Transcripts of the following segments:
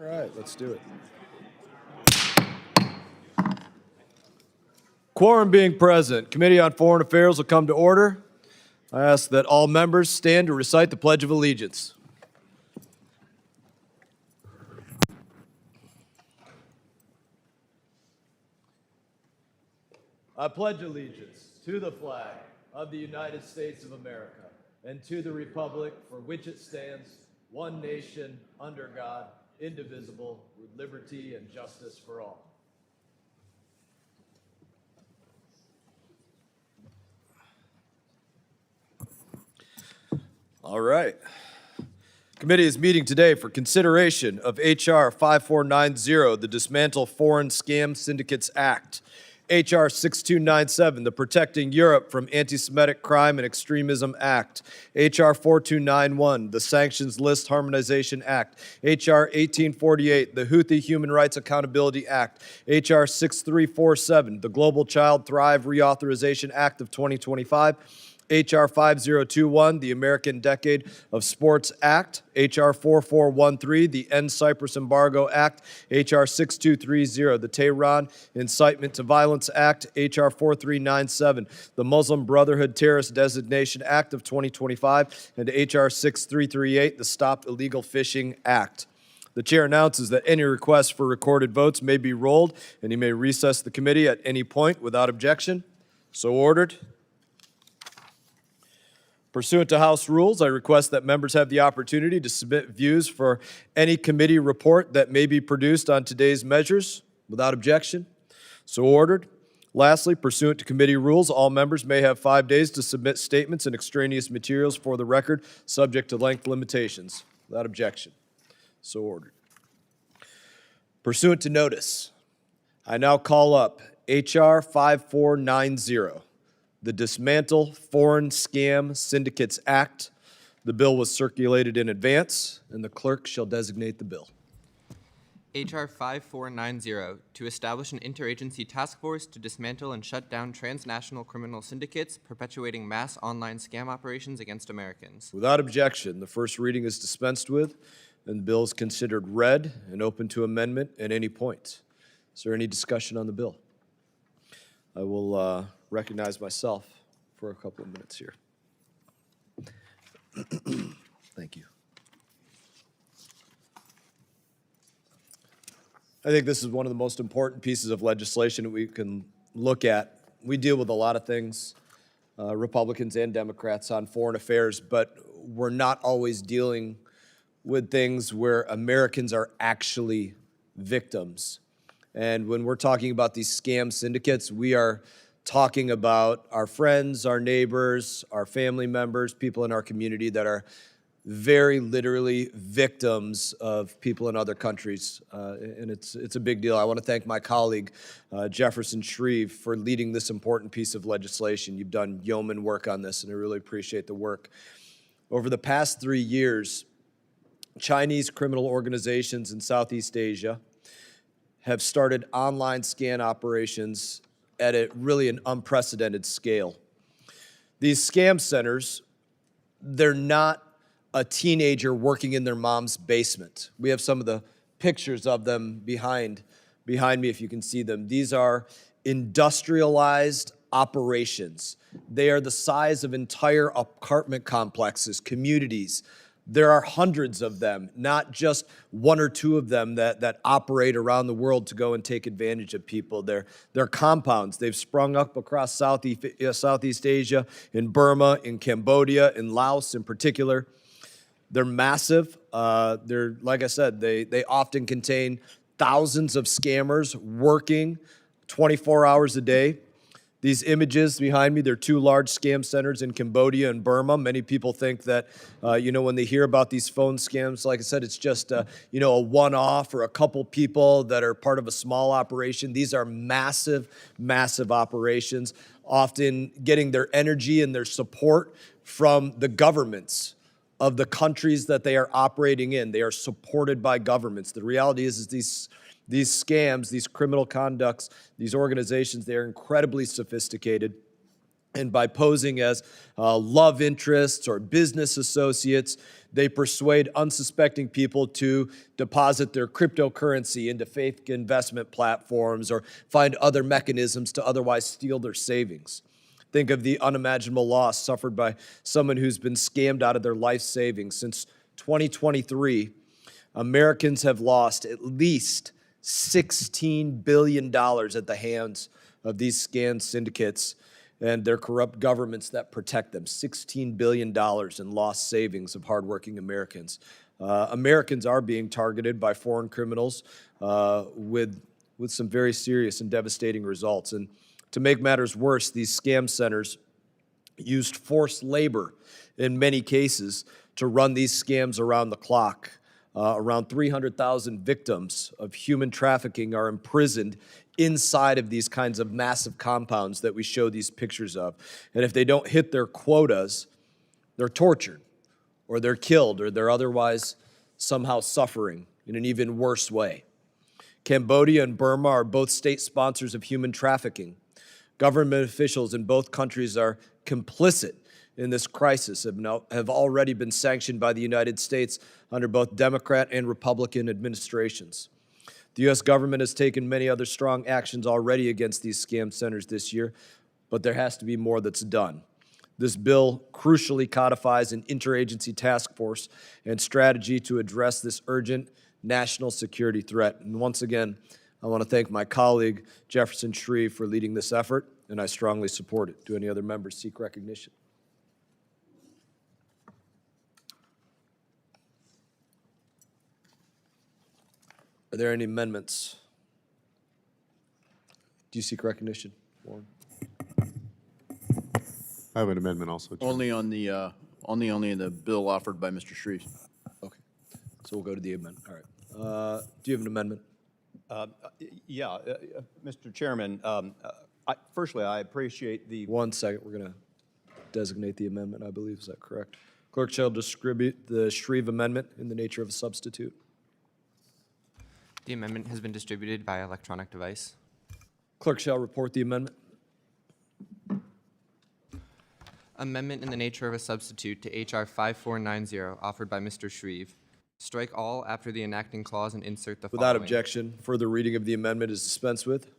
All right, let's do it. Quorum being present, Committee on Foreign Affairs will come to order. I ask that all members stand to recite the Pledge of Allegiance. I pledge allegiance to the flag of the United States of America and to the republic for which it stands, one nation, under God, indivisible, with liberty and justice for all. All right. Committee is meeting today for consideration of H.R. 5490, the Dismantle Foreign Scam Syndicates Act, H.R. 6297, the Protecting Europe from Anti-Semitic Crime and Extremism Act, H.R. 4291, the Sanctions List Harmonization Act, H.R. 1848, the Houthi Human Rights Accountability Act, H.R. 6347, the Global Child Thrive Reauthorization Act of 2025, H.R. 5021, the American Decade of Sports Act, H.R. 4413, the End Cyprus Embargo Act, H.R. 6230, the Tehran Incitement to Violence Act, H.R. 4397, the Muslim Brotherhood Terrorist Designation Act of 2025, and H.R. 6338, the Stop Illegal Fishing Act. The chair announces that any requests for recorded votes may be rolled, and he may recess the committee at any point without objection. So ordered. Pursuant to House rules, I request that members have the opportunity to submit views for any committee report that may be produced on today's measures without objection. So ordered. Lastly, pursuant to committee rules, all members may have 5 days to submit statements and extraneous materials for the record, subject to length limitations. Without objection. So ordered. Pursuant to notice, I now call up H.R. 5490. The Dismantle Foreign Scam Syndicates Act. The bill was circulated in advance, and the clerk shall designate the bill. H.R. 5490, to establish an interagency task force to dismantle and shut down transnational criminal syndicates perpetuating mass online scam operations against Americans. Without objection, the first reading is dispensed with, and the bill is considered read and open to amendment at any point. Is there any discussion on the bill? I will recognize myself for a couple of minutes here. Thank you. I think this is one of the most important pieces of legislation that we can look at. We deal with a lot of things, Republicans and Democrats, on foreign affairs, but we're not always dealing with things where Americans are actually victims. And when we're talking about these scam syndicates, we are talking about our friends, our neighbors, our family members, people in our community that are very literally victims of people in other countries, and it's a big deal. I want to thank my colleague, Jefferson Shreve, for leading this important piece of legislation. You've done yeoman work on this, and I really appreciate the work. Over the past 3 years, Chinese criminal organizations in Southeast Asia have started online scan operations at really an unprecedented scale. These scam centers, they're not a teenager working in their mom's basement. We have some of the pictures of them behind me, if you can see them. These are industrialized operations. They are the size of entire apartment complexes, communities. There are hundreds of them, not just one or two of them that operate around the world to go and take advantage of people. They're compounds. They've sprung up across Southeast Asia, in Burma, in Cambodia, in Laos in particular. They're massive. They're, like I said, they often contain thousands of scammers working 24 hours a day. These images behind me, they're two large scam centers in Cambodia and Burma. Many people think that, when they hear about these phone scams, like I said, it's just, a one-off or a couple people that are part of a small operation. These are massive, massive operations, often getting their energy and their support from the governments of the countries that they are operating in. They are supported by governments. The reality is these scams, these criminal conducts, these organizations, they are incredibly sophisticated. And by posing as love interests or business associates, they persuade unsuspecting people to deposit their cryptocurrency into fake investment platforms or find other mechanisms to otherwise steal their savings. Think of the unimaginable loss suffered by someone who's been scammed out of their life savings. Since 2023, Americans have lost at least $16 billion at the hands of these scam syndicates and their corrupt governments that protect them. $16 billion in lost savings of hardworking Americans. Americans are being targeted by foreign criminals with some very serious and devastating results. And to make matters worse, these scam centers used forced labor in many cases to run these scams around the clock. Around 300,000 victims of human trafficking are imprisoned inside of these kinds of massive compounds that we show these pictures of. And if they don't hit their quotas, they're tortured, or they're killed, or they're otherwise somehow suffering in an even worse way. Cambodia and Burma are both state sponsors of human trafficking. Government officials in both countries are complicit in this crisis, have already been sanctioned by the United States under both Democrat and Republican administrations. The U.S. government has taken many other strong actions already against these scam centers this year, but there has to be more that's done. This bill crucially codifies an interagency task force and strategy to address this urgent national security threat. And once again, I want to thank my colleague, Jefferson Shreve, for leading this effort, and I strongly support it. Do any other members seek recognition? Are there any amendments? Do you seek recognition, Warren? I have an amendment also. Chair. Only on the bill offered by Mr. Shreve. Okay, so we'll go to the amendment. All right. Do you have an amendment? Mr. Chairman, firstly, I appreciate the... 1 second, we're going to designate the amendment, I believe. Is that correct? Clerk shall distribute the Shreve amendment in the nature of a substitute. The amendment has been distributed by electronic device. Clerk shall report the amendment. Amendment in the nature of a substitute to H.R. 5490, offered by Mr. Shreve. Strike all after the enacting clause and insert the following. Without objection, further reading of the amendment is dispensed with.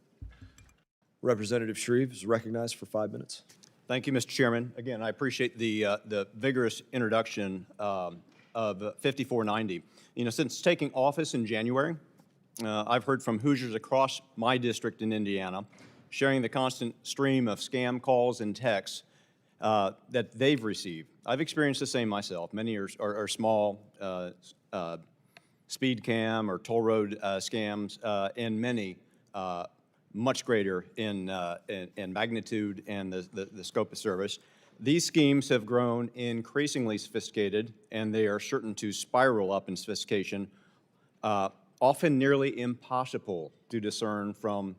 Representative Shreve is recognized for 5 minutes. Thank you, Mr. Chairman. Again, I appreciate the vigorous introduction of 5490. Since taking office in January, I've heard from Hoosiers across my district in Indiana, sharing the constant stream of scam calls and texts that they've received. I've experienced the same myself. Many are small speed cam or toll road scams, and many much greater in magnitude and the scope of service. These schemes have grown increasingly sophisticated, and they are certain to spiral up in sophistication, often nearly impossible to discern from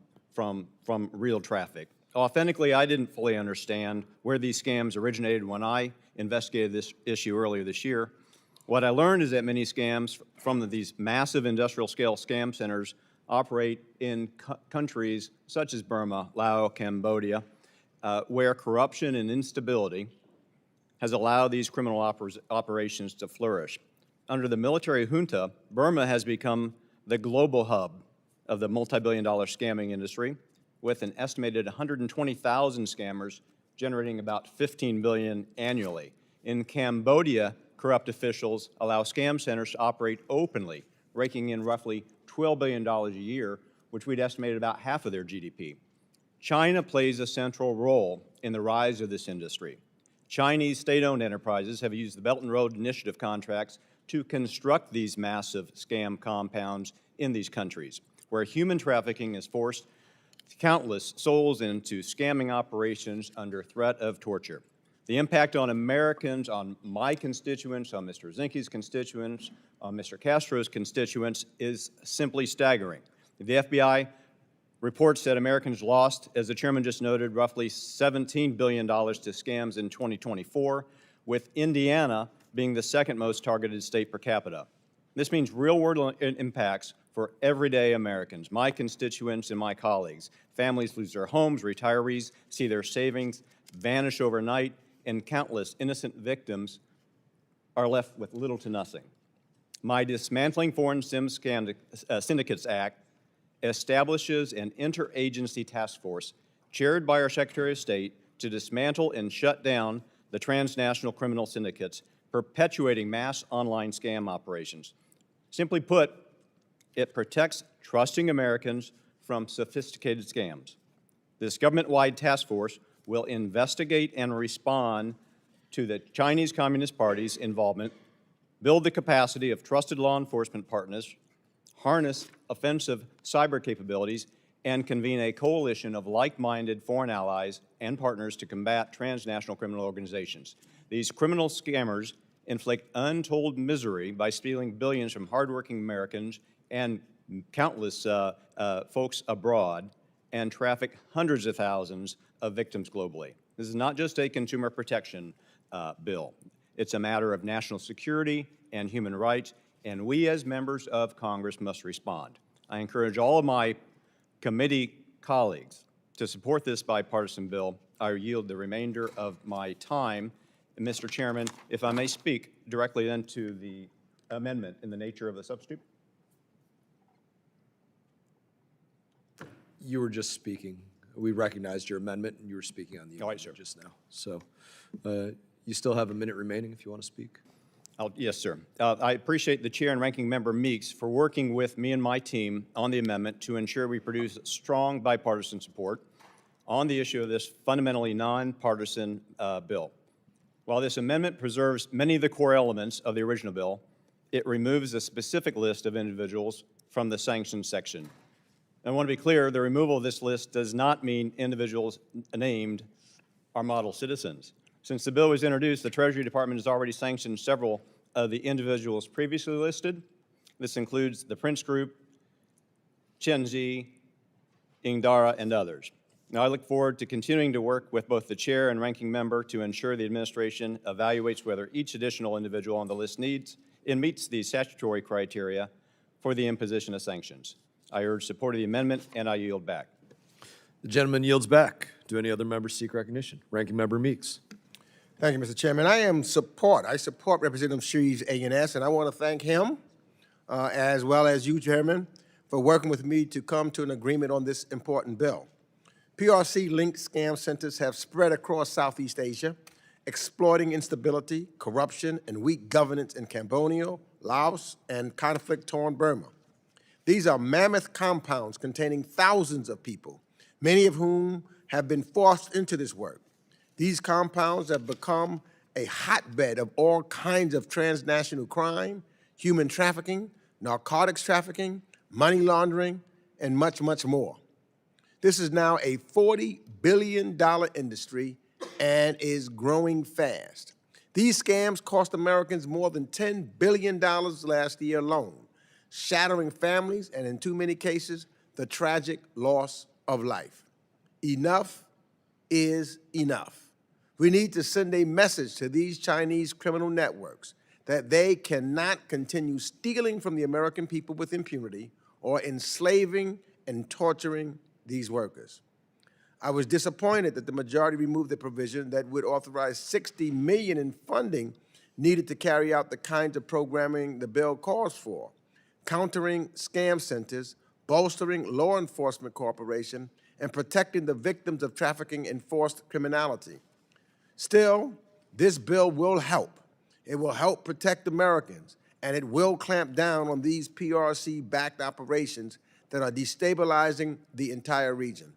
real traffic. Authentically, I didn't fully understand where these scams originated when I investigated this issue earlier this year. What I learned is that many scams from these massive industrial scale scam centers operate in countries such as Burma, Laos, Cambodia, where corruption and instability has allowed these criminal operations to flourish. Under the military junta, Burma has become the global hub of the multi-billion-dollar scamming industry, with an estimated 120,000 scammers generating about $15 billion annually. In Cambodia, corrupt officials allow scam centers to operate openly, raking in roughly $12 billion a year, which we'd estimate about half of their GDP. China plays a central role in the rise of this industry. Chinese state-owned enterprises have used the Belt and Road Initiative contracts to construct these massive scam compounds in these countries, where human trafficking has forced countless souls into scamming operations under threat of torture. The impact on Americans, on my constituents, on Mr. Zinke's constituents, on Mr. Castro's constituents is simply staggering. The FBI reports that Americans lost, as the chairman just noted, roughly $17 billion to scams in 2024, with Indiana being the second most targeted state per capita. This means real-world impacts for everyday Americans, my constituents and my colleagues. Families lose their homes, retirees see their savings vanish overnight, and countless innocent victims are left with little to nothing. My Dismantling Foreign Syndicates Act establishes an interagency task force chaired by our Secretary of State to dismantle and shut down the transnational criminal syndicates perpetuating mass online scam operations. Simply put, it protects trusting Americans from sophisticated scams. This government-wide task force will investigate and respond to the Chinese Communist Party's involvement, build the capacity of trusted law enforcement partners, harness offensive cyber capabilities, and convene a coalition of like-minded foreign allies and partners to combat transnational criminal organizations. These criminal scammers inflict untold misery by stealing billions from hardworking Americans and countless folks abroad, and traffic hundreds of thousands of victims globally. This is not just a consumer protection bill. It's a matter of national security and human rights, and we as members of Congress must respond. I encourage all of my committee colleagues to support this bipartisan bill. I yield the remainder of my time. And Mr. Chairman, if I may speak directly then to the amendment in the nature of a substitute. You were just speaking. We recognized your amendment, and you were speaking on the All right, amendment sir. just now. So you still have a minute remaining if you want to speak. Yes, sir. I appreciate the Chair and Ranking Member Meeks for working with me and my team on the amendment to ensure we produce strong bipartisan support on the issue of this fundamentally nonpartisan bill. While this amendment preserves many of the core elements of the original bill, it removes a specific list of individuals from the sanctions section. I want to be clear, the removal of this list does not mean individuals named are model citizens. Since the bill was introduced, the Treasury Department has already sanctioned several of the individuals previously listed. This includes the Prince Group, Chenzi, Ingdara, and others. Now, I look forward to continuing to work with both the Chair and Ranking Member to ensure the administration evaluates whether each additional individual on the list meets the statutory criteria for the imposition of sanctions. I urge support of the amendment, and I yield back. The gentleman yields back. Do any other members seek recognition? Ranking Member Meeks. Thank you, Mr. Chairman. I support Representative Shreve's A&S, and I want to thank him, as well as you, Chairman, for working with me to come to an agreement on this important bill. PRC-linked scam centers have spread across Southeast Asia, exploiting instability, corruption, and weak governance in Cambodia, Laos, and conflict-torn Burma. These are mammoth compounds containing thousands of people, many of whom have been forced into this work. These compounds have become a hotbed of all kinds of transnational crime, human trafficking, narcotics trafficking, money laundering, and much, much more. This is now a $40 billion industry and is growing fast. These scams cost Americans more than $10 billion last year alone, shattering families and, in too many cases, the tragic loss of life. Enough is enough. We need to send a message to these Chinese criminal networks that they cannot continue stealing from the American people with impunity or enslaving and torturing these workers. I was disappointed that the majority removed the provision that would authorize $60 million in funding needed to carry out the kinds of programming the bill calls for: countering scam centers, bolstering law enforcement cooperation, and protecting the victims of trafficking and forced criminality. Still, this bill will help. It will help protect Americans, and it will clamp down on these PRC-backed operations that are destabilizing the entire region.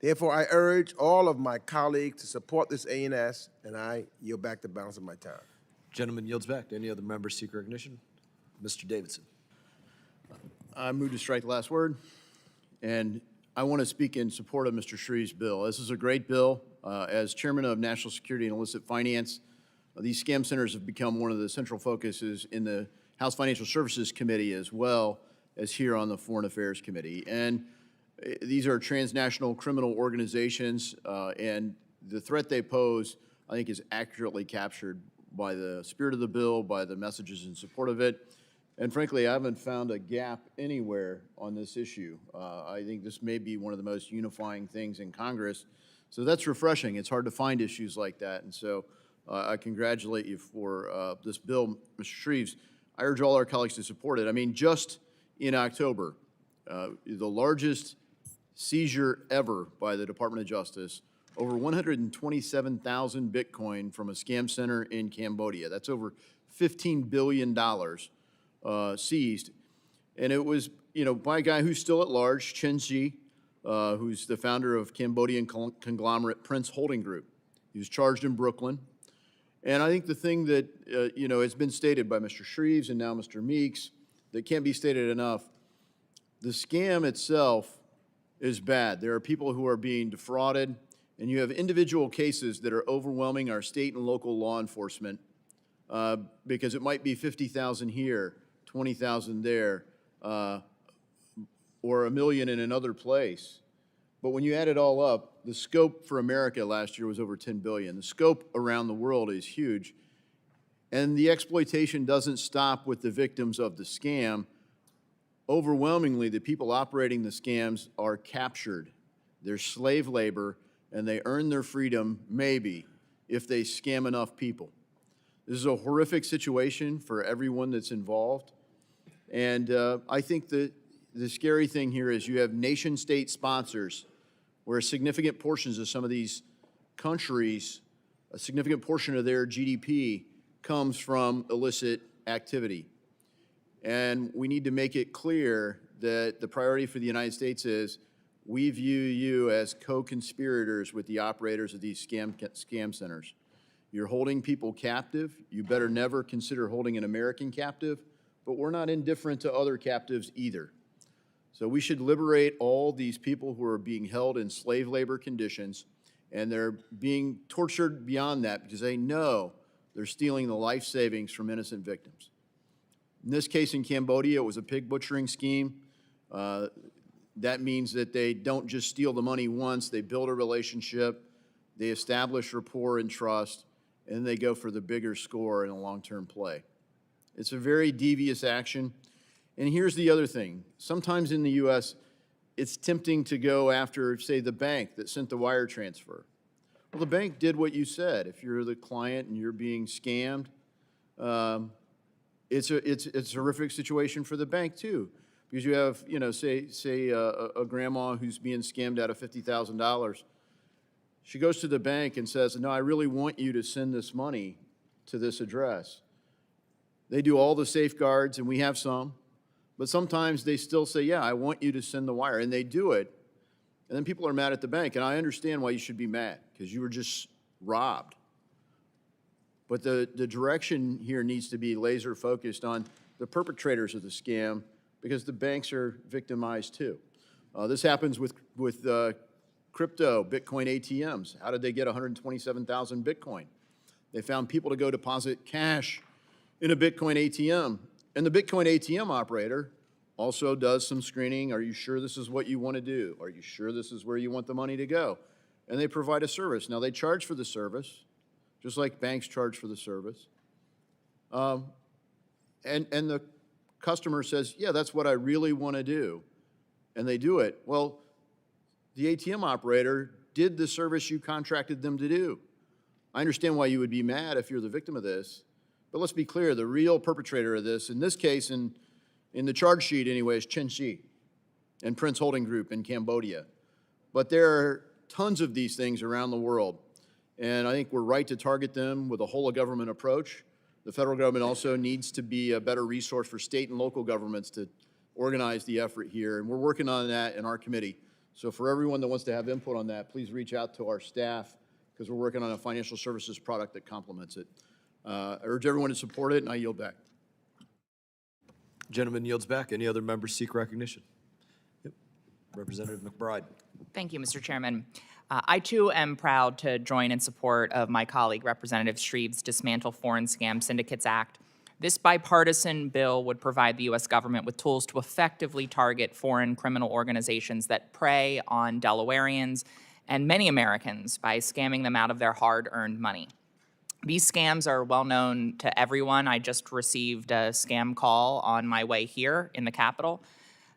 Therefore, I urge all of my colleagues to support this ANS, and I yield back the balance of my time. Gentleman yields back. Any other members seek recognition? Mr. Davidson. I move to strike the last word, and I want to speak in support of Mr. Shreve's bill. This is a great bill. As chairman of National Security and Illicit Finance, these scam centers have become one of the central focuses in the House Financial Services Committee as well as here on the Foreign Affairs Committee. And these are transnational criminal organizations, and the threat they pose, I think, is accurately captured by the spirit of the bill, by the messages in support of it. And frankly, I haven't found a gap anywhere on this issue. I think this may be one of the most unifying things in Congress. So that's refreshing. It's hard to find issues like that. And so I congratulate you for this bill, Mr. Shreves. I urge all our colleagues to support it. I mean, just in October, the largest seizure ever by the Department of Justice, over 127,000 Bitcoin from a scam center in Cambodia. That's over $15 billion seized. And it was, by a guy who's still at large, Chen Xi, who's the founder of Cambodian conglomerate Prince Holding Group. He was charged in Brooklyn. And I think the thing that, has been stated by Mr. Shreves and now Mr. Meeks that can't be stated enough, the scam itself is bad. There are people who are being defrauded, and you have individual cases that are overwhelming our state and local law enforcement because it might be 50,000 here, 20,000 there, or $1 million in another place. But when you add it all up, the scope for America last year was over $10 billion. The scope around the world is huge. And the exploitation doesn't stop with the victims of the scam. Overwhelmingly, the people operating the scams are captured. They're slave labor, and they earn their freedom, maybe, if they scam enough people. This is a horrific situation for everyone that's involved. And I think that the scary thing here is you have nation-state sponsors where significant portions of some of these countries, a significant portion of their GDP comes from illicit activity. And we need to make it clear that the priority for the United States is we view you as co-conspirators with the operators of these scam centers. You're holding people captive. You better never consider holding an American captive, but we're not indifferent to other captives either. So we should liberate all these people who are being held in slave labor conditions, and they're being tortured beyond that because they know they're stealing the life savings from innocent victims. In this case in Cambodia, it was a pig butchering scheme. That means that they don't just steal the money once, they build a relationship, they establish rapport and trust, and they go for the bigger score in a long-term play. It's a very devious action. And here's the other thing. Sometimes in the U.S., it's tempting to go after, say, the bank that sent the wire transfer. Well, the bank did what you said. If you're the client and you're being scammed, it's a horrific situation for the bank too, because you have, say a grandma who's being scammed out of $50,000. She goes to the bank and says, "No, I really want you to send this money to this address." They do all the safeguards, and we have some, but sometimes they still say, "Yeah, I want you to send the wire," and they do it, and then people are mad at the bank, and I understand why you should be mad, because you were just robbed. But the direction here needs to be laser focused on the perpetrators of the scam, because the banks are victimized too. This happens with crypto, Bitcoin ATMs. How did they get 127,000 Bitcoin? They found people to go deposit cash in a Bitcoin ATM. And the Bitcoin ATM operator also does some screening. Are you sure this is what you want to do? Are you sure this is where you want the money to go? And they provide a service. Now, they charge for the service, just like banks charge for the service. And the customer says, yeah, that's what I really want to do. And they do it. Well, the ATM operator did the service you contracted them to do. I understand why you would be mad if you're the victim of this, but let's be clear, the real perpetrator of this, in this case, in the charge sheet anyway, is Chen Xi and Prince Holding Group in Cambodia. But there are tons of these things around the world, and I think we're right to target them with a whole-of-government approach. The federal government also needs to be a better resource for state and local governments to organize the effort here, and we're working on that in our committee. So for everyone that wants to have input on that, please reach out to our staff, because we're working on a financial services product that complements it. I urge everyone to support it, and I yield back. Gentleman yields back. Any other members seek recognition? Yep. Representative McBride. Thank you, Mr. Chairman. I, too, am proud to join in support of my colleague, Representative Shreve's Dismantle Foreign Scam Syndicates Act. This bipartisan bill would provide the U.S. government with tools to effectively target foreign criminal organizations that prey on Delawareans and many Americans by scamming them out of their hard-earned money. These scams are well known to everyone. I just received a scam call on my way here in the Capitol.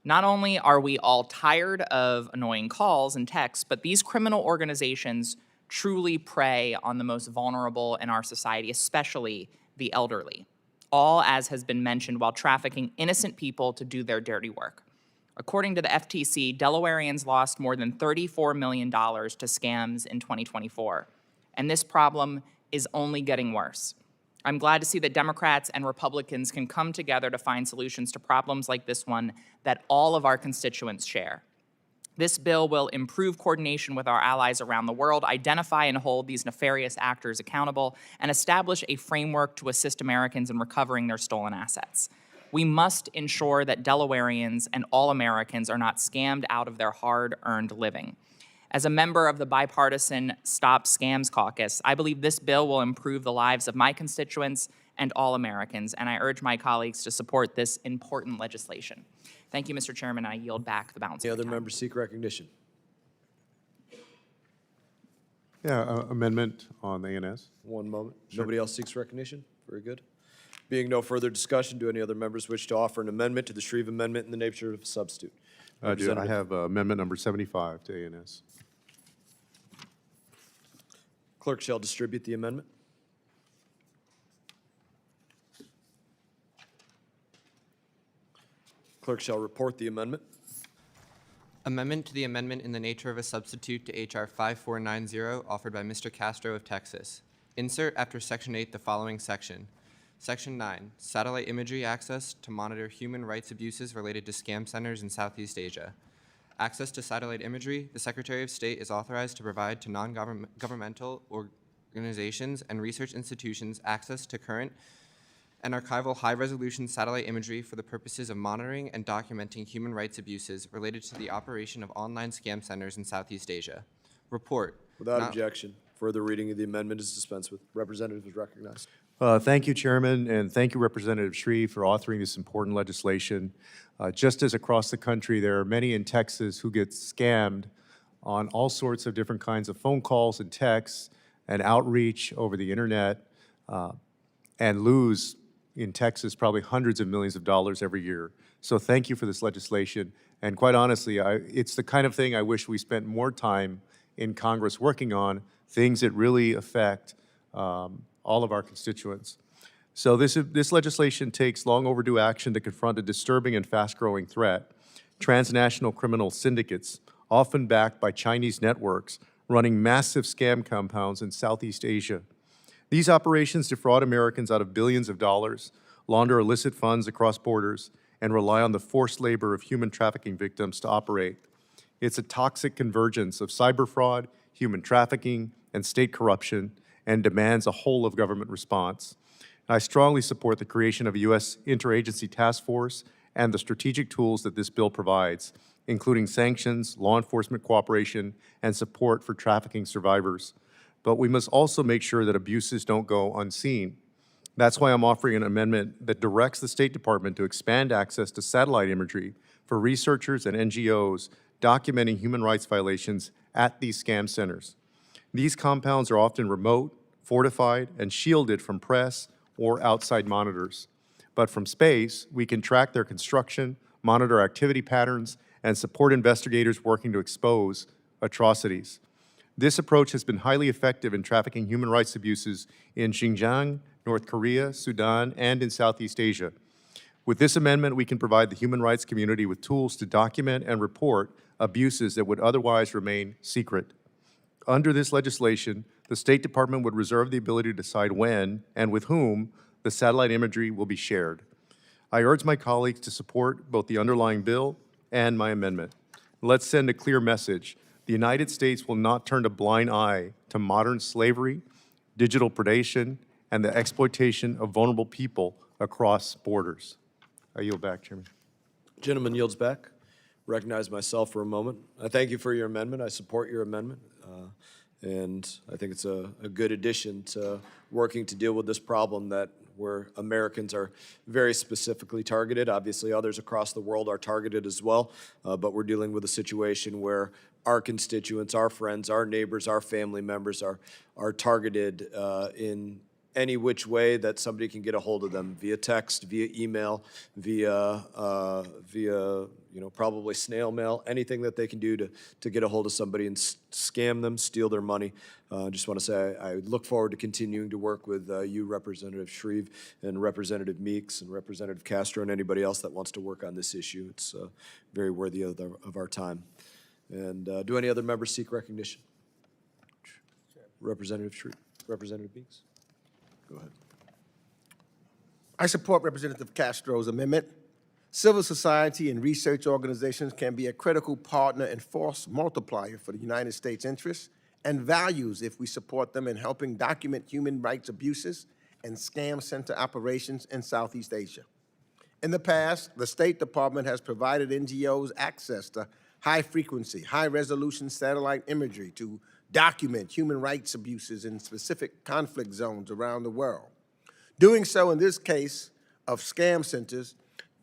Not only are we all tired of annoying calls and texts, but these criminal organizations truly prey on the most vulnerable in our society, especially the elderly, all, as has been mentioned, while trafficking innocent people to do their dirty work. According to the FTC, Delawareans lost more than $34 million to scams in 2024, and this problem is only getting worse. I'm glad to see that Democrats and Republicans can come together to find solutions to problems like this one that all of our constituents share. This bill will improve coordination with our allies around the world, identify and hold these nefarious actors accountable, and establish a framework to assist Americans in recovering their stolen assets. We must ensure that Delawareans and all Americans are not scammed out of their hard-earned living. As a member of the bipartisan Stop Scams Caucus, I believe this bill will improve the lives of my constituents and all Americans, and I urge my colleagues to support this important legislation. Thank you, Mr. Chairman, and I yield back the balance Any of the other time. members seek recognition? Yeah, amendment on ANS. One moment. Nobody else seeks recognition? Very good. Being no further discussion, do any other members wish to offer an amendment to the Shreve Amendment in the nature of a substitute? I do. I Representative- have amendment number 75 to ANS. Clerk shall distribute the amendment. Clerk shall report the amendment. Amendment to the amendment in the nature of a substitute to H.R. 5490, offered by Mr. Castro of Texas. Insert after Section 8 the following section. Section 9, satellite imagery access to monitor human rights abuses related to scam centers in Southeast Asia. Access to satellite imagery, the Secretary of State is authorized to provide to non-governmental organizations and research institutions access to current and archival high-resolution satellite imagery for the purposes of monitoring and documenting human rights abuses related to the operation of online scam centers in Southeast Asia. Report. Without not- objection, further reading of the amendment is dispensed with. Representative is recognized. Thank you, Chairman, and thank you, Representative Shreve, for authoring this important legislation. Just as across the country, there are many in Texas who get scammed on all sorts of different kinds of phone calls and texts and outreach over the internet, and lose in Texas probably hundreds of millions of dollars every year. So thank you for this legislation. And quite honestly, it's the kind of thing I wish we spent more time in Congress working on, things that really affect all of our constituents. So this legislation takes long overdue action to confront a disturbing and fast-growing threat. Transnational criminal syndicates, often backed by Chinese networks, running massive scam compounds in Southeast Asia. These operations defraud Americans out of billions of dollars, launder illicit funds across borders, and rely on the forced labor of human trafficking victims to operate. It's a toxic convergence of cyber fraud, human trafficking, and state corruption, and demands a whole-of-government response. I strongly support the creation of a U.S. interagency task force and the strategic tools that this bill provides, including sanctions, law enforcement cooperation, and support for trafficking survivors. But we must also make sure that abuses don't go unseen. That's why I'm offering an amendment that directs the State Department to expand access to satellite imagery for researchers and NGOs documenting human rights violations at these scam centers. These compounds are often remote, fortified, and shielded from press or outside monitors. But from space, we can track their construction, monitor activity patterns, and support investigators working to expose atrocities. This approach has been highly effective in trafficking human rights abuses in Xinjiang, North Korea, Sudan, and in Southeast Asia. With this amendment, we can provide the human rights community with tools to document and report abuses that would otherwise remain secret. Under this legislation, the State Department would reserve the ability to decide when and with whom the satellite imagery will be shared. I urge my colleagues to support both the underlying bill and my amendment. Let's send a clear message. The United States will not turn a blind eye to modern slavery, digital predation, and the exploitation of vulnerable people across borders. I yield back, Chairman. Gentleman yields back. Recognize myself for a moment. I thank you for your amendment. I support your amendment. And I think it's a good addition to working to deal with this problem where Americans are very specifically targeted. Obviously, others across the world are targeted as well, but we're dealing with a situation where our constituents, our friends, our neighbors, our family members are targeted in any which way that somebody can get a hold of them, via text, via email, via probably snail mail, anything that they can do to get a hold of somebody and scam them, steal their money. Just want to say I look forward to continuing to work with you, Representative Shreve, and Representative Meeks, and Representative Castro, and anybody else that wants to work on this issue. It's very worthy of our time. And do any other members seek recognition? Representative Shreve, Representative Meeks. Go ahead. I support Representative Castro's amendment. Civil society and research organizations can be a critical partner and force multiplier for the United States' interests and values if we support them in helping document human rights abuses and scam center operations in Southeast Asia. In the past, the State Department has provided NGOs access to high-frequency, high-resolution satellite imagery to document human rights abuses in specific conflict zones around the world. Doing so in this case of scam centers,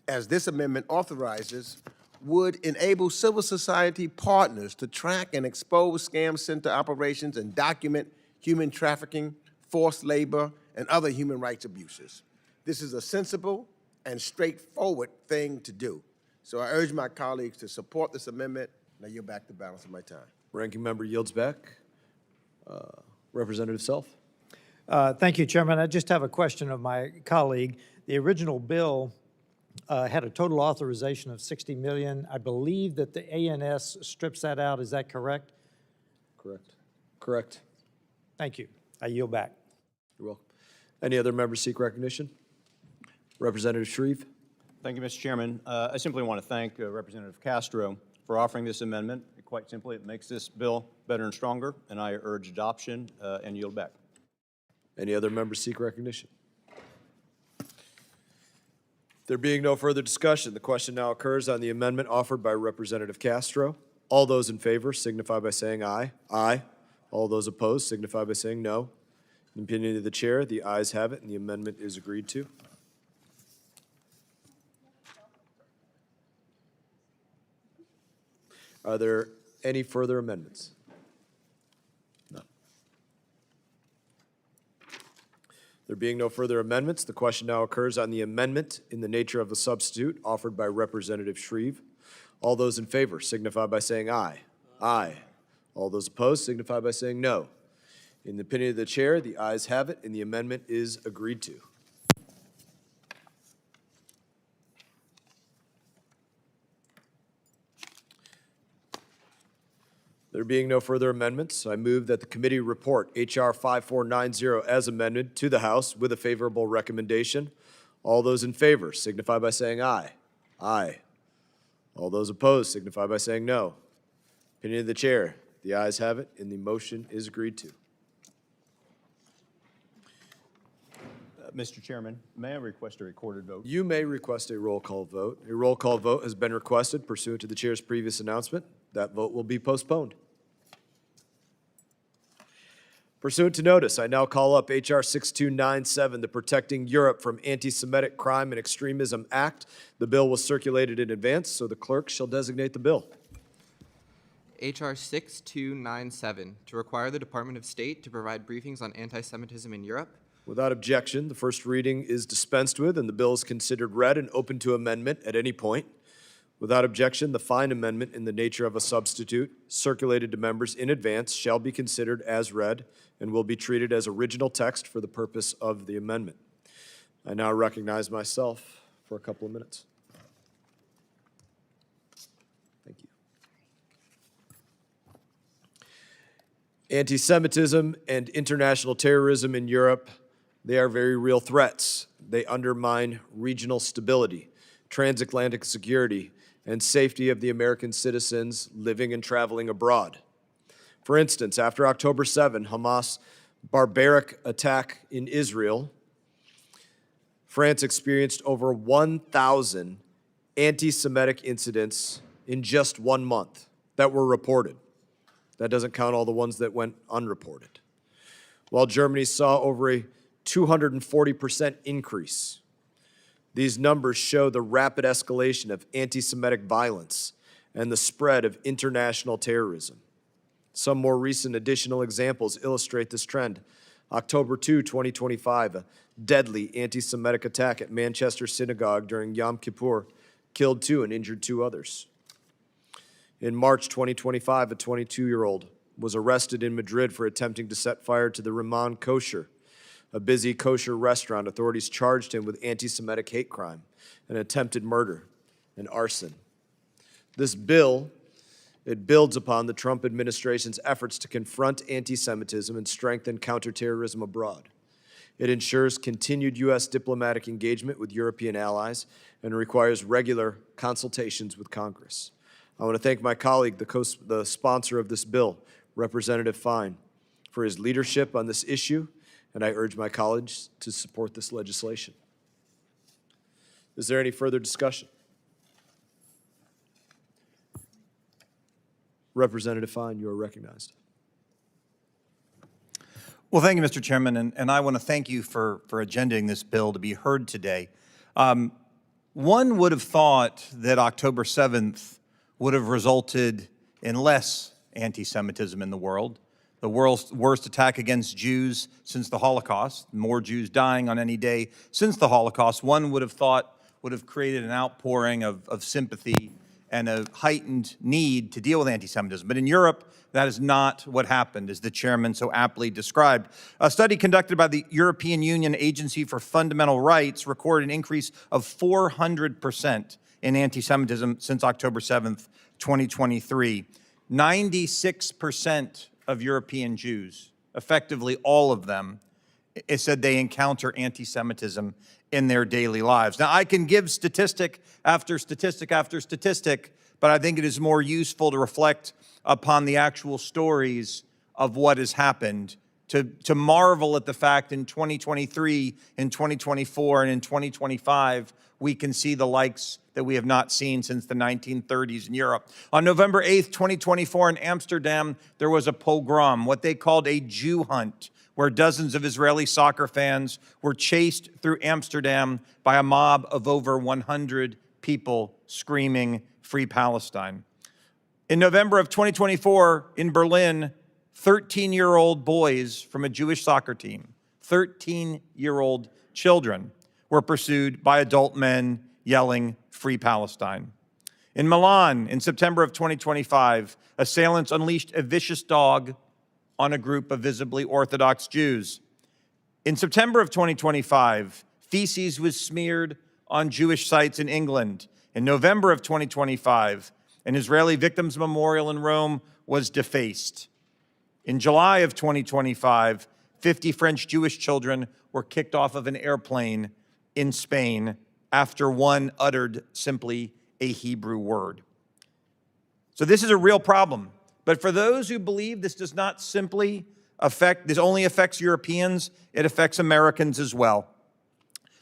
as this amendment authorizes, would enable civil society partners to track and expose scam center operations and document human trafficking, forced labor, and other human rights abuses. This is a sensible and straightforward thing to do. So I urge my colleagues to support this amendment, and I yield back the balance of my time. Ranking member yields back. Representative Self. Thank you, Chairman. I just have a question of my colleague. The original bill had a total authorization of $60 million. I believe that the ANS strips that out. Is that correct? Correct. Correct. Thank you. I yield back. You're welcome. Any other members seek recognition? Representative Shreve. Thank you, Mr. Chairman. I simply want to thank Representative Castro for offering this amendment. Quite simply, it makes this bill better and stronger, and I urge adoption and yield back. Any other members seek recognition? There being no further discussion, the question now occurs on the amendment offered by Representative Castro. All those in favor signify by saying aye. Aye. All those opposed signify by saying no. In the opinion of the chair, the ayes have it, and the amendment is agreed to. Are there any further amendments? None. There being no further amendments, the question now occurs on the amendment in the nature of a substitute offered by Representative Shreve. All those in favor signify by saying aye. Aye. All those opposed signify by saying no. In the opinion of the chair, the ayes have it, and the amendment is agreed to. There being no further amendments, I move that the committee report H.R. 5490 as amended to the House with a favorable recommendation. All those in favor signify by saying aye. Aye. All those opposed signify by saying no. Opinion of the chair, the ayes have it, and the motion is agreed to. Mr. Chairman, may I request a recorded vote? You may request a roll call vote. A roll call vote has been requested pursuant to the chair's previous announcement. That vote will be postponed. Pursuant to notice, I now call up H.R. 6297, the Protecting Europe from Anti-Semitic Crime and Extremism Act. The bill was circulated in advance, so the clerk shall designate the bill. H.R. 6297, to require the Department of State to provide briefings on anti-Semitism in Europe. Without objection, the first reading is dispensed with, and the bill is considered read and open to amendment at any point. Without objection, the fine amendment in the nature of a substitute, circulated to members in advance, shall be considered as read and will be treated as original text for the purpose of the amendment. I now recognize myself for a couple of minutes. Thank you. Anti-Semitism and international terrorism in Europe, they are very real threats. They undermine regional stability, transatlantic security, and safety of the American citizens living and traveling abroad. For instance, after October 7, Hamas' barbaric attack in Israel, France experienced over 1,000 anti-Semitic incidents in just 1 month that were reported. That doesn't count all the ones that went unreported. While Germany saw over a 240% increase. These numbers show the rapid escalation of anti-Semitic violence and the spread of international terrorism. Some more recent additional examples illustrate this trend. October 2, 2025, a deadly anti-Semitic attack at Manchester Synagogue during Yom Kippur killed 2 and injured 2 others. In March 2025, a 22-year-old was arrested in Madrid for attempting to set fire to the Riman Kosher, a busy kosher restaurant. Authorities charged him with anti-Semitic hate crime, an attempted murder, and arson. This bill, it builds upon the Trump administration's efforts to confront anti-Semitism and strengthen counterterrorism abroad. It ensures continued U.S. diplomatic engagement with European allies and requires regular consultations with Congress. I want to thank my colleague, the sponsor of this bill, Representative Fine, for his leadership on this issue, and I urge my colleagues to support this legislation. Is there any further discussion? Representative Fine, you are recognized. Well, thank you, Mr. Chairman, and I want to thank you for agendaing this bill to be heard today. One would have thought that October 7th would have resulted in less anti-Semitism in the world. The world's worst attack against Jews since the Holocaust, more Jews dying on any day since the Holocaust, one would have thought would have created an outpouring of sympathy and a heightened need to deal with anti-Semitism. But in Europe, that is not what happened, as the chairman so aptly described. A study conducted by the European Union Agency for Fundamental Rights recorded an increase of 400% in anti-Semitism since October 7th, 2023. 96% of European Jews, effectively all of them, it said they encounter anti-Semitism in their daily lives. Now, I can give statistic after statistic after statistic, but I think it is more useful to reflect upon the actual stories of what has happened, to marvel at the fact in 2023, in 2024, and in 2025, we can see the likes that we have not seen since the 1930s in Europe. On November 8th, 2024, in Amsterdam, there was a pogrom, what they called a Jew hunt, where dozens of Israeli soccer fans were chased through Amsterdam by a mob of over 100 people screaming, "Free Palestine." In November of 2024, in Berlin, 13-year-old boys from a Jewish soccer team, 13-year-old children, were pursued by adult men yelling, "Free Palestine." In Milan, in September of 2025, assailants unleashed a vicious dog on a group of visibly Orthodox Jews. In September of 2025, feces was smeared on Jewish sites in England. In November of 2025, an Israeli victims memorial in Rome was defaced. In July of 2025, 50 French Jewish children were kicked off of an airplane in Spain after one uttered simply a Hebrew word. So this is a real problem. But for those who believe this does not simply affect, this only affects Europeans, it affects Americans as well.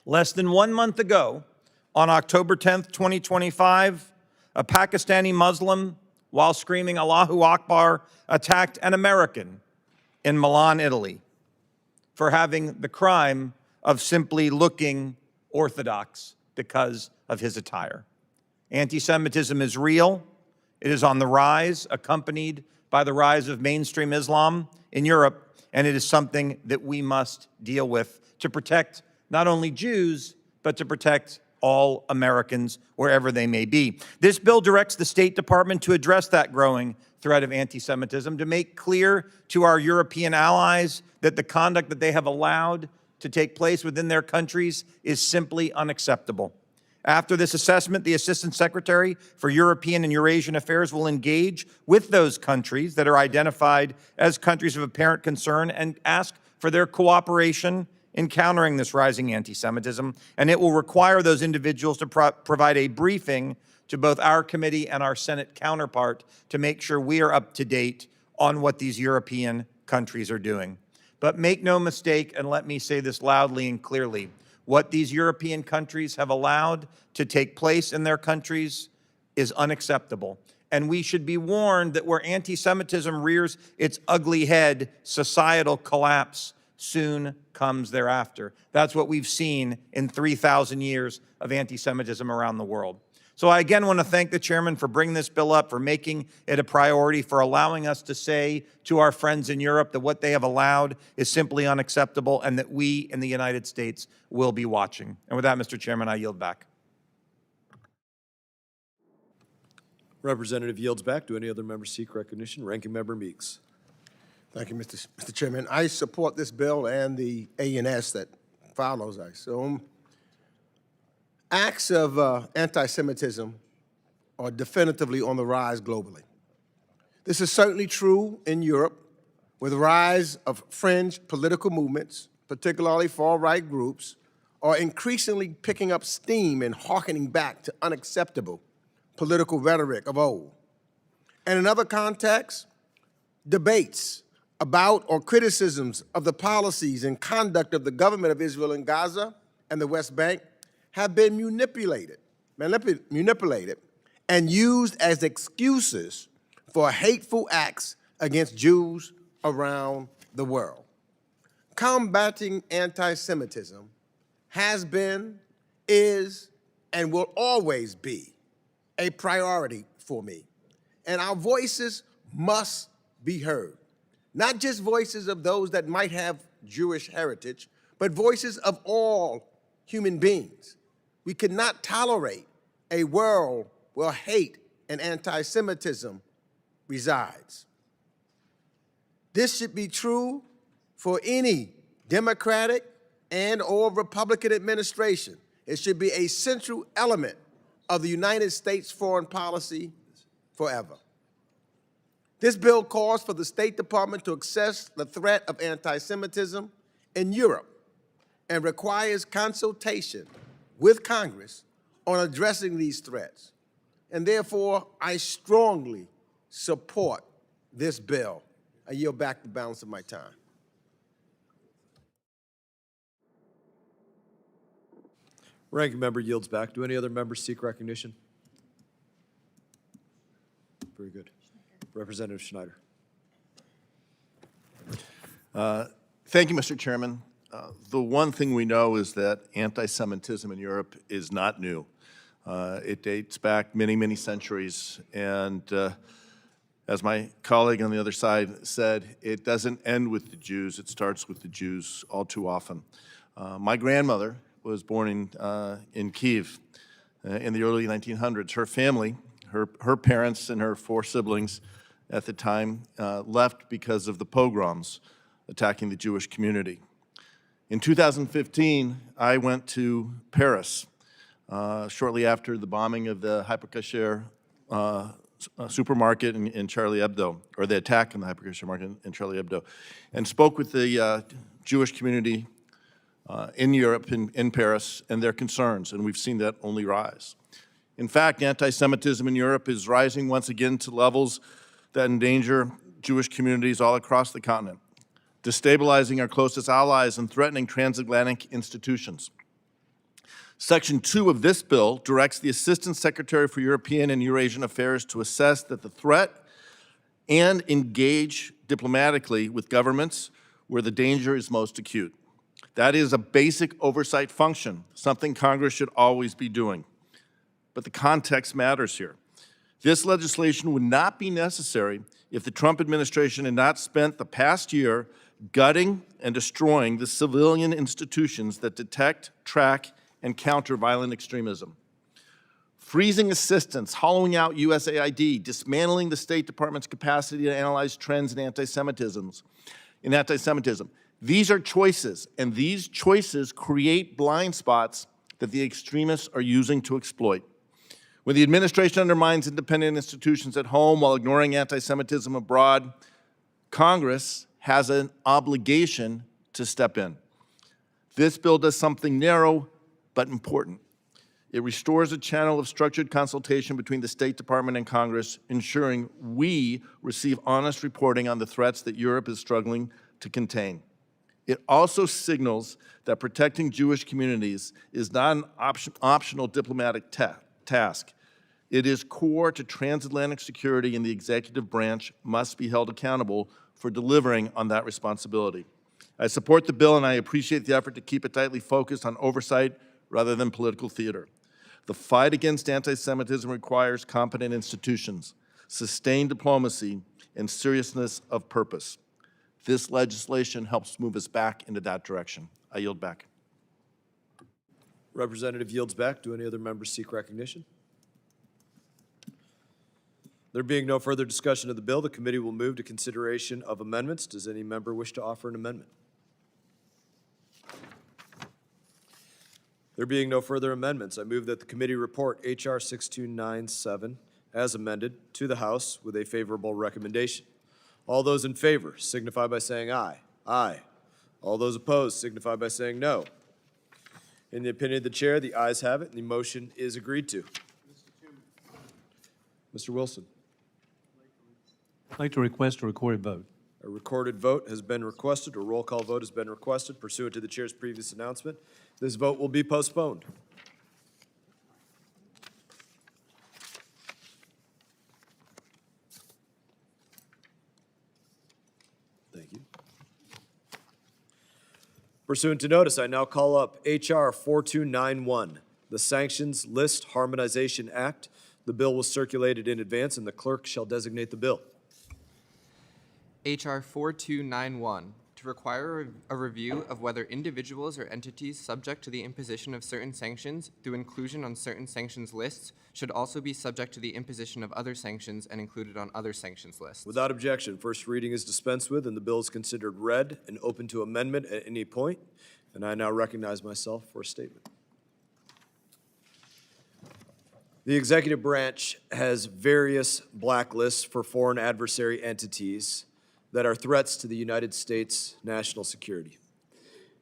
Less than 1 month ago, on October 10th, 2025, a Pakistani Muslim, while screaming Allahu Akbar, attacked an American in Milan, Italy, for having the crime of simply looking Orthodox because of his attire. Anti-Semitism is real. It is on the rise, accompanied by the rise of mainstream Islam in Europe, and it is something that we must deal with to protect not only Jews, but to protect all Americans wherever they may be. This bill directs the State Department to address that growing threat of anti-Semitism, to make clear to our European allies that the conduct that they have allowed to take place within their countries is simply unacceptable. After this assessment, the Assistant Secretary for European and Eurasian Affairs will engage with those countries that are identified as countries of apparent concern and ask for their cooperation in countering this rising anti-Semitism, and it will require those individuals to provide a briefing to both our committee and our Senate counterpart to make sure we are up to date on what these European countries are doing. But make no mistake, and let me say this loudly and clearly, what these European countries have allowed to take place in their countries is unacceptable. And we should be warned that where anti-Semitism rears its ugly head, societal collapse soon comes thereafter. That's what we've seen in 3,000 years of anti-Semitism around the world. So I again want to thank the chairman for bringing this bill up, for making it a priority, for allowing us to say to our friends in Europe that what they have allowed is simply unacceptable and that we in the United States will be watching. And with that, Mr. Chairman, I yield back. Representative yields back. Do any other members seek recognition? Ranking Member Meeks. Thank you, Mr. Chairman. I support this bill and the ANS that follows, I assume. Acts of anti-Semitism are definitively on the rise globally. This is certainly true in Europe, where the rise of fringe political movements, particularly far-right groups, are increasingly picking up steam and hearkening back to unacceptable political rhetoric of old. And in other contexts, debates about or criticisms of the policies and conduct of the government of Israel in Gaza and the West Bank have been manipulated and used as excuses for hateful acts against Jews around the world. Combating anti-Semitism has been, is, and will always be a priority for me. And our voices must be heard. Not just voices of those that might have Jewish heritage, but voices of all human beings. We cannot tolerate a world where hate and anti-Semitism resides. This should be true for any Democratic and or Republican administration. It should be a central element of the United States foreign policy forever. This bill calls for the State Department to assess the threat of anti-Semitism in Europe and requires consultation with Congress on addressing these threats. And therefore, I strongly support this bill. I yield back the balance of my time. Ranking Member yields back. Do any other members seek recognition? Very good. Representative Schneider. Thank you, Mr. Chairman. The one thing we know is that anti-Semitism in Europe is not new. It dates back many, many centuries, and as my colleague on the other side said, it doesn't end with the Jews, it starts with the Jews all too often. My grandmother was born in Kyiv in the early 1900s. Her family, her parents and her 4 siblings at the time left because of the pogroms attacking the Jewish community. In 2015, I went to Paris shortly after the bombing of the Hypercacher supermarket in Charlie Hebdo, or the attack on the Hypercacher market in Charlie Hebdo, and spoke with the Jewish community in Europe, in Paris, and their concerns, and we've seen that only rise. In fact, anti-Semitism in Europe is rising once again to levels that endanger Jewish communities all across the continent, destabilizing our closest allies and threatening transatlantic institutions. Section 2 of this bill directs the Assistant Secretary for European and Eurasian Affairs to assess that the threat and engage diplomatically with governments where the danger is most acute. That is a basic oversight function, something Congress should always be doing. But the context matters here. This legislation would not be necessary if the Trump administration had not spent the past year gutting and destroying the civilian institutions that detect, track, and counter violent extremism. Freezing assistance, hollowing out USAID, dismantling the State Department's capacity to analyze trends in antisemitism. These are choices, and these choices create blind spots that the extremists are using to exploit. When the administration undermines independent institutions at home while ignoring anti-Semitism abroad, Congress has an obligation to step in. This bill does something narrow but important. It restores a channel of structured consultation between the State Department and Congress, ensuring we receive honest reporting on the threats that Europe is struggling to contain. It also signals that protecting Jewish communities is not an optional diplomatic task. It is core to transatlantic security, and the executive branch must be held accountable for delivering on that responsibility. I support the bill, and I appreciate the effort to keep it tightly focused on oversight rather than political theater. The fight against anti-Semitism requires competent institutions, sustained diplomacy, and seriousness of purpose. This legislation helps move us back into that direction. I yield back. Representative yields back. Do any other members seek recognition? There being no further discussion of the bill, the committee will move to consideration of amendments. Does any member wish to offer an amendment? There being no further amendments, I move that the committee report H.R. 6297 as amended to the House with a favorable recommendation. All those in favor signify by saying aye. Aye. All those opposed signify by saying no. In the opinion of the chair, the ayes have it, and the motion is agreed to. Mr. Wilson. I'd like to request a recorded vote. A recorded vote has been requested. A roll call vote has been requested pursuant to the chair's previous announcement. This vote will be postponed. Thank you. Pursuant to notice, I now call up H.R. 4291, the Sanctions List Harmonization Act. The bill was circulated in advance, and the clerk shall designate the bill. H.R. 4291, to require a review of whether individuals or entities subject to the imposition of certain sanctions through inclusion on certain sanctions lists should also be subject to the imposition of other sanctions and included on other sanctions lists. Without objection, first reading is dispensed with, and the bill is considered read and open to amendment at any point. And I now recognize myself for a statement. The executive branch has various blacklists for foreign adversary entities that are threats to the United States national security.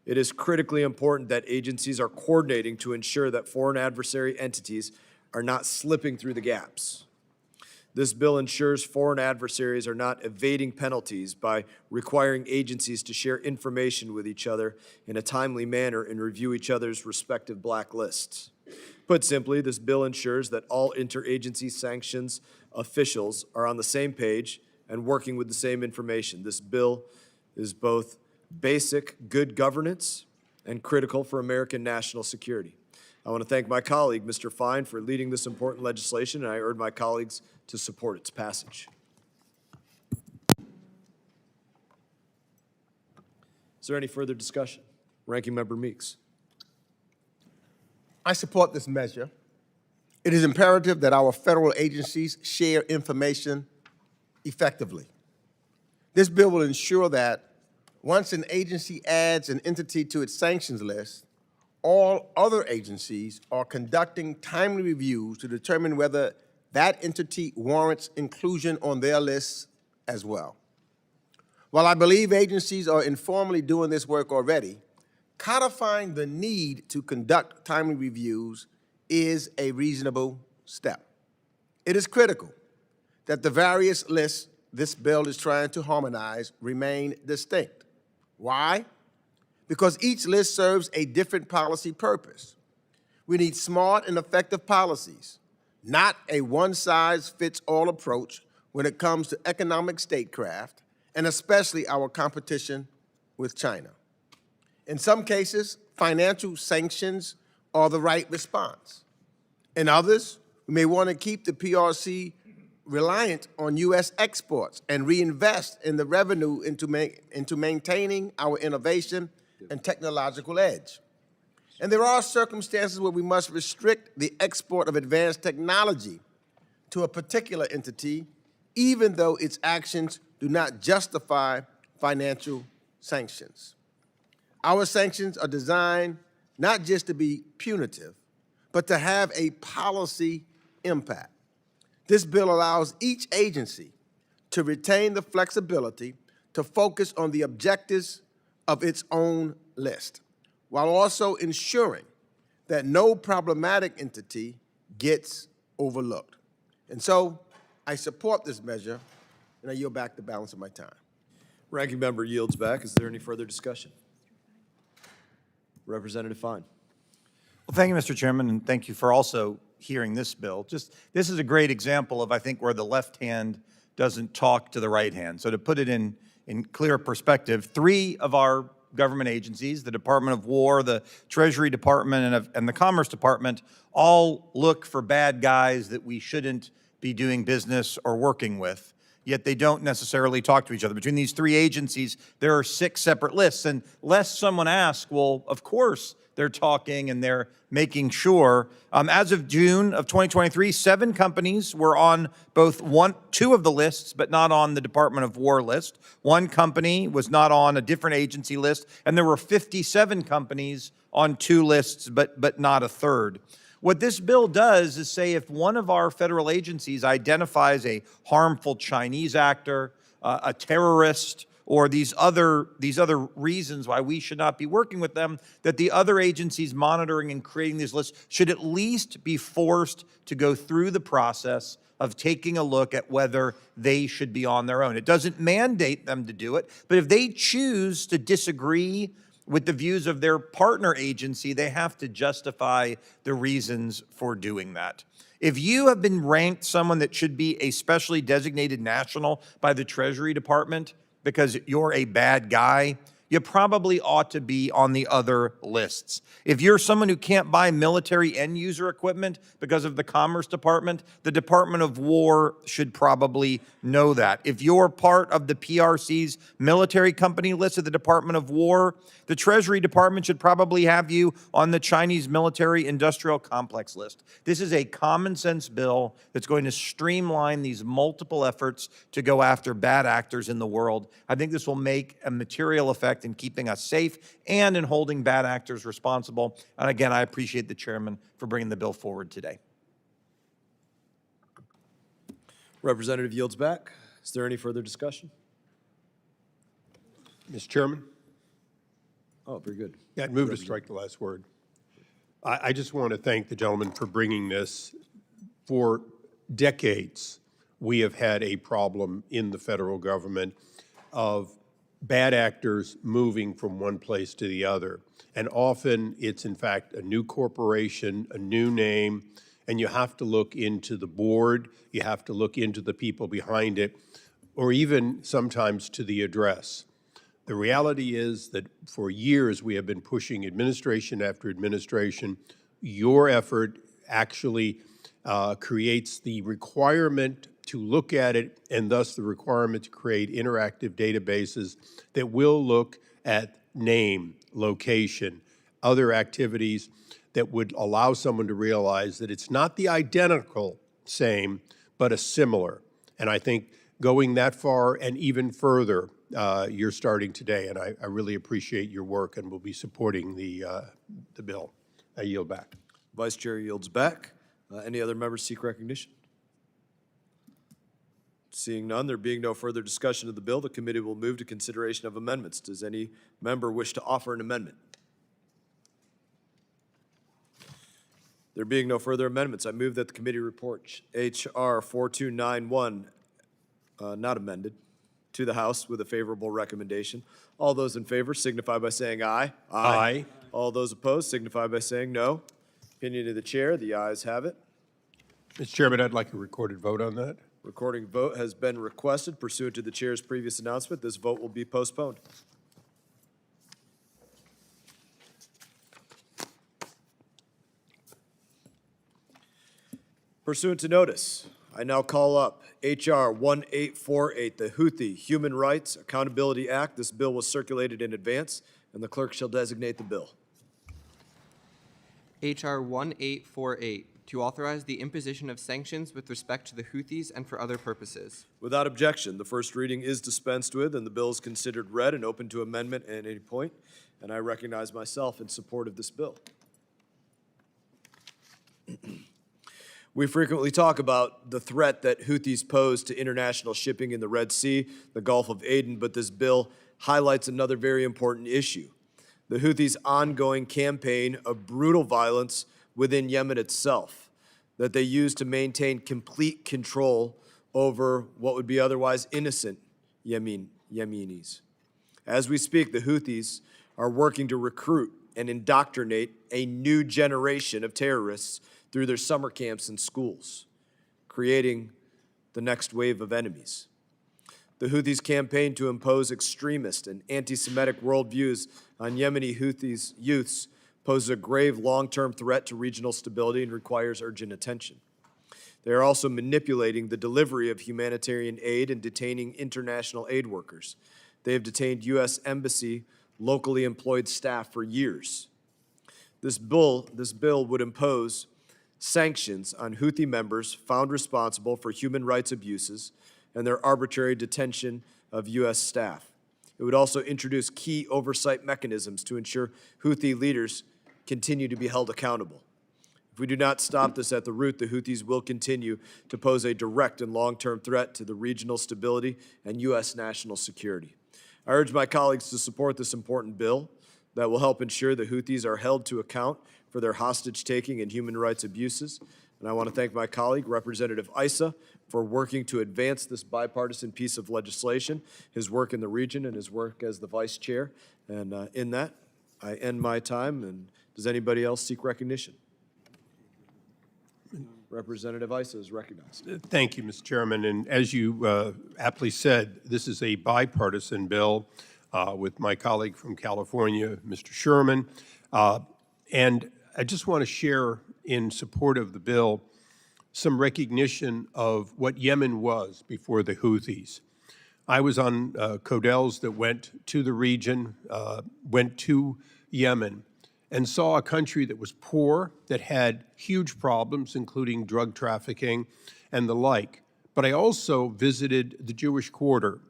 It is critically important that agencies are coordinating to ensure that foreign adversary entities are not slipping through the gaps. This bill ensures foreign adversaries are not evading penalties by requiring agencies to share information with each other in a timely manner and review each other's respective blacklists. Put simply, this bill ensures that all interagency sanctions officials are on the same page and working with the same information. This bill is both basic good governance and critical for American national security. I want to thank my colleague, Mr. Fine, for leading this important legislation, and I urge my colleagues to support its passage. Is there any further discussion? Ranking Member Meeks. I support this measure. It is imperative that our federal agencies share information effectively. This bill will ensure that once an agency adds an entity to its sanctions list, all other agencies are conducting timely reviews to determine whether that entity warrants inclusion on their lists as well. While I believe agencies are informally doing this work already, codifying the need to conduct timely reviews is a reasonable step. It is critical that the various lists this bill is trying to harmonize remain distinct. Why? Because each list serves a different policy purpose. We need smart and effective policies, not a one-size-fits-all approach when it comes to economic statecraft, and especially our competition with China. In some cases, financial sanctions are the right response. In others, we may want to keep the PRC reliant on U.S. exports and reinvest in the revenue into maintaining our innovation and technological edge. And there are circumstances where we must restrict the export of advanced technology to a particular entity, even though its actions do not justify financial sanctions. Our sanctions are designed not just to be punitive, but to have a policy impact. This bill allows each agency to retain the flexibility to focus on the objectives of its own list, while also ensuring that no problematic entity gets overlooked. And so I support this measure, and I yield back the balance of my time. Ranking member yields back. Is there any further discussion? Representative Fine. Well, thank you, Mr. Chairman, and thank you for also hearing this bill. This is a great example of, I think, where the left hand doesn't talk to the right hand. So to put it in clear perspective, 3 of our government agencies, the Department of War, the Treasury Department, and the Commerce Department, all look for bad guys that we shouldn't be doing business or working with, yet they don't necessarily talk to each other. Between these 3 agencies, there are 6 separate lists, and lest someone ask, well, of course they're talking and they're making sure. As of June of 2023, 7 companies were on both 2 of the lists, but not on the Department of War list. 1 company was not on a different agency list, and there were 57 companies on 2 lists, but not a third. What this bill does is say if one of our federal agencies identifies a harmful Chinese actor, a terrorist, or these other reasons why we should not be working with them, that the other agencies monitoring and creating these lists should at least be forced to go through the process of taking a look at whether they should be on their own. It doesn't mandate them to do it, but if they choose to disagree with the views of their partner agency, they have to justify the reasons for doing that. If you have been ranked someone that should be a specially designated national by the Treasury Department because you're a bad guy, you probably ought to be on the other lists. If you're someone who can't buy military end-user equipment because of the Commerce Department, the Department of War should probably know that. If you're part of the PRC's military company list of the Department of War, the Treasury Department should probably have you on the Chinese military industrial complex list. This is a common sense bill that's going to streamline these multiple efforts to go after bad actors in the world. I think this will make a material effect in keeping us safe and in holding bad actors responsible. And again, I appreciate the chairman for bringing the bill forward today. Representative yields back. Is there any further discussion? Mr. Chairman? Oh, very good. Yeah, I'd move to strike the last word. I just want to thank the gentleman for bringing this. For decades, we have had a problem in the federal government of bad actors moving from one place to the other. And often it's, in fact, a new corporation, a new name, and you have to look into the board, you have to look into the people behind it, or even sometimes to the address. The reality is that for years we have been pushing administration after administration. Your effort actually creates the requirement to look at it, and thus the requirement to create interactive databases that will look at name, location, other activities that would allow someone to realize that it's not the identical same, but a similar. And I think going that far and even further, you're starting today, and I really appreciate your work and will be supporting the bill. I yield back. Vice Chair yields back. Any other members seek recognition? Seeing none, there being no further discussion of the bill, the committee will move to consideration of amendments. Does any member wish to offer an amendment? There being no further amendments, I move that the committee report H.R. 4291, not amended, to the House with a favorable recommendation. All those in favor signify by saying aye. Aye. All those opposed signify by saying no. Opinion of the chair, the ayes have it. Mr. Chairman, I'd like a recorded vote on that. Recording vote has been requested pursuant to the chair's previous announcement. This vote will be postponed. Pursuant to notice, I now call up H.R. 1848, the Houthi Human Rights Accountability Act. This bill was circulated in advance, and the clerk shall designate the bill. H.R. 1848, to authorize the imposition of sanctions with respect to the Houthis and for other purposes. Without objection, the first reading is dispensed with, and the bill is considered read and open to amendment at any point, and I recognize myself in support of this bill. We frequently talk about the threat that Houthis pose to international shipping in the Red Sea, the Gulf of Aden, but this bill highlights another very important issue: the Houthis' ongoing campaign of brutal violence within Yemen itself, that they use to maintain complete control over what would be otherwise innocent Yemenis. As we speak, the Houthis are working to recruit and indoctrinate a new generation of terrorists through their summer camps and schools, creating the next wave of enemies. The Houthis' campaign to impose extremist and anti-Semitic worldviews on Yemeni Houthis youths poses a grave long-term threat to regional stability and requires urgent attention. They are also manipulating the delivery of humanitarian aid and detaining international aid workers. They have detained U.S. Embassy locally employed staff for years. This bill would impose sanctions on Houthi members found responsible for human rights abuses and their arbitrary detention of U.S. staff. It would also introduce key oversight mechanisms to ensure Houthi leaders continue to be held accountable. If we do not stop this at the root, the Houthis will continue to pose a direct and long-term threat to the regional stability and U.S. national security. I urge my colleagues to support this important bill that will help ensure the Houthis are held to account for their hostage-taking and human rights abuses. And I want to thank my colleague, Representative Issa, for working to advance this bipartisan piece of legislation, his work in the region and his work as the vice chair. And in that, I end my time. And does anybody else seek recognition? Representative Issa is recognized. Thank you, Mr. Chairman. And as you aptly said, this is a bipartisan bill with my colleague from California, Mr. Sherman. And I just want to share, in support of the bill, some recognition of what Yemen was before the Houthis. I was on Codels that went to the region, went to Yemen, and saw a country that was poor, that had huge problems, including drug trafficking and the like. But I also visited the Jewish quarter,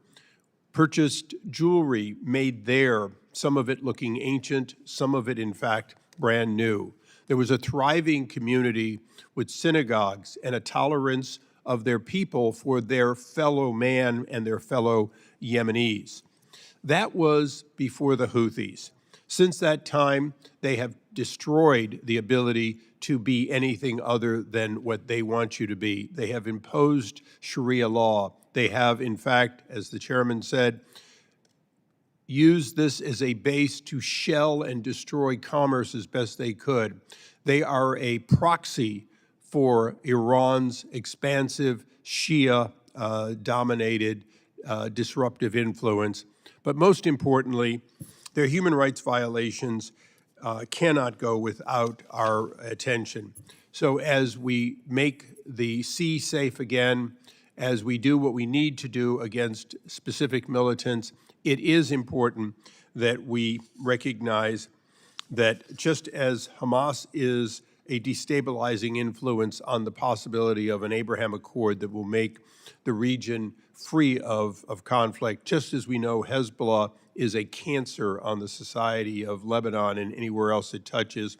purchased jewelry made there, some of it looking ancient, some of it, in fact, brand new. There was a thriving community with synagogues and a tolerance of their people for their fellow man and their fellow Yemenis. That was before the Houthis. Since that time, they have destroyed the ability to be anything other than what they want you to be. They have imposed Sharia law. They have, in fact, as the chairman said, used this as a base to shell and destroy commerce as best they could. They are a proxy for Iran's expansive Shia-dominated disruptive influence. But most importantly, their human rights violations cannot go without our attention. So as we make the sea safe again, as we do what we need to do against specific militants, it is important that we recognize that just as Hamas is a destabilizing influence on the possibility of an Abraham Accord that will make the region free of conflict, just as we know Hezbollah is a cancer on the society of Lebanon and anywhere else it touches,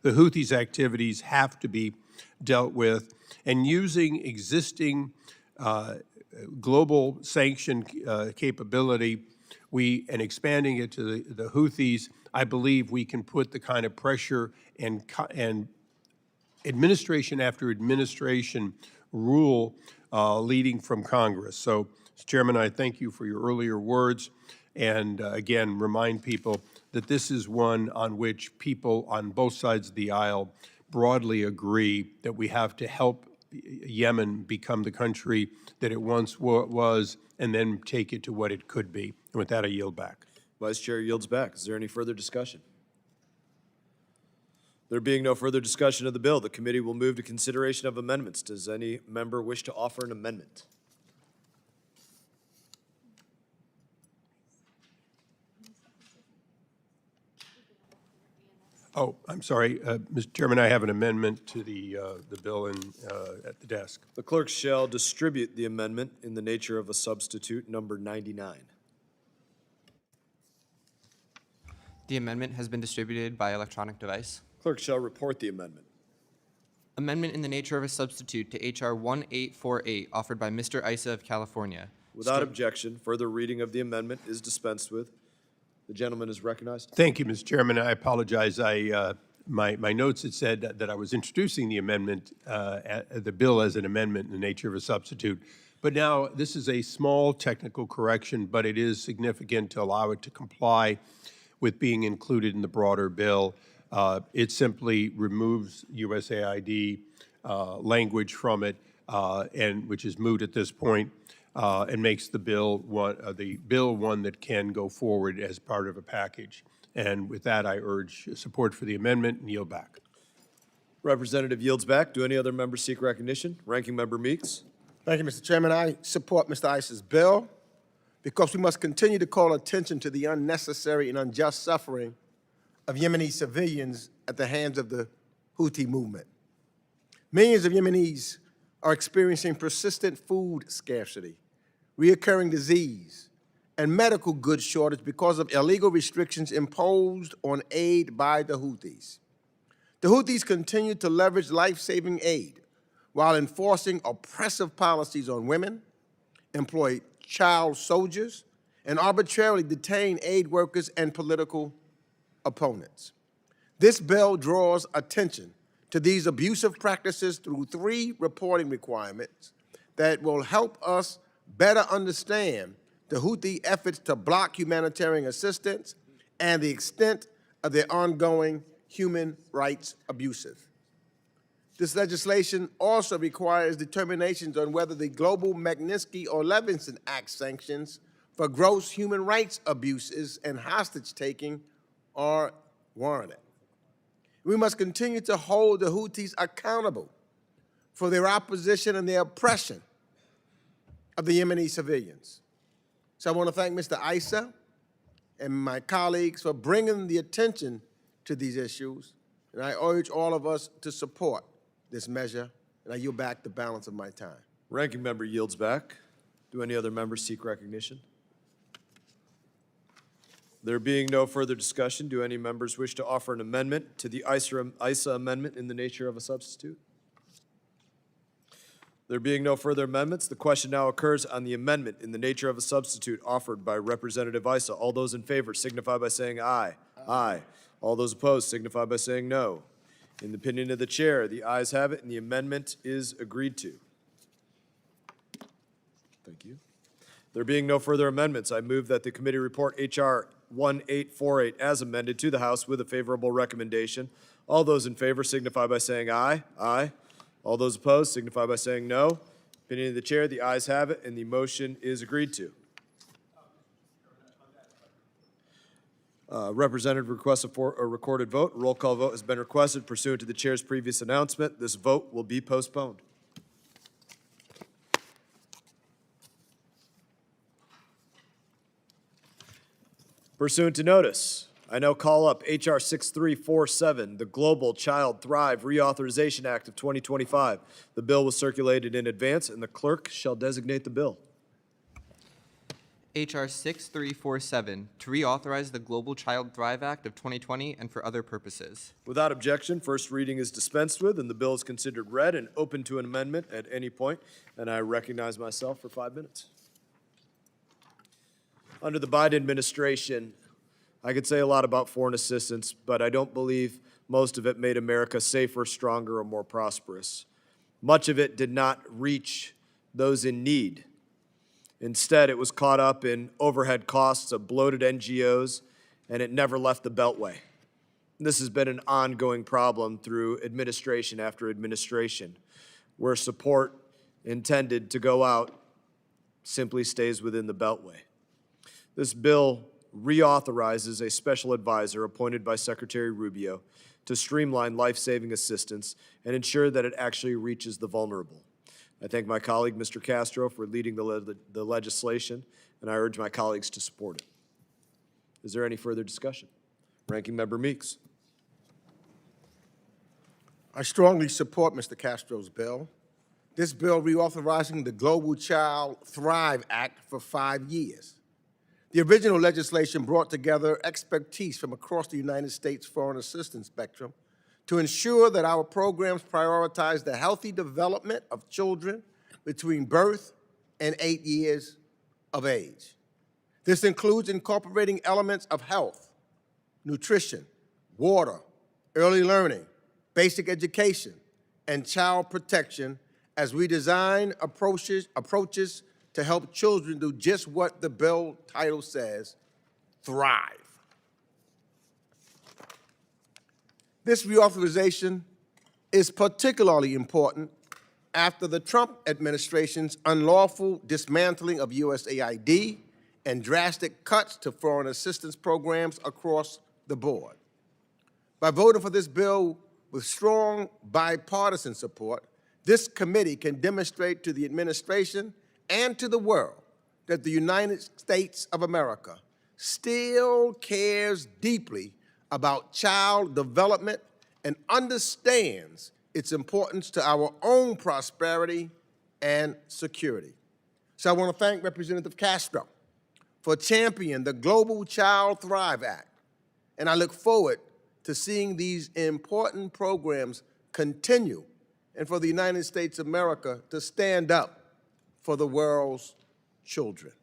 the Houthis' activities have to be dealt with. And using existing global sanction capability, and expanding it to the Houthis, I believe we can put the kind of pressure and administration after administration rule leading from Congress. So, Mr. Chairman, I thank you for your earlier words, and again, remind people that this is one on which people on both sides of the aisle broadly agree that we have to help Yemen become the country that it once was and then take it to what it could be. And with that, I yield back. Vice Chair yields back. Is there any further discussion? There being no further discussion of the bill, the committee will move to consideration of amendments. Does any member wish to offer an amendment? Oh, I'm sorry, Mr. Chairman, I have an amendment to the bill at the desk. The clerk shall distribute the amendment in the nature of a substitute, number 99. The amendment has been distributed by electronic device. Clerk shall report the amendment. Amendment in the nature of a substitute to H.R. 1848, offered by Mr. Issa of California. Without objection, further reading of the amendment is dispensed with. The gentleman is recognized. Thank you, Mr. Chairman. I apologize. My notes had said that I was introducing the amendment, the bill as an amendment in the nature of a substitute. But now this is a small technical correction, but it is significant to allow it to comply with being included in the broader bill. It simply removes USAID language from it, and which is moot at this point, and makes the bill one that can go forward as part of a package. And with that, I urge support for the amendment and yield back. Representative yields back. Do any other members seek recognition? Ranking Member Meeks. Thank you, Mr. Chairman. I support Mr. Issa's bill because we must continue to call attention to the unnecessary and unjust suffering of Yemeni civilians at the hands of the Houthi movement. Millions of Yemenis are experiencing persistent food scarcity, reoccurring disease, and medical goods shortage because of illegal restrictions imposed on aid by the Houthis. The Houthis continue to leverage life-saving aid while enforcing oppressive policies on women, employ child soldiers, and arbitrarily detain aid workers and political opponents. This bill draws attention to these abusive practices through 3 reporting requirements that will help us better understand the Houthi efforts to block humanitarian assistance and the extent of their ongoing human rights abuses. This legislation also requires determinations on whether the global Magnitsky or Levinson Act sanctions for gross human rights abuses and hostage-taking are warranted. We must continue to hold the Houthis accountable for their opposition and their oppression of the Yemeni civilians. So I want to thank Mr. Issa and my colleagues for bringing the attention to these issues, and I urge all of us to support this measure, and I yield back the balance of my time. Ranking Member yields back. Do any other members seek recognition? There being no further discussion, do any members wish to offer an amendment to the Issa amendment in the nature of a substitute? There being no further amendments, the question now occurs on the amendment in the nature of a substitute offered by Representative Issa. All those in favor signify by saying aye. Aye. All those opposed signify by saying no. In the opinion of the chair, the ayes have it and the amendment is agreed to. Thank you. There being no further amendments, I move that the committee report H.R. 1848 as amended to the House with a favorable recommendation. All those in favor signify by saying aye. Aye. All those opposed signify by saying no. Opinion of the chair, the ayes have it, and the motion is agreed to. Representative requests a recorded vote. A roll call vote has been requested pursuant to the chair's previous announcement. This vote will be postponed. Pursuant to notice, I now call up H.R. 6347, the Global Child Thrive Reauthorization Act of 2025. The bill was circulated in advance, and the clerk shall designate the bill. H.R. 6347, to reauthorize the Global Child Thrive Act of 2020 and for other purposes. Without objection, first reading is dispensed with, and the bill is considered read and open to an amendment at any point, and I recognize myself for 5 minutes. Under the Biden administration, I could say a lot about foreign assistance, but I don't believe most of it made America safer, stronger, or more prosperous. Much of it did not reach those in need. Instead, it was caught up in overhead costs of bloated NGOs, and it never left the Beltway. This has been an ongoing problem through administration after administration, where support intended to go out simply stays within the Beltway. This bill reauthorizes a special advisor appointed by Secretary Rubio to streamline life-saving assistance and ensure that it actually reaches the vulnerable. I thank my colleague, Mr. Castro, for leading the legislation, and I urge my colleagues to support it. Is there any further discussion? Ranking Member Meeks. I strongly support Mr. Castro's bill. This bill reauthorizing the Global Child Thrive Act for 5 years. The original legislation brought together expertise from across the United States foreign assistance spectrum to ensure that our programs prioritize the healthy development of children between birth and 8 years of age. This includes incorporating elements of health, nutrition, water, early learning, basic education, and child protection as we design approaches to help children do just what the bill title says, thrive. This reauthorization is particularly important after the Trump administration's unlawful dismantling of USAID and drastic cuts to foreign assistance programs across the board. By voting for this bill with strong bipartisan support, this committee can demonstrate to the administration and to the world that the United States of America still cares deeply about child development and understands its importance to our own prosperity and security. So I want to thank Representative Castro for championing the Global Child Thrive Act, and I look forward to seeing these important programs continue and for the United States of America to stand up for the world's children.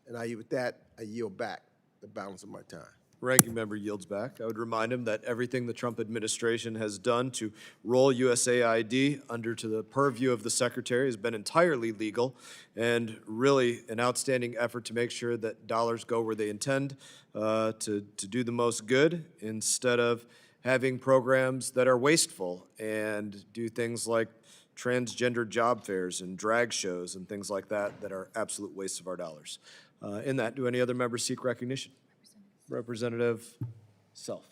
And with that, I yield back the balance of my time. Ranking Member yields back. I would remind him that everything the Trump administration has done to roll USAID under to the purview of the Secretary has been entirely legal and really an outstanding effort to make sure that dollars go where they intend to do the most good instead of having programs that are wasteful and do things like transgender job fairs and drag shows and things like that that are absolute wastes of our dollars. In that, do any other members seek recognition? Representative Self.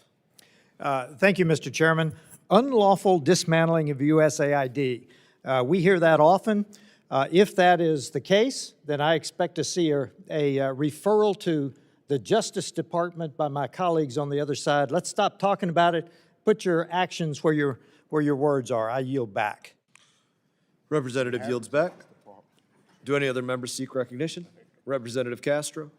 Thank you, Mr. Chairman. Unlawful dismantling of USAID. We hear that often. If that is the case, then I expect to see a referral to the Justice Department by my colleagues on the other side. Let's stop talking about it. Put your actions where your words are. I yield back. Representative yields back. Do any other members seek recognition? Representative Castro,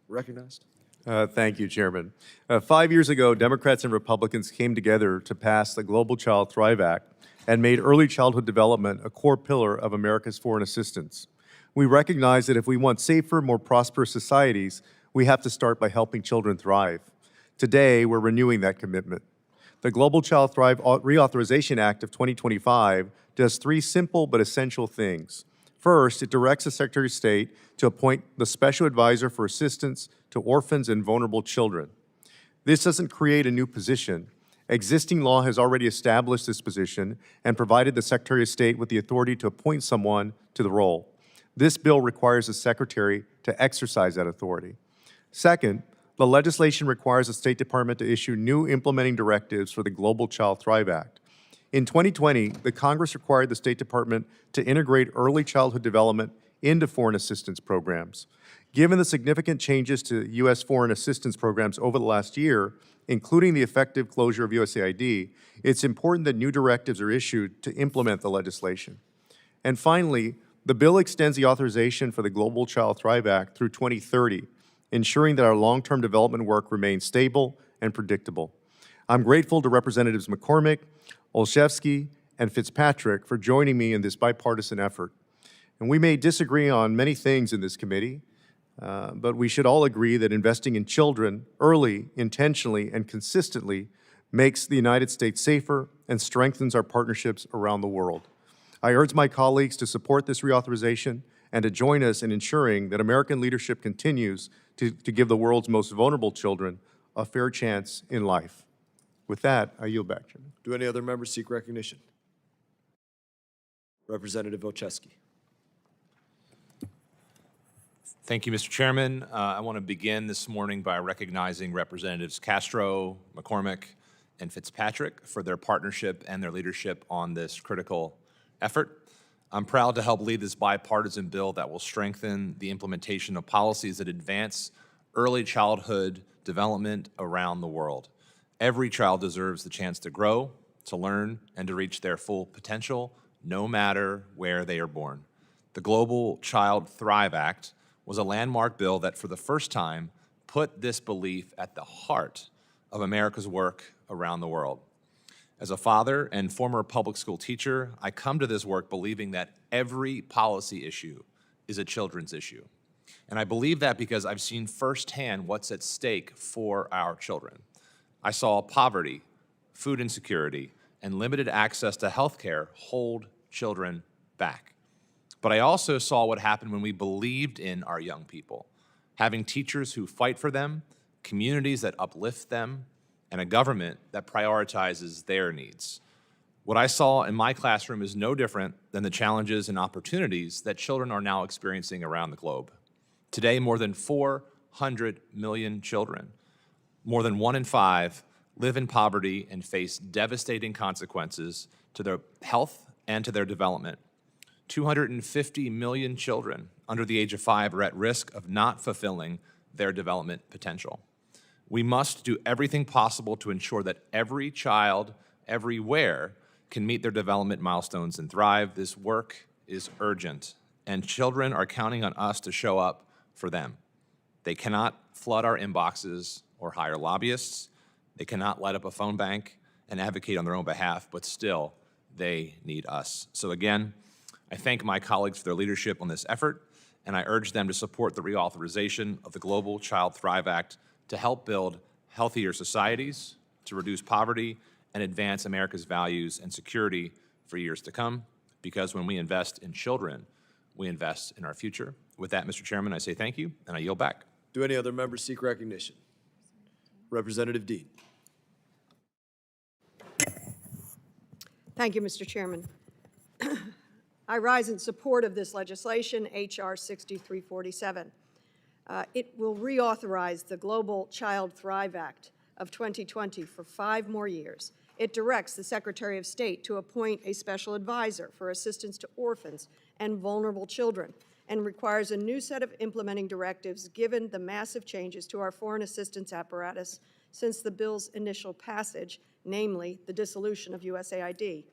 recognized. Thank you, Chairman. 5 years ago, Democrats and Republicans came together to pass the Global Child Thrive Act and made early childhood development a core pillar of America's foreign assistance. We recognize that if we want safer, more prosperous societies, we have to start by helping children thrive. Today, we're renewing that commitment. The Global Child Thrive Reauthorization Act of 2025 does 3 simple but essential things. First, it directs the Secretary of State to appoint the Special Advisor for Assistance to Orphans and Vulnerable Children. This doesn't create a new position. Existing law has already established this position and provided the Secretary of State with the authority to appoint someone to the role. This bill requires the Secretary to exercise that authority. Second, the legislation requires the State Department to issue new implementing directives for the Global Child Thrive Act. In 2020, the Congress required the State Department to integrate early childhood development into foreign assistance programs. Given the significant changes to U.S. foreign assistance programs over the last year, including the effective closure of USAID, it's important that new directives are issued to implement the legislation. And finally, the bill extends the authorization for the Global Child Thrive Act through 2030, ensuring that our long-term development work remains stable and predictable. I'm grateful to Representatives McCormick, Olszewski, and Fitzpatrick for joining me in this bipartisan effort. And we may disagree on many things in this committee, but we should all agree that investing in children early, intentionally, and consistently makes the United States safer and strengthens our partnerships around the world. I urge my colleagues to support this reauthorization and to join us in ensuring that American leadership continues to give the world's most vulnerable children a fair chance in life. With that, I yield back, Chairman. Do any other members seek recognition? Representative Olszewski. Thank you, Mr. Chairman. I want to begin this morning by recognizing Representatives Castro, McCormick, and Fitzpatrick for their partnership and their leadership on this critical effort. I'm proud to help lead this bipartisan bill that will strengthen the implementation of policies that advance early childhood development around the world. Every child deserves the chance to grow, to learn, and to reach their full potential, no matter where they are born. The Global Child Thrive Act was a landmark bill that, for the first time, put this belief at the heart of America's work around the world. As a father and former public school teacher, I come to this work believing that every policy issue is a children's issue. And I believe that because I've seen firsthand what's at stake for our children. I saw poverty, food insecurity, and limited access to health care hold children back. But I also saw what happened when we believed in our young people, having teachers who fight for them, communities that uplift them, and a government that prioritizes their needs. What I saw in my classroom is no different than the challenges and opportunities that children are now experiencing around the globe. Today, more than 400 million children, more than 1 in 5, live in poverty and face devastating consequences to their health and to their development. 250 million children under the age of 5 are at risk of not fulfilling their development potential. We must do everything possible to ensure that every child, everywhere, can meet their development milestones and thrive. This work is urgent, and children are counting on us to show up for them. They cannot flood our inboxes or hire lobbyists. They cannot light up a phone bank and advocate on their own behalf, but still, they need us. So again, I thank my colleagues for their leadership on this effort, and I urge them to support the reauthorization of the Global Child Thrive Act to help build healthier societies, to reduce poverty, and advance America's values and security for years to come. Because when we invest in children, we invest in our future. With that, Mr. Chairman, I say thank you, and I yield back. Do any other members seek recognition? Representative Dean. Thank you, Mr. Chairman. I rise in support of this legislation, H.R. 6347. It will reauthorize the Global Child Thrive Act of 2020 for 5 more years. It directs the Secretary of State to appoint a special advisor for assistance to orphans and vulnerable children, and requires a new set of implementing directives given the massive changes to our foreign assistance apparatus since the bill's initial passage, namely the dissolution of USAID.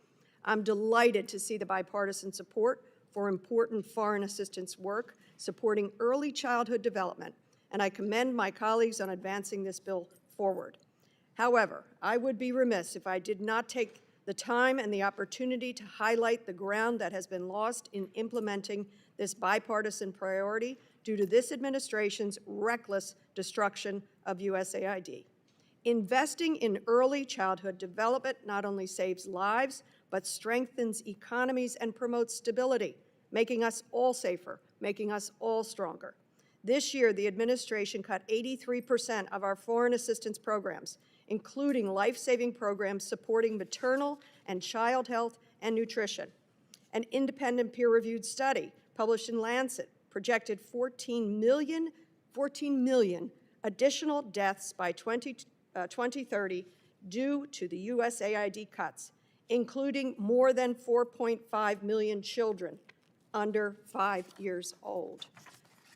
I'm delighted to see the bipartisan support for important foreign assistance work supporting early childhood development, and I commend my colleagues on advancing this bill forward. However, I would be remiss if I did not take the time and the opportunity to highlight the ground that has been lost in implementing this bipartisan priority due to this administration's reckless destruction of USAID. Investing in early childhood development not only saves lives, but strengthens economies and promotes stability, making us all safer, making us all stronger. This year, the administration cut 83% of our foreign assistance programs, including life-saving programs supporting maternal and child health and nutrition. An independent peer-reviewed study published in Lancet projected 14 million additional deaths by 2030 due to the USAID cuts, including more than 4.5 million children under 5 years old.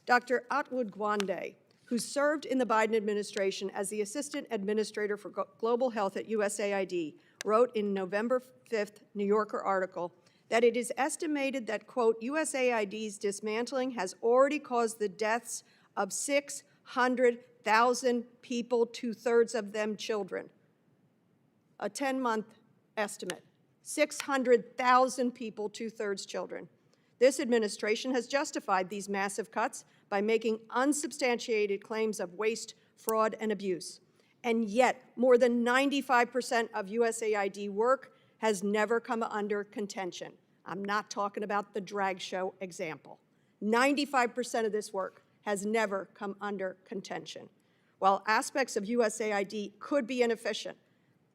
Dr. Atwood Gwande, who served in the Biden administration as the Assistant Administrator for Global Health at USAID, wrote in November 5th New Yorker article that it is estimated that, quote, USAID's dismantling has already caused the deaths of 600,000 people, 2/3 of them children. A 10-month estimate, 600,000 people, 2/3 children. This administration has justified these massive cuts by making unsubstantiated claims of waste, fraud, and abuse. And yet, more than 95% of USAID work has never come under contention. I'm not talking about the drag show example. 95% of this work has never come under contention. While aspects of USAID could be inefficient,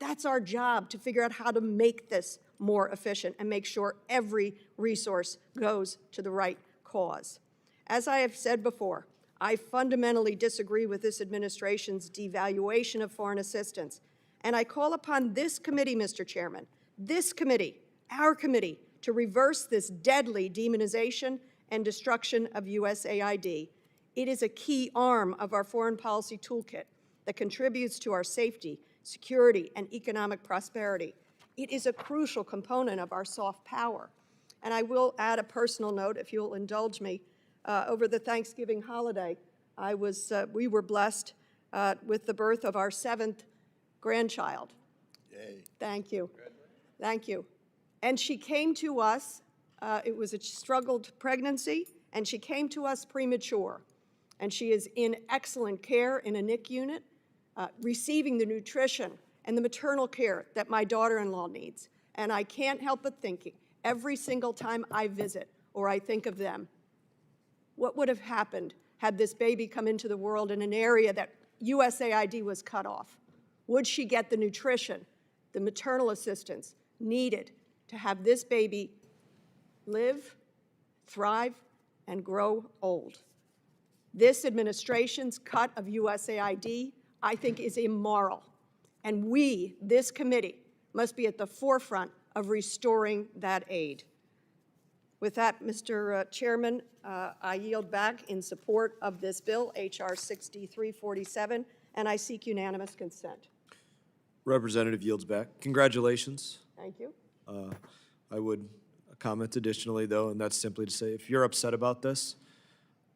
That's our job, to figure out how to make this more efficient and make sure every resource goes to the right cause. As I have said before, I fundamentally disagree with this administration's devaluation of foreign assistance, and I call upon this committee, Mr. Chairman, this committee, our committee, to reverse this deadly demonization and destruction of USAID. It is a key arm of our foreign policy toolkit that contributes to our safety, security, and economic prosperity. It is a crucial component of our soft power. And I will add a personal note, if you'll indulge me. Over the Thanksgiving holiday, we were blessed with the birth of our 7th grandchild. Yay. Thank you. Thank you. And she came to us, it was a struggled pregnancy, and she came to us premature. And she is in excellent care in a NIC unit, receiving the nutrition and the maternal care that my daughter-in-law needs. And I can't help but thinking, every single time I visit or I think of them, what would have happened had this baby come into the world in an area that USAID was cut off? Would she get the nutrition, the maternal assistance needed to have this baby live, thrive, and grow old? This administration's cut of USAID, I think, is immoral. And we, this committee, must be at the forefront of restoring that aid. With that, Mr. Chairman, I yield back in support of this bill, H.R. 6347, and I seek unanimous consent. Representative yields back. Congratulations. Thank you. I would comment additionally, though, and that's simply to say, if you're upset about this,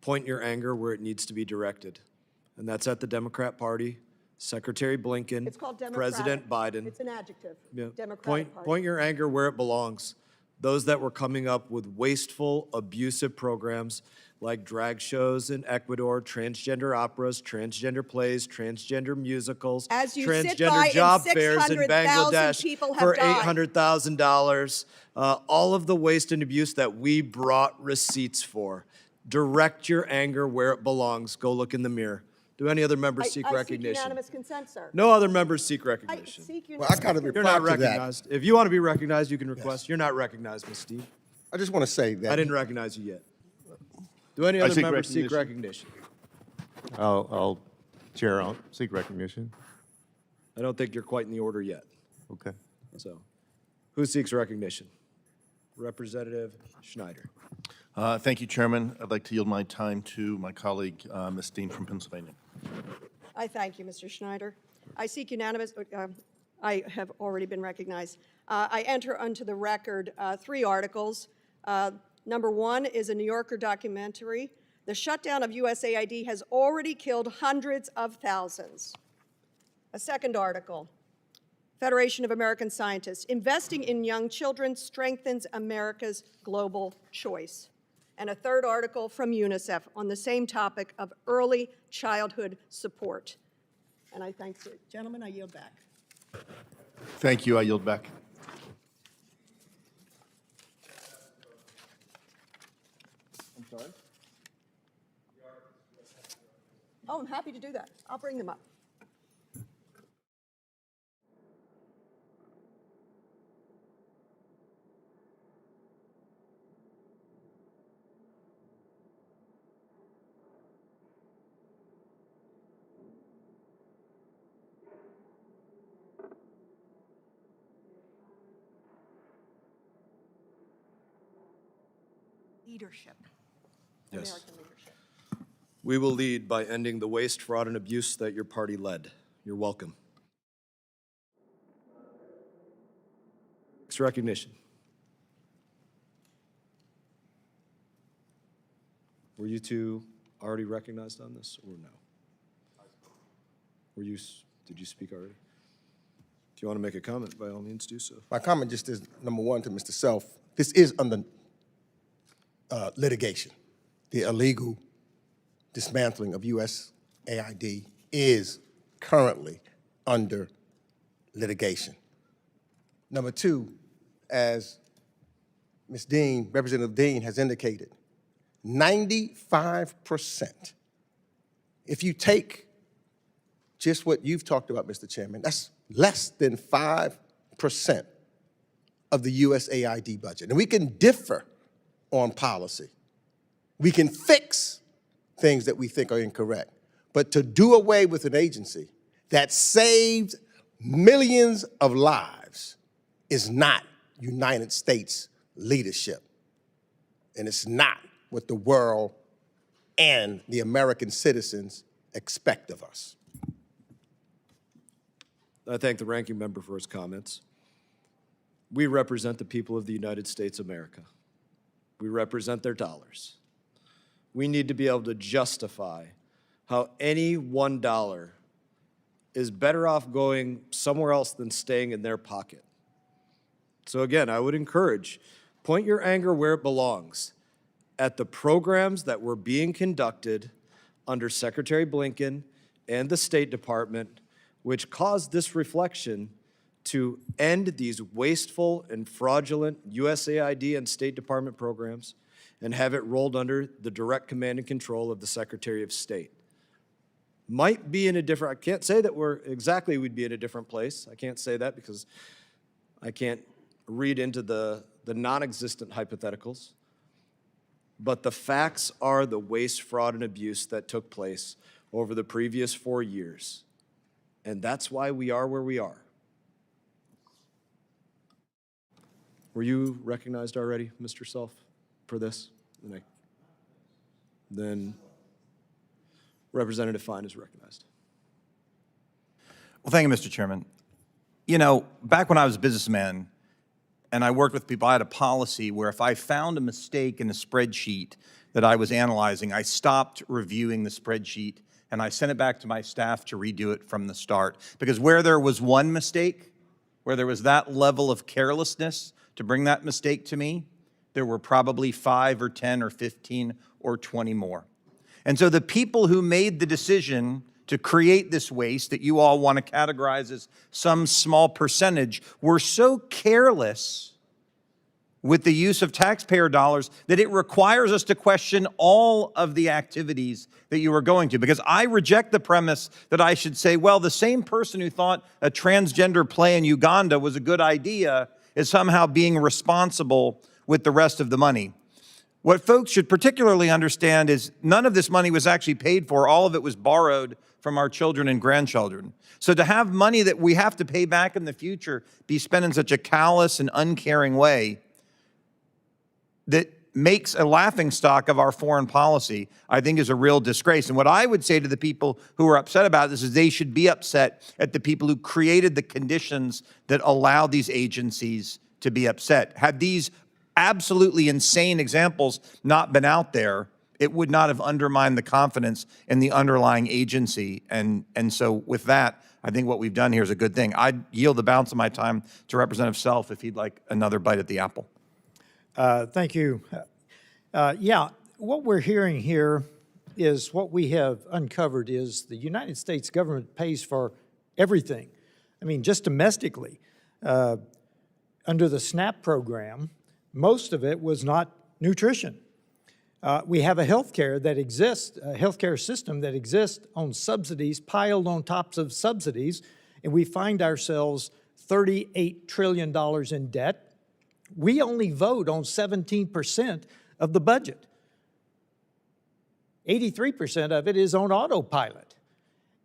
point your anger where it needs to be directed. And that's at the Democrat Party, Secretary Blinken, It's called democratic. President Biden. It's an adjective. Yeah. Democratic Party. Point your anger where it belongs. Those that were coming up with wasteful, abusive programs like drag shows in Ecuador, transgender operas, transgender plays, transgender musicals, As you sit by transgender and job fairs in 600,000 Bangladesh people have for died. $800,000. All of the waste and abuse that we brought receipts for. Direct your anger where it belongs. Go look in the mirror. Do any other members seek I recognition? seek unanimous consent, sir. No other members seek I recognition. seek Well, unanimous I gotta consent. You're not reply to that. recognized. If you want to be recognized, you can request. You're not recognized, Ms. Steve. I just want to say I that didn't recognize you yet. Do any other seek members seek recognition. recognition? Chair, I'll seek recognition. I don't think you're quite in the order yet. Okay. So, who seeks recognition? Representative Schneider. Thank you, Chairman. I'd like to yield my time to my colleague, Ms. Dean from Pennsylvania. I thank you, Mr. Schneider. I seek unanimous, I have already been recognized. I enter onto the record 3 articles. Number 1 is a New Yorker documentary. The shutdown of USAID has already killed hundreds of thousands. A second article, Federation of American Scientists, investing in young children strengthens America's global choice. And a third article from UNICEF on the same topic of early childhood support. And I thank you. Gentlemen, I yield back. Thank you. I yield back. I'm sorry? Oh, I'm happy to do that. I'll bring them up. Leadership. Yes. American leadership. We will lead by ending the waste, fraud, and abuse that your party led. You're welcome. Next recognition. Were you two already recognized on this, or no? Did you speak already? If you want to make a comment, by all means do so. my comment just is, number 1, to Mr. Self. This is under litigation. The illegal dismantling of USAID is currently under litigation. Number 2, as Ms. Dean, Representative Dean has indicated, 95%, if you take just what you've talked about, Mr. Chairman, that's less than 5% of the USAID budget. And we can differ on policy. We can fix things that we think are incorrect. But to do away with an agency that saved millions of lives is not United States leadership. And it's not what the world and the American citizens expect of us. I thank the ranking member for his comments. We represent the people of the United States of America. We represent their dollars. We need to be able to justify how any $1 is better off going somewhere else than staying in their pocket. So again, I would encourage, point your anger where it belongs, at the programs that were being conducted under Secretary Blinken and the State Department, which caused this reflection to end these wasteful and fraudulent USAID and State Department programs and have it rolled under the direct command and control of the Secretary of State. Might be in a different, I can't say that we'd be in a different place. I can't say that because I can't read into the non-existent hypotheticals. But the facts are the waste, fraud, and abuse that took place over the previous 4 years. And that's why we are where we are. Were you recognized already, Mr. Self, for this? Then Representative Fine is recognized. Well, thank you, Mr. Chairman. You know, back when I was a businessman and I worked with people, I had a policy where if I found a mistake in a spreadsheet that I was analyzing, I stopped reviewing the spreadsheet and I sent it back to my staff to redo it from the start. Because where there was one mistake, where there was that level of carelessness to bring that mistake to me, there were probably 5 or 10 or 15 or 20 more. And so the people who made the decision to create this waste that you all want to categorize as some small percentage were so careless with the use of taxpayer dollars that it requires us to question all of the activities that you are going to. Because I reject the premise that I should say, well, the same person who thought a transgender play in Uganda was a good idea is somehow being responsible with the rest of the money. What folks should particularly understand is none of this money was actually paid for. All of it was borrowed from our children and grandchildren. So to have money that we have to pay back in the future be spent in such a callous and uncaring way that makes a laughingstock of our foreign policy, I think is a real disgrace. And what I would say to the people who are upset about this is they should be upset at the people who created the conditions that allow these agencies to be upset. Had these absolutely insane examples not been out there, it would not have undermined the confidence in the underlying agency. And so with that, I think what we've done here is a good thing. I'd yield the balance of my time to Representative Self if he'd like another bite at the apple. Thank you. Yeah, what we're hearing here is what we have uncovered is the United States government pays for everything. I mean, just domestically. Under the SNAP program, most of it was not nutrition. We have a healthcare that exists, a healthcare system that exists on subsidies piled on tops of subsidies, and we find ourselves $38 trillion in debt. We only vote on 17% of the budget. 83% of it is on autopilot.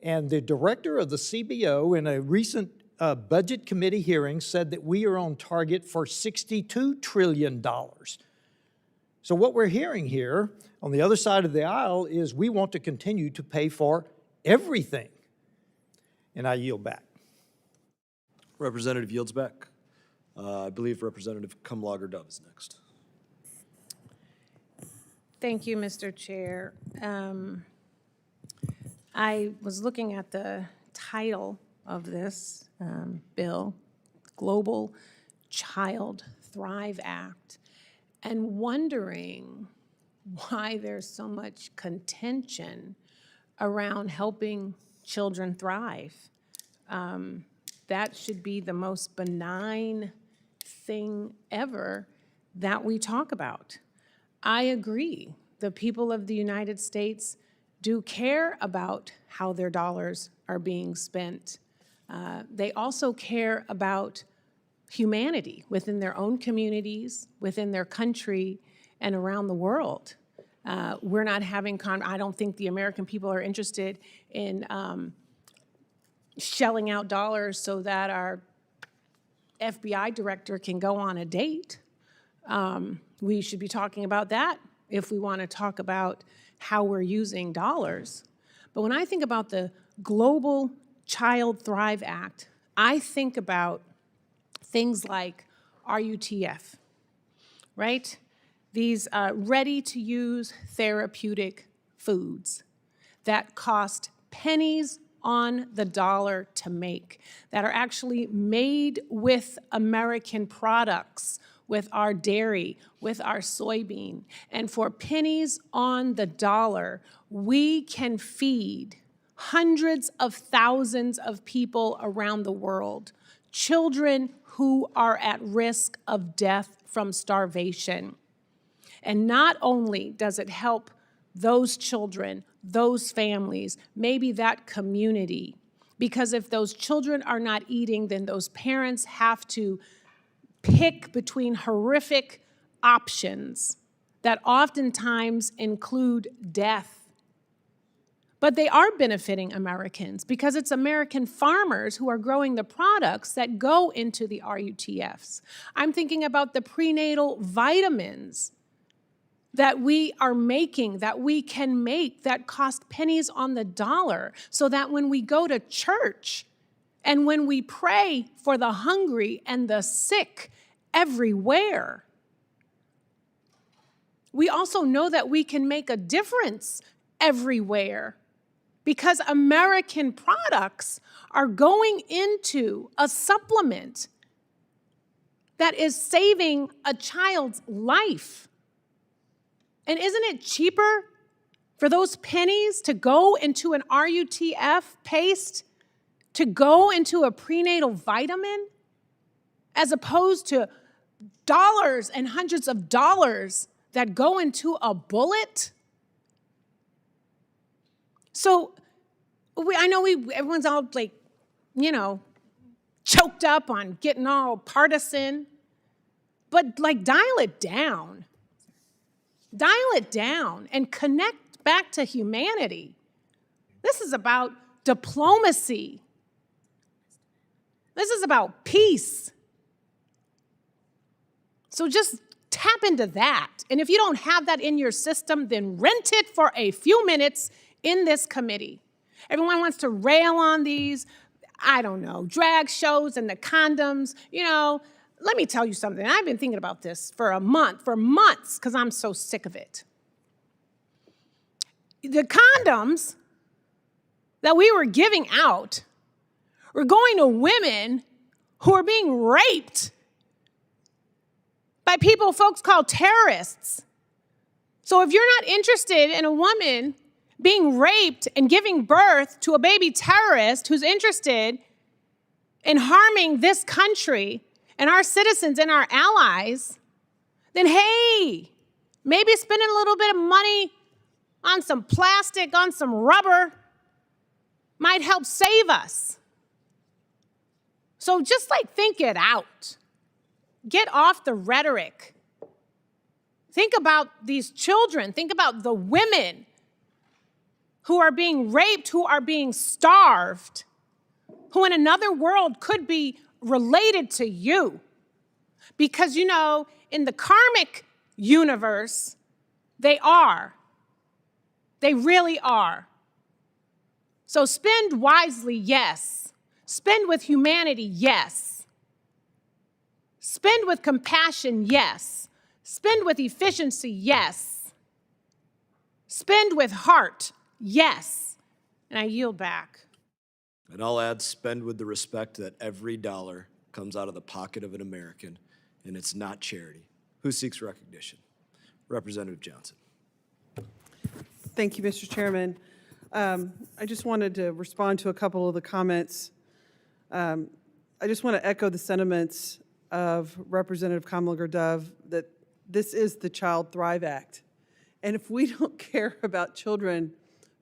And the director of the CBO in a recent budget committee hearing said that we are on target for $62 trillion. So what we're hearing here on the other side of the aisle is we want to continue to pay for everything. And I yield back. Representative yields back. I believe Representative Kumlager-Dove is next. Thank you, Mr. Chair. I was looking at the title of this bill, Global Child Thrive Act, and wondering why there's so much contention around helping children thrive. That should be the most benign thing ever that we talk about. I agree. The people of the United States do care about how their dollars are being spent. They also care about humanity within their own communities, within their country, and around the world. We're not having, I don't think the American people are interested in shelling out dollars so that our FBI director can go on a date. We should be talking about that if we want to talk about how we're using dollars. But when I think about the Global Child Thrive Act, I think about things like RUTF, right? These ready-to-use therapeutic foods that cost pennies on the dollar to make, that are actually made with American products, with our dairy, with our soybean. And for pennies on the dollar, we can feed hundreds of thousands of people around the world, children who are at risk of death from starvation. And not only does it help those children, those families, maybe that community, because if those children are not eating, then those parents have to pick between horrific options that oftentimes include death. But they are benefiting Americans because it's American farmers who are growing the products that go into the RUTFs. I'm thinking about the prenatal vitamins that we are making, that we can make, that cost pennies on the dollar, so that when we go to church and when we pray for the hungry and the sick everywhere, we also know that we can make a difference everywhere because American products are going into a supplement that is saving a child's life. And isn't it cheaper for those pennies to go into an RUTF paste, to go into a prenatal vitamin, as opposed to dollars and hundreds of dollars that go into a bullet? So I know everyone's all like, choked up on getting all partisan, but like dial it down. Dial it down and connect back to humanity. This is about diplomacy. This is about peace. So just tap into that. And if you don't have that in your system, then rent it for a few minutes in this committee. Everyone wants to rail on these, drag shows and the condoms. Let me tell you something. I've been thinking about this for months, because I'm so sick of it. The condoms that we were giving out were going to women who are being raped by folks called terrorists. So if you're not interested in a woman being raped and giving birth to a baby terrorist who's interested in harming this country and our citizens and our allies, then hey, maybe spending a little bit of money on some plastic, on some rubber, might help save us. So just think it out. Get off the rhetoric. Think about these children. Think about the women who are being raped, who are being starved, who in another world could be related to you. Because, in the karmic universe, they are. They really are. So spend wisely, yes. Spend with humanity, yes. Spend with compassion, yes. Spend with efficiency, yes. Spend with heart, yes. And I yield back. And I'll add, spend with the respect that every dollar comes out of the pocket of an American, and it's not charity. Who seeks recognition? Representative Johnson. Thank you, Mr. Chairman. I just wanted to respond to a couple of the comments. I just want to echo the sentiments of Representative Kamlager-Dove that this is the Child Thrive Act. And if we don't care about children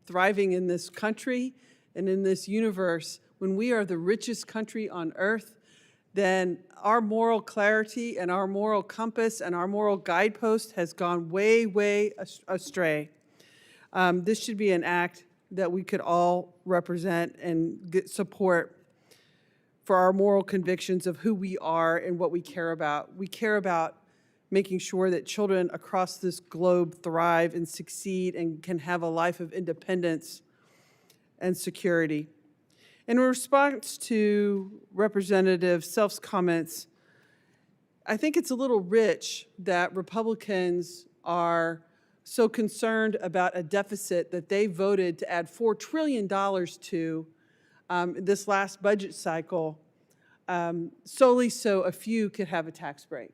thriving in this country and in this universe, when we are the richest country on earth, then our moral clarity and our moral compass and our moral guidepost has gone way, way astray. This should be an act that we could all represent and support for our moral convictions of who we are and what we care about. We care about making sure that children across this globe thrive and succeed and can have a life of independence and security. In response to Representative Self's comments, I think it's a little rich that Republicans are so concerned about a deficit that they voted to add $4 trillion to this last budget cycle solely so a few could have a tax break.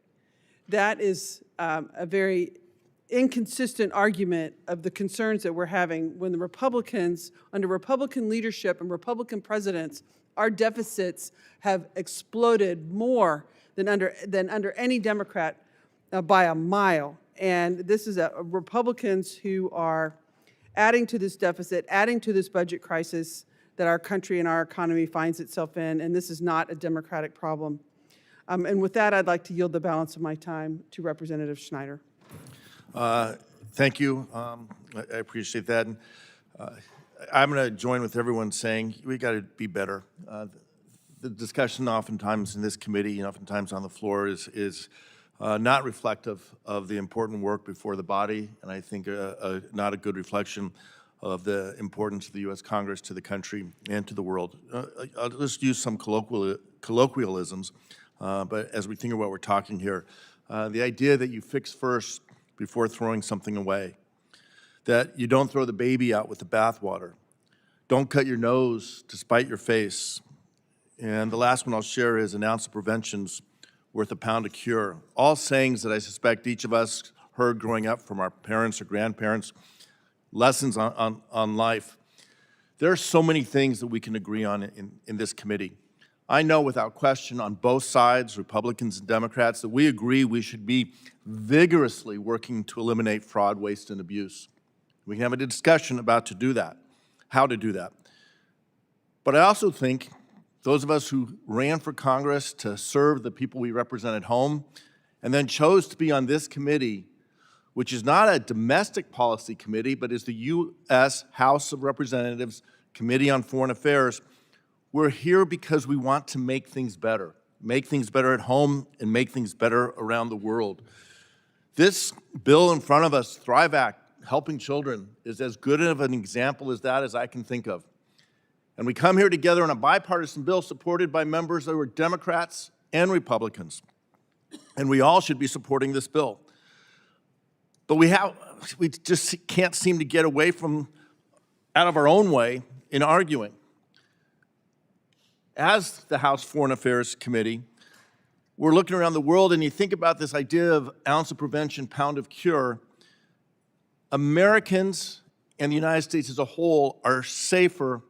That is a very inconsistent argument of the concerns that we're having when the Republicans, under Republican leadership and Republican presidents, our deficits have exploded more than under any Democrat by a mile. And this is Republicans who are adding to this deficit, adding to this budget crisis that our country and our economy finds itself in, and this is not a Democratic problem. And with that, I'd like to yield the balance of my time to Representative Schneider. Thank you. I appreciate that. And, I'm going to join with everyone saying we got to be better. The discussion oftentimes in this committee and oftentimes on the floor is not reflective of the important work before the body, and I think not a good reflection of the importance of the U.S. Congress to the country and to the world. I'll just use some colloquialisms, but as we think of what we're talking here, the idea that you fix first before throwing something away, that you don't throw the baby out with the bathwater, don't cut your nose to spite your face, and the last one I'll share is an ounce of prevention's worth a pound of cure. All sayings that I suspect each of us heard growing up from our parents or grandparents, lessons on life. There are so many things that we can agree on in this committee. I know without question on both sides, Republicans and Democrats, that we agree we should be vigorously working to eliminate fraud, waste, and abuse. We can have a discussion about how to do that. But I also think those of us who ran for Congress to serve the people we represent at home and then chose to be on this committee, which is not a domestic policy committee, but is the U.S. House of Representatives Committee on Foreign Affairs, we're here because we want to make things better at home and make things better around the world. This bill in front of us, Thrive Act, helping children, is as good of an example as that as I can think of. And we come here together on a bipartisan bill supported by members that were Democrats and Republicans. And we all should be supporting this bill. But we just can't seem to get away from out of our own way in arguing. As the House Foreign Affairs Committee, we're looking around the world and you think about this idea of ounce of prevention, pound of cure. Americans and the United States as a whole are safer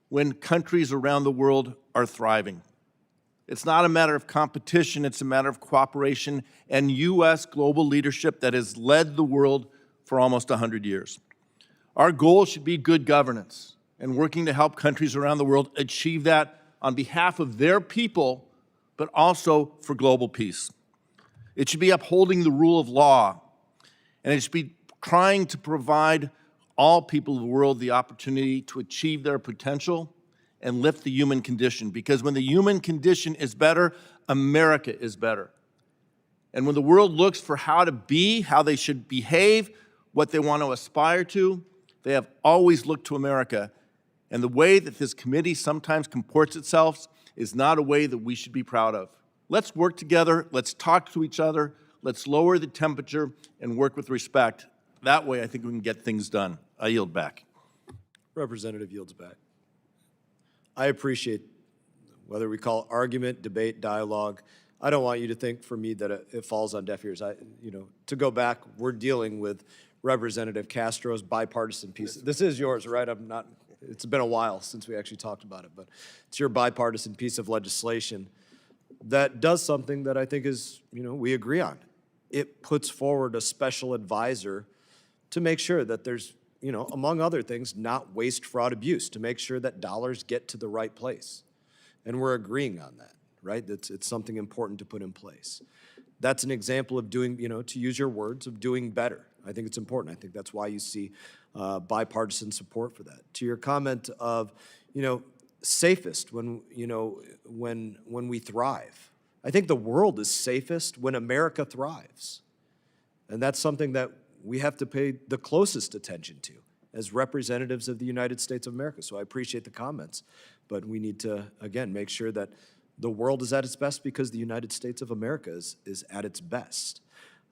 when countries around the world are thriving. It's not a matter of competition, it's a matter of cooperation and U.S. global leadership that has led the world for almost 100 years. Our goal should be good governance and working to help countries around the world achieve that on behalf of their people, but also for global peace. It should be upholding the rule of law, and it should be trying to provide all people of the world the opportunity to achieve their potential and lift the human condition, because when the human condition is better, America is better. And when the world looks for how to be, how they should behave, what they want to aspire to, they have always looked to America. And the way that this committee sometimes comports itself is not a way that we should be proud of. Let's work together, let's talk to each other, let's lower the temperature and work with respect. That way I think we can get things done. I yield back. Representative yields back. I appreciate whether we call it argument, debate, dialogue. I don't want you to think for me that it falls on deaf ears. To go back, we're dealing with Representative Castro's bipartisan piece. This is yours, right? It's been a while since we actually talked about it, but it's your bipartisan piece of legislation that does something that I think is, we agree on. It puts forward a special advisor to make sure that there's among other things, not waste, fraud, abuse, to make sure that dollars get to the right place. And we're agreeing on that, right? It's something important to put in place. That's an example of doing, to use your words, of doing better. I think it's important. I think that's why you see bipartisan support for that. To your comment of, safest when we thrive. I think the world is safest when America thrives. And that's something that we have to pay the closest attention to as representatives of the United States of America. So I appreciate the comments, but we need to, again, make sure that the world is at its best because the United States of America is at its best.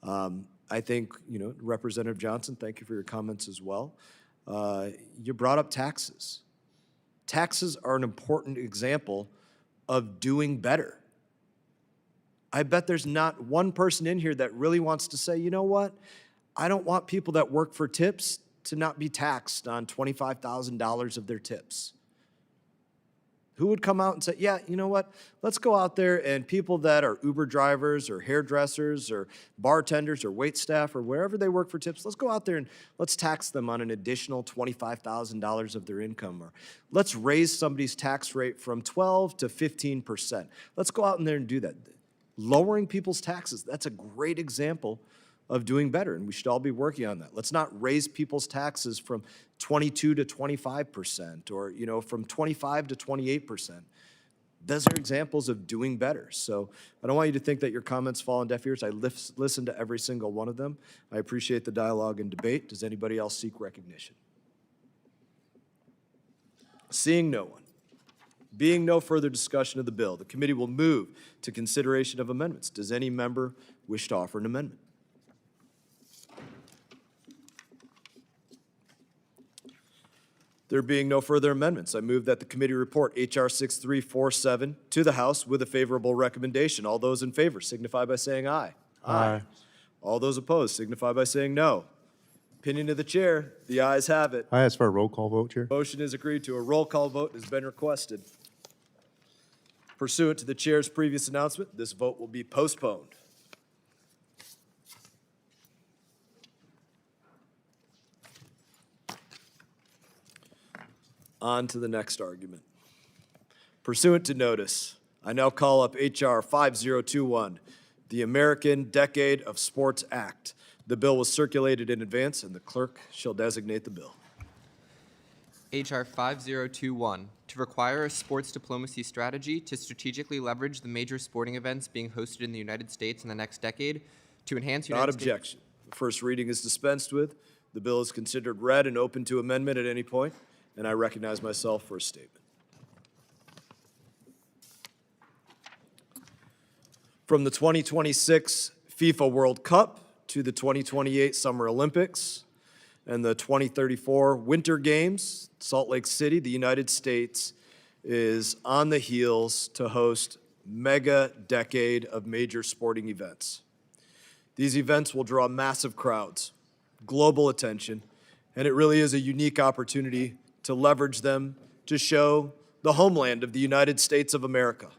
I think, Representative Johnson, thank you for your comments as well. You brought up taxes. Taxes are an important example of doing better. I bet there's not one person in here that really wants to say, you know what? I don't want people that work for tips to not be taxed on $25,000 of their tips. Who would come out and say, yeah, you know what? Let's go out there and people that are Uber drivers or hairdressers or bartenders or wait staff or wherever they work for tips, let's go out there and let's tax them on an additional $25,000 of their income. Or let's raise somebody's tax rate from 12 to 15%. Let's go out in there and do that. Lowering people's taxes, that's a great example of doing better, and we should all be working on that. Let's not raise people's taxes from 22 to 25% or, from 25 to 28%. Those are examples of doing better. So I don't want you to think that your comments fall on deaf ears. I listen to every single one of them. I appreciate the dialogue and debate. Does anybody else seek recognition? Seeing no one. Being no further discussion of the bill, the committee will move to consideration of amendments. Does any member wish to offer an amendment? There being no further amendments, I move that the committee report H.R. 6347 to the House with a favorable recommendation. All those in favor signify by saying aye. Aye. All those opposed signify by saying no. Opinion of the chair, the ayes have it. I ask for a roll call vote, Chair. Motion is agreed to. A roll call vote has been requested. Pursuant to the chair's previous announcement, this vote will be postponed. On to the next argument. Pursuant to notice, I now call up H.R. 5021, the American Decade of Sports Act. The bill was circulated in advance, and the clerk shall designate the bill. H.R. 5021, to require a sports diplomacy strategy to strategically leverage the major sporting events being hosted in the United States in the next decade, to enhance United States... Without objection. The first reading is dispensed with. The bill is considered read and open to amendment at any point, and I recognize myself for a statement. From the 2026 FIFA World Cup to the 2028 Summer Olympics and the 2034 Winter Games, Salt Lake City, the United States is on the heels to host mega decade of major sporting events. These events will draw massive crowds, global attention, and it really is a unique opportunity to leverage them to show the homeland of the United States of America.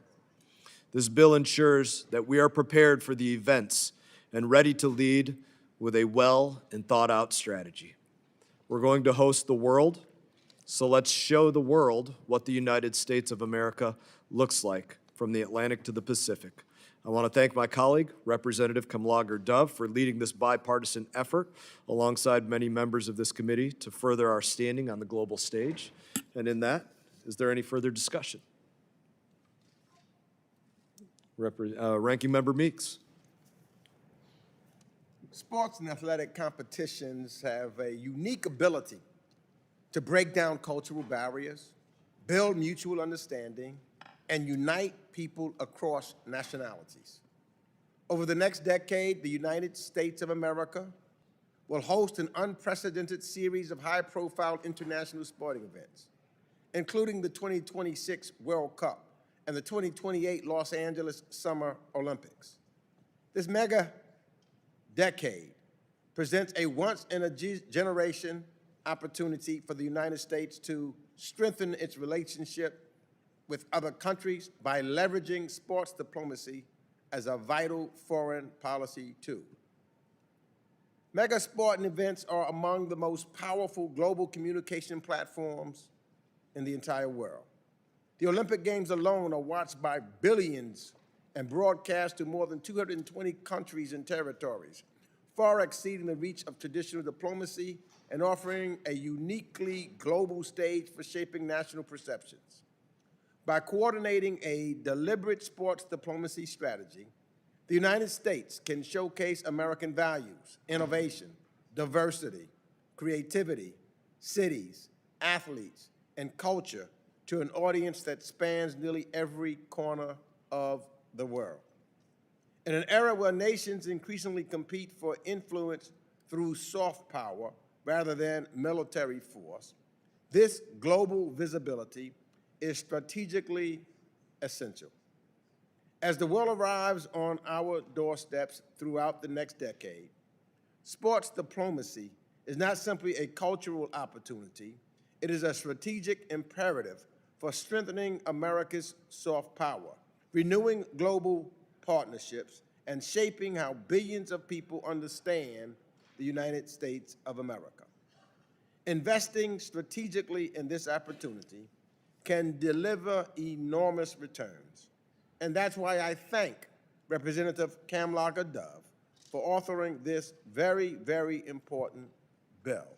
This bill ensures that we are prepared for the events and ready to lead with a well and thought out strategy. We're going to host the world, so let's show the world what the United States of America looks like from the Atlantic to the Pacific. I want to thank my colleague, Representative Kamlager Dove, for leading this bipartisan effort alongside many members of this committee to further our standing on the global stage. And in that, is there any further discussion? Ranking Member Meeks. Sports and athletic competitions have a unique ability to break down cultural barriers, build mutual understanding, and unite people across nationalities. Over the next decade, the United States of America will host an unprecedented series of high-profile international sporting events, including the 2026 World Cup and the 2028 Los Angeles Summer Olympics. This mega decade presents a once-in-a-generation opportunity for the United States to strengthen its relationship with other countries by leveraging sports diplomacy as a vital foreign policy tool. Mega sporting events are among the most powerful global communication platforms in the entire world. The Olympic Games alone are watched by billions and broadcast to more than 220 countries and territories, far exceeding the reach of traditional diplomacy and offering a uniquely global stage for shaping national perceptions. By coordinating a deliberate sports diplomacy strategy, the United States can showcase American values, innovation, diversity, creativity, cities, athletes, and culture to an audience that spans nearly every corner of the world. In an era where nations increasingly compete for influence through soft power rather than military force, this global visibility is strategically essential. As the world arrives on our doorsteps throughout the next decade, sports diplomacy is not simply a cultural opportunity, it is a strategic imperative for strengthening America's soft power, renewing global partnerships, and shaping how billions of people understand the United States of America. Investing strategically in this opportunity can deliver enormous returns. And that's why I thank Representative Kamlager-Dove for authoring this very, very important bill.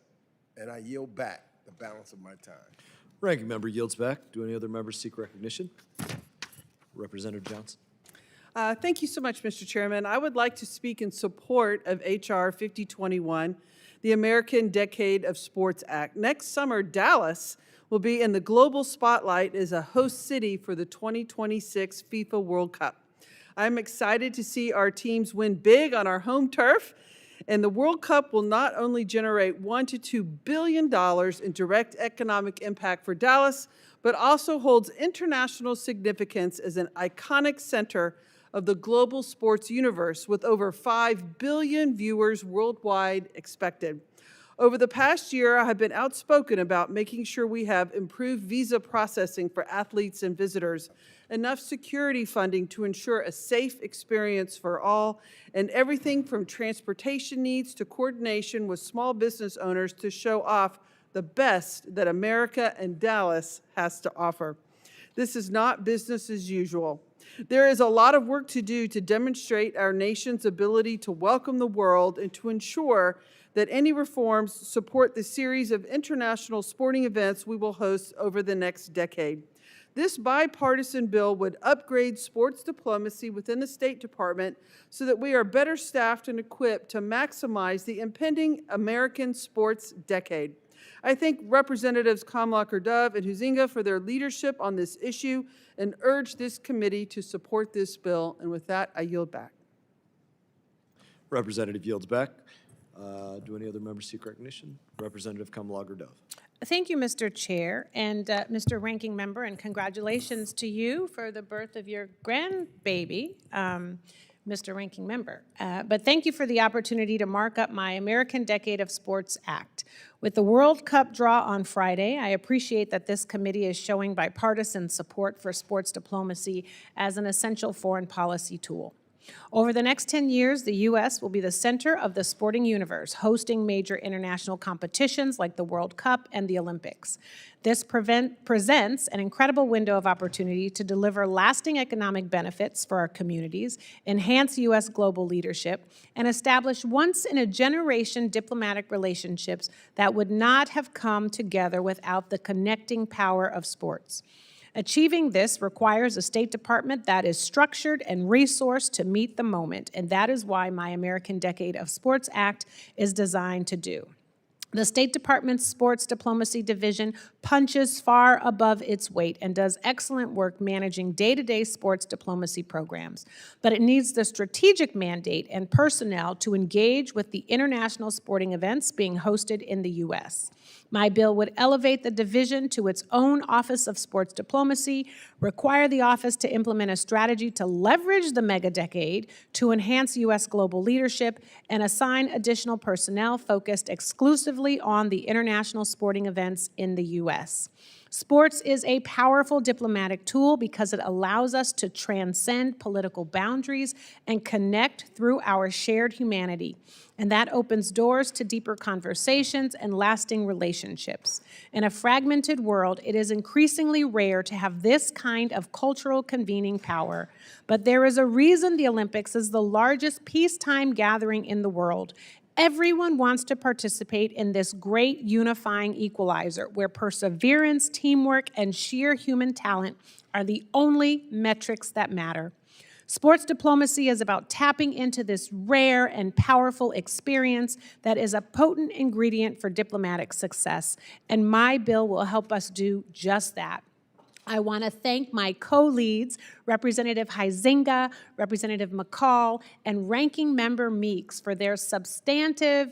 And I yield back the balance of my time. Ranking member yields back. Do any other members seek recognition? Representative Johnson. Thank you so much, Mr. Chairman. I would like to speak in support of H.R. 5021, the American Decade of Sports Act. Next summer, Dallas will be in the global spotlight as a host city for the 2026 FIFA World Cup. I'm excited to see our teams win big on our home turf, and the World Cup will not only generate $1 to $2 billion in direct economic impact for Dallas, but also holds international significance as an iconic center of the global sports universe with over 5 billion viewers worldwide expected. Over the past year, I have been outspoken about making sure we have improved visa processing for athletes and visitors, enough security funding to ensure a safe experience for all, and everything from transportation needs to coordination with small business owners to show off the best that America and Dallas has to offer. This is not business as usual. There is a lot of work to do to demonstrate our nation's ability to welcome the world and to ensure that any reforms support the series of international sporting events we will host over the next decade. This bipartisan bill would upgrade sports diplomacy within the State Department so that we are better staffed and equipped to maximize the impending American sports decade. I thank Representatives Kamlager-Dove and Huizinga for their leadership on this issue and urge this committee to support this bill. And with that, I yield back. Representative yields back. Do any other members seek recognition? Representative Kamlager-Dove. Thank you, Mr. Chair, and Mr. Ranking Member, and congratulations to you for the birth of your grandbaby, Mr. Ranking Member. But thank you for the opportunity to mark up my American Decade of Sports Act. With the World Cup draw on Friday, I appreciate that this committee is showing bipartisan support for sports diplomacy as an essential foreign policy tool. Over the next 10 years, the U.S. will be the center of the sporting universe, hosting major international competitions like the World Cup and the Olympics. This presents an incredible window of opportunity to deliver lasting economic benefits for our communities, enhance U.S. global leadership, and establish once-in-a-generation diplomatic relationships that would not have come together without the connecting power of sports. Achieving this requires a State Department that is structured and resourced to meet the moment, and that is why my American Decade of Sports Act is designed to do. The State Department's Sports Diplomacy Division punches far above its weight and does excellent work managing day-to-day sports diplomacy programs. But it needs the strategic mandate and personnel to engage with the international sporting events being hosted in the U.S. My bill would elevate the division to its own Office of Sports Diplomacy, require the office to implement a strategy to leverage the mega-decade to enhance U.S. global leadership, and assign additional personnel focused exclusively on the international sporting events in the U.S. Sports is a powerful diplomatic tool because it allows us to transcend political boundaries and connect through our shared humanity. And that opens doors to deeper conversations and lasting relationships. In a fragmented world, it is increasingly rare to have this kind of cultural convening power. But there is a reason the Olympics is the largest peacetime gathering in the world. Everyone wants to participate in this great unifying equalizer where perseverance, teamwork, and sheer human talent are the only metrics that matter. Sports diplomacy is about tapping into this rare and powerful experience that is a potent ingredient for diplomatic success, and my bill will help us do just that. I want to thank my co-leads, Representative Huizenga, Representative McCall, and Ranking Member Meeks for their substantive,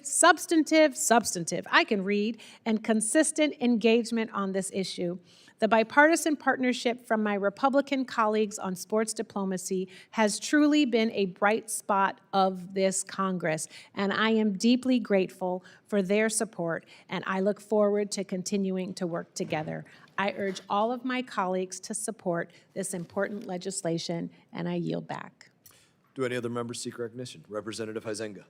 I can read, and consistent engagement on this issue. The bipartisan partnership from my Republican colleagues on sports diplomacy has truly been a bright spot of this Congress, and I am deeply grateful for their support, and I look forward to continuing to work together. I urge all of my colleagues to support this important legislation, and I yield back. Do any other members seek recognition? Representative Huizenga.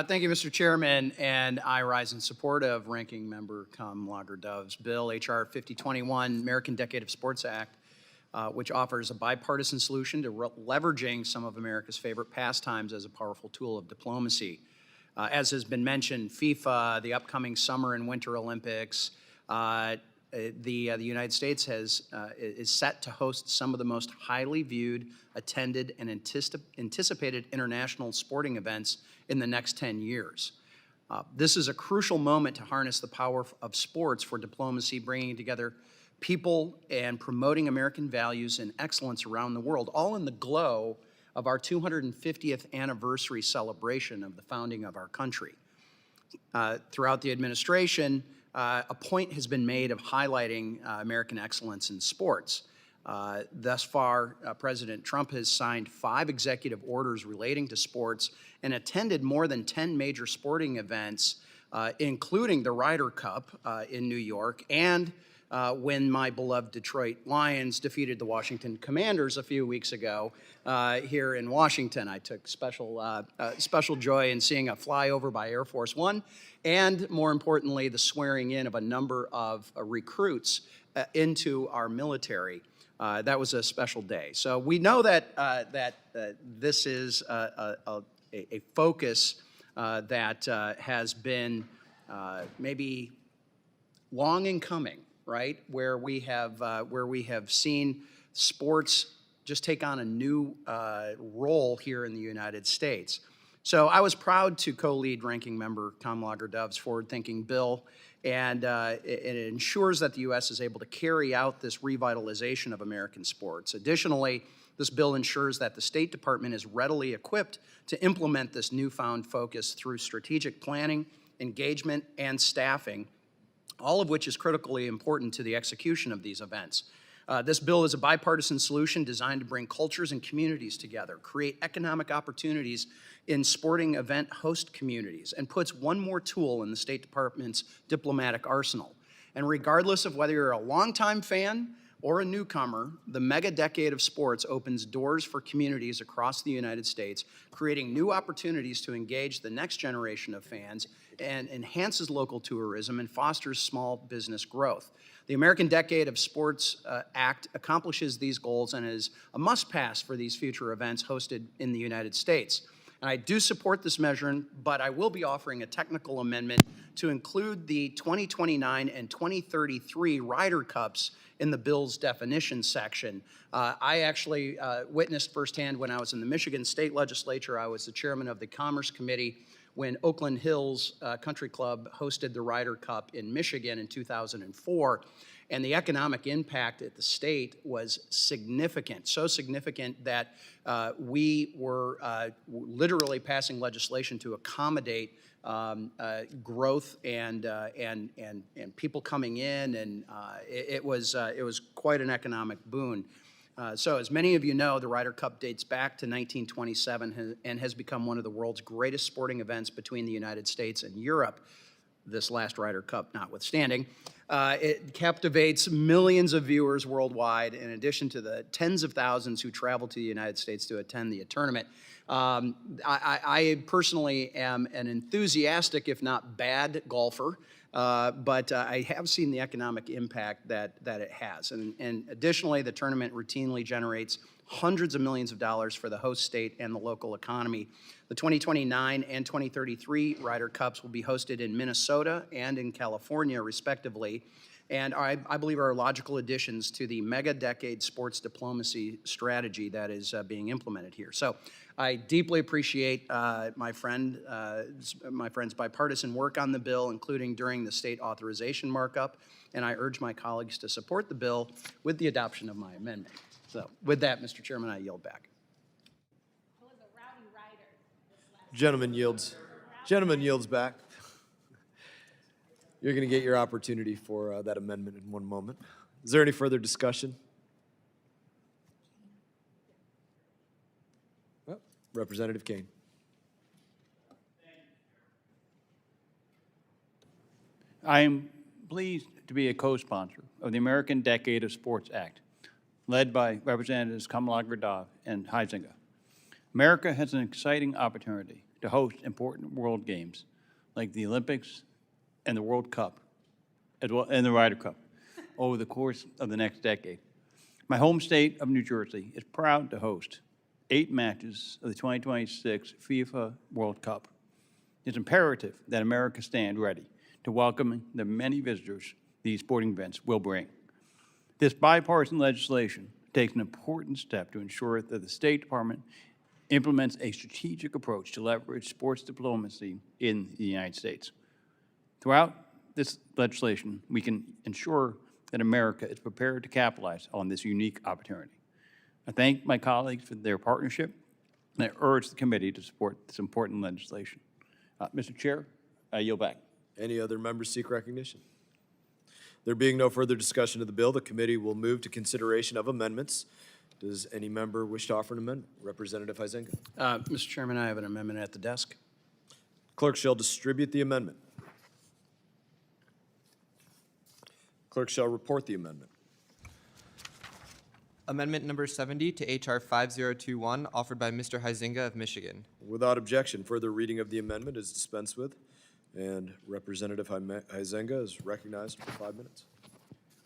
Thank you, Mr. Chairman, and I rise in support of Ranking Member Lager-Dove's bill, H.R. 5021, American Decade of Sports Act, which offers a bipartisan solution to leveraging some of America's favorite pastimes as a powerful tool of diplomacy. As has been mentioned, FIFA, the upcoming Summer and Winter Olympics, the United States is set to host some of the most highly viewed, attended, and anticipated international sporting events in the next 10 years. This is a crucial moment to harness the power of sports for diplomacy, bringing together people and promoting American values and excellence around the world, all in the glow of our 250th anniversary celebration of the founding of our country. Throughout the administration, a point has been made of highlighting American excellence in sports. Thus far, President Trump has signed 5 executive orders relating to sports and attended more than 10 major sporting events, including the Ryder Cup in New York, and when my beloved Detroit Lions defeated the Washington Commanders a few weeks ago here in Washington. I took special joy in seeing a flyover by Air Force One, and more importantly, the swearing in of a number of recruits into our military. That was a special day. So we know that this is a focus that has been maybe long in coming, right? Where we have seen sports just take on a new role here in the United States. So I was proud to co-lead Ranking Member Tom Lager-Dove's forward-thinking bill, and it ensures that the U.S. is able to carry out this revitalization of American sports. Additionally, this bill ensures that the State Department is readily equipped to implement this newfound focus through strategic planning, engagement, and staffing, all of which is critically important to the execution of these events. This bill is a bipartisan solution designed to bring cultures and communities together, create economic opportunities in sporting event host communities, and puts one more tool in the State Department's diplomatic arsenal. And regardless of whether you're a longtime fan or a newcomer, the mega decade of sports opens doors for communities across the United States, creating new opportunities to engage the next generation of fans and enhances local tourism and fosters small business growth. The American Decade of Sports Act accomplishes these goals and is a must-pass for these future events hosted in the United States. And I do support this measure, but I will be offering a technical amendment to include the 2029 and 2033 Ryder Cups in the bill's definition section. I actually witnessed firsthand when I was in the Michigan State Legislature. I was the chairman of the Commerce Committee when Oakland Hills Country Club hosted the Ryder Cup in Michigan in 2004. And the economic impact at the state was significant, so significant that we were literally passing legislation to accommodate growth and people coming in, and it was quite an economic boon. So as many of you know, the Ryder Cup dates back to 1927 and has become one of the world's greatest sporting events between the United States and Europe, this last Ryder Cup notwithstanding. It captivates millions of viewers worldwide, in addition to the tens of thousands who travel to the United States to attend the tournament. I personally am an enthusiastic, if not bad, golfer, but I have seen the economic impact that it has. And additionally, the tournament routinely generates hundreds of millions of dollars for the host state and the local economy. The 2029 and 2033 Ryder Cups will be hosted in Minnesota and in California, respectively, and I believe are logical additions to the mega-decade sports diplomacy strategy that is being implemented here. So I deeply appreciate my friend's bipartisan work on the bill, including during the state authorization markup, and I urge my colleagues to support the bill with the adoption of my amendment. So with that, Mr. Chairman, I yield back. Gentleman yields back. You're going to get your opportunity for that amendment in one moment. Is there any further discussion? Well, Representative Kane. I am pleased to be a co-sponsor of the American Decade of Sports Act, led by Representatives Kamala-Gurdov and Huizenga. America has an exciting opportunity to host important world games like the Olympics and the World Cup, as well, and the Ryder Cup, over the course of the next decade. My home state of New Jersey is proud to host 8 matches of the 2026 FIFA World Cup. It's imperative that America stand ready to welcome the many visitors these sporting events will bring. This bipartisan legislation takes an important step to ensure that the State Department implements a strategic approach to leverage sports diplomacy in the United States. Throughout this legislation, we can ensure that America is prepared to capitalize on this unique opportunity. I thank my colleagues for their partnership, and I urge the committee to support this important legislation. Mr. Chair, I yield back. Any other members seek recognition? There being no further discussion of the bill, the committee will move to consideration of amendments. Does any member wish to offer an amendment? Representative Huizenga. Mr. Chairman, I have an amendment at the desk. Clerk shall distribute the amendment. Clerk shall report the amendment. Amendment number 70 to H.R. 5021, offered by Mr. Huizenga of Michigan. Without objection, further reading of the amendment is dispensed with, and Representative Huizenga is recognized for 5 minutes.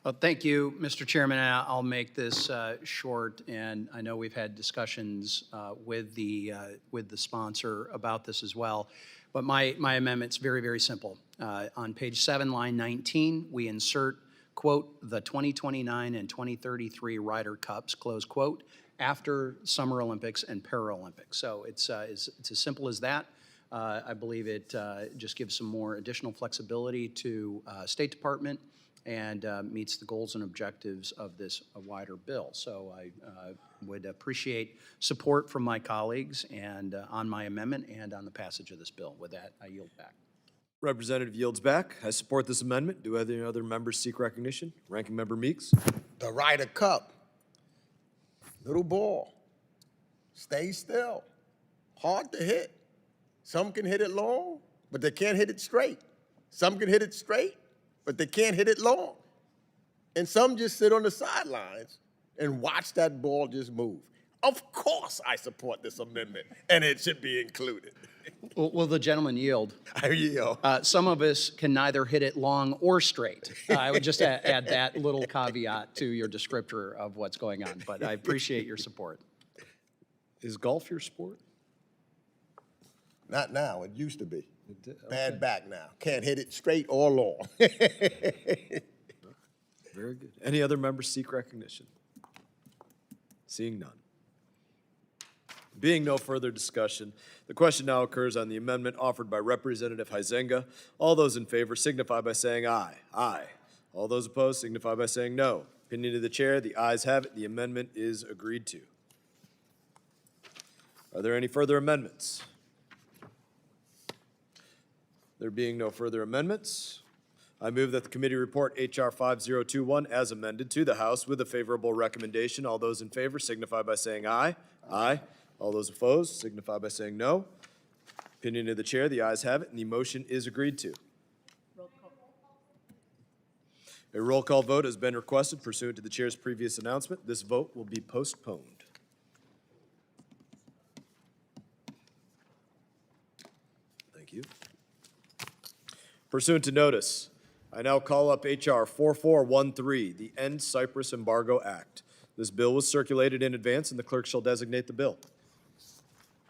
Well, thank you, Mr. Chairman. I'll make this short, and I know we've had discussions with the sponsor about this as well. But my amendment's very, very simple. On page 7, line 19, we insert, quote, the 2029 and 2033 Ryder Cups, close quote, after Summer Olympics and Paralympics. So it's as simple as that. I believe it just gives some more additional flexibility to State Department and meets the goals and objectives of this wider bill. So I would appreciate support from my colleagues and on my amendment and on the passage of this bill. With that, I yield back. Representative yields back. I support this amendment. Do any other members seek recognition? Ranking Member Meeks. The Ryder Cup, little ball, stay still, hard to hit. Some can hit it long, but they can't hit it straight. Some can hit it straight, but they can't hit it long. And some just sit on the sidelines and watch that ball just move. Of course I support this amendment, and it should be included. Will the gentleman yield? I yield. Some of us can neither hit it long or straight. I would just add that little caveat to your descriptor of what's going on, but I appreciate your support. Is golf your sport? Not now, it used to be. Bad back now. Can't hit it straight or long. Very good. Any other members seek recognition? Seeing none. Being no further discussion, the question now occurs on the amendment offered by Representative Huizenga. All those in favor signify by saying aye. Aye. All those opposed signify by saying no. Opinion of the chair, the ayes have it. The amendment is agreed to. Are there any further amendments? There being no further amendments, I move that the committee report H.R. 5021 as amended to the House with a favorable recommendation. All those in favor signify by saying aye. Aye. All those opposed signify by saying no. Opinion of the chair, the ayes have it, and the motion is agreed to. A roll call vote has been requested pursuant to the chair's previous announcement. This vote will be postponed. Thank you. Pursuant to notice, I now call up H.R. 4413, the End Cyprus Embargo Act. This bill was circulated in advance, and the clerk shall designate the bill.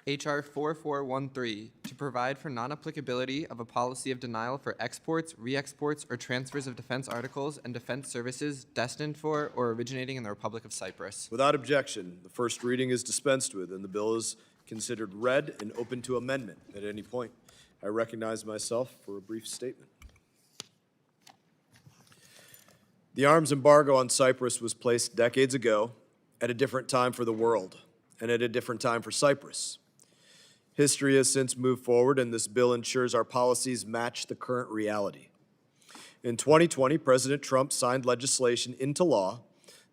H.R. 4413, to provide for non-applicability of a policy of denial for exports, re-exports, or transfers of defense articles and defense services destined for or originating in the Republic of Cyprus. Without objection, the first reading is dispensed with, and the bill is considered read and open to amendment at any point. I recognize myself for a brief statement. The arms embargo on Cyprus was placed decades ago at a different time for the world and at a different time for Cyprus. History has since moved forward, and this bill ensures our policies match the current reality. In 2020, President Trump signed legislation into law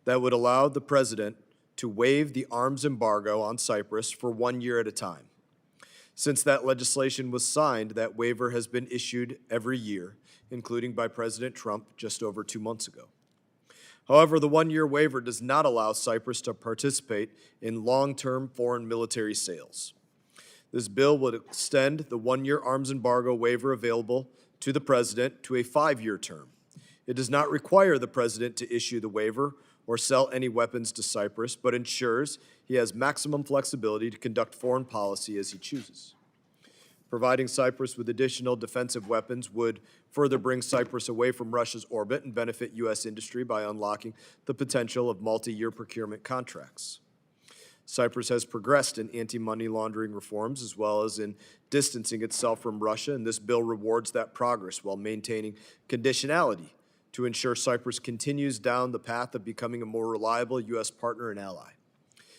that would allow the president to waive the arms embargo on Cyprus for 1 year at a time. Since that legislation was signed, that waiver has been issued every year, including by President Trump just over 2 months ago. However, the 1-year waiver does not allow Cyprus to participate in long-term foreign military sales. This bill would extend the 1-year arms embargo waiver available to the president to a 5-year term. It does not require the president to issue the waiver or sell any weapons to Cyprus, but ensures he has maximum flexibility to conduct foreign policy as he chooses. Providing Cyprus with additional defensive weapons would further bring Cyprus away from Russia's orbit and benefit U.S. industry by unlocking the potential of multi-year procurement contracts. Cyprus has progressed in anti-money laundering reforms as well as in distancing itself from Russia, and this bill rewards that progress while maintaining conditionality to ensure Cyprus continues down the path of becoming a more reliable U.S. partner and ally.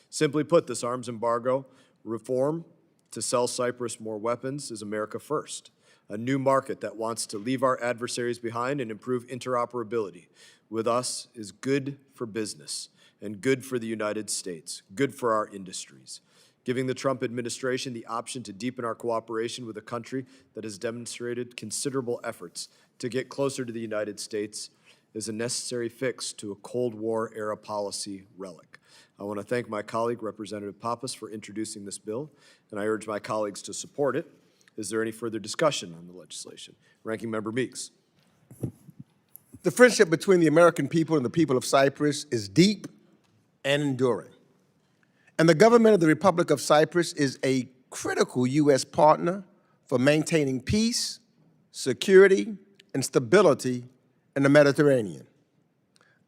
Simply put, this arms embargo reform to sell Cyprus more weapons is America first, a new market that wants to leave our adversaries behind and improve interoperability with us is good for business and good for the United States, good for our industries. Giving the Trump administration the option to deepen our cooperation with a country that has demonstrated considerable efforts to get closer to the United States is a necessary fix to a Cold War-era policy relic. I want to thank my colleague, Representative Pappas, for introducing this bill, and I urge my colleagues to support it. Is there any further discussion on the legislation? Ranking Member Meeks. The friendship between the American people and the people of Cyprus is deep and enduring. And the government of the Republic of Cyprus is a critical U.S. partner for maintaining peace, security, and stability in the Mediterranean.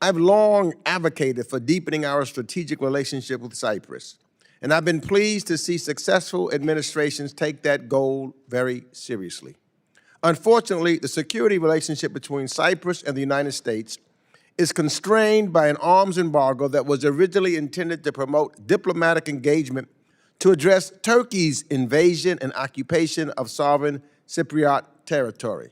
I've long advocated for deepening our strategic relationship with Cyprus, and I've been pleased to see successful administrations take that goal very seriously. Unfortunately, the security relationship between Cyprus and the United States is constrained by an arms embargo that was originally intended to promote diplomatic engagement to address Turkey's invasion and occupation of sovereign Cypriot territory.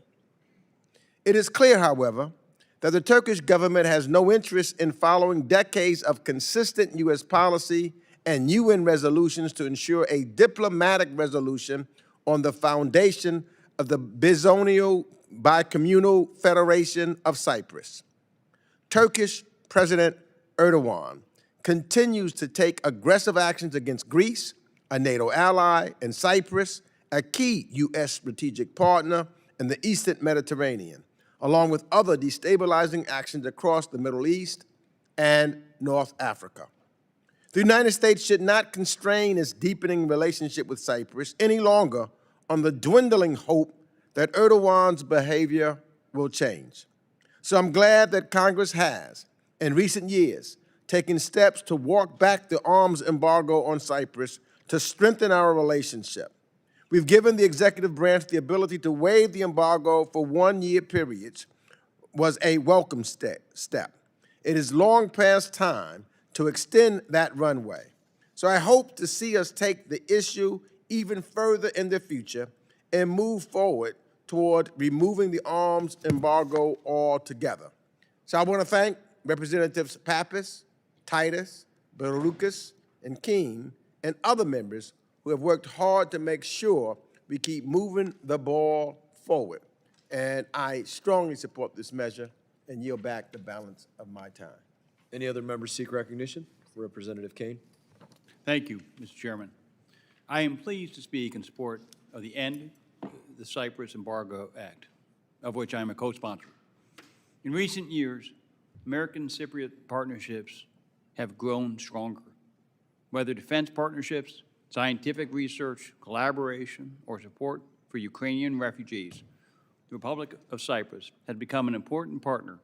It is clear, however, that the Turkish government has no interest in following decades of consistent U.S. policy and UN resolutions to ensure a diplomatic resolution on the foundation of the Bizonio Bicommunal Federation of Cyprus. Turkish President Erdogan continues to take aggressive actions against Greece, a NATO ally, and Cyprus, a key U.S. strategic partner in the Eastern Mediterranean, along with other destabilizing actions across the Middle East and North Africa. The United States should not constrain its deepening relationship with Cyprus any longer on the dwindling hope that Erdogan's behavior will change. So I'm glad that Congress has, in recent years, taken steps to walk back the arms embargo on Cyprus to strengthen our relationship. We've given the executive branch the ability to waive the embargo for 1-year periods, was a welcome step. It is long past time to extend that runway. So I hope to see us take the issue even further in the future and move forward toward removing the arms embargo altogether. So I want to thank Representatives Pappas, Titus, Barukas, and Keene, and other members who have worked hard to make sure we keep moving the ball forward. And I strongly support this measure. and yield back the balance of my time. Any other members seek recognition? Representative Kane. Thank you, Mr. Chairman. I am pleased to speak in support of the end of the Cyprus Embargo Act, of which I am a co-sponsor. In recent years, American Cypriot partnerships have grown stronger. Whether defense partnerships, scientific research, collaboration, or support for Ukrainian refugees, the Republic of Cyprus has become an important partner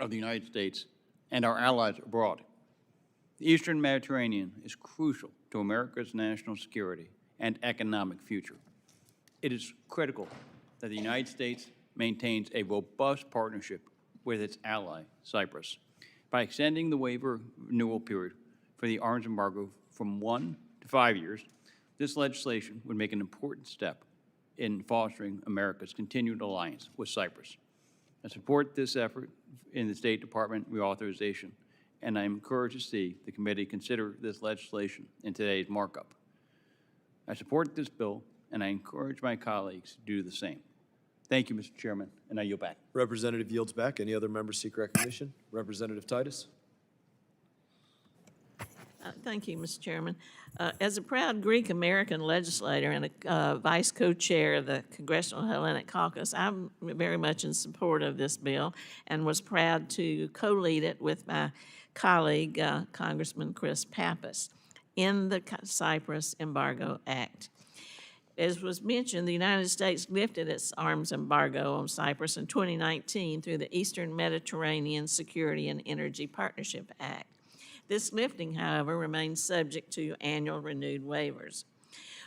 of the United States and our allies abroad. The Eastern Mediterranean is crucial to America's national security and economic future. It is critical that the United States maintains a robust partnership with its ally, Cyprus, by extending the waiver renewal period for the arms embargo from 1 to 5 years. This legislation would make an important step in fostering America's continued alliance with Cyprus. I support this effort in the State Department reauthorization, and I'm encouraged to see the committee consider this legislation in today's markup. I support this bill, and I encourage my colleagues to do the same. Thank you, Mr. Chairman, and I yield back. Representative yields back. Any other members seek recognition? Representative Titus. Thank you, Mr. Chairman. As a proud Greek-American legislator and a vice co-chair of the Congressional Hellenic Caucus, I'm very much in support of this bill and was proud to co-lead it with my colleague, Congressman Chris Pappas, in the Cyprus Embargo Act. As was mentioned, the United States lifted its arms embargo on Cyprus in 2019 through the Eastern Mediterranean Security and Energy Partnership Act. This lifting, however, remains subject to annual renewed waivers.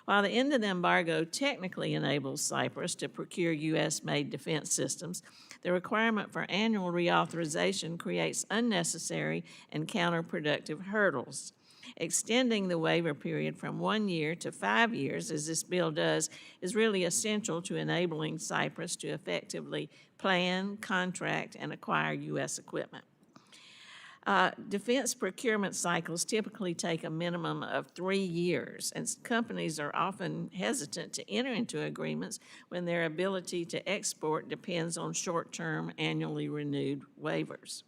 While the end of the embargo technically enables Cyprus to procure U.S.-made defense systems, the requirement for annual reauthorization creates unnecessary and counterproductive hurdles. Extending the waiver period from 1 year to 5 years, as this bill does, is really essential to enabling Cyprus to effectively plan, contract, and acquire U.S. equipment. Defense procurement cycles typically take a minimum of 3 years, and companies are often hesitant to enter into agreements when their ability to export depends on short-term, annually renewed waivers.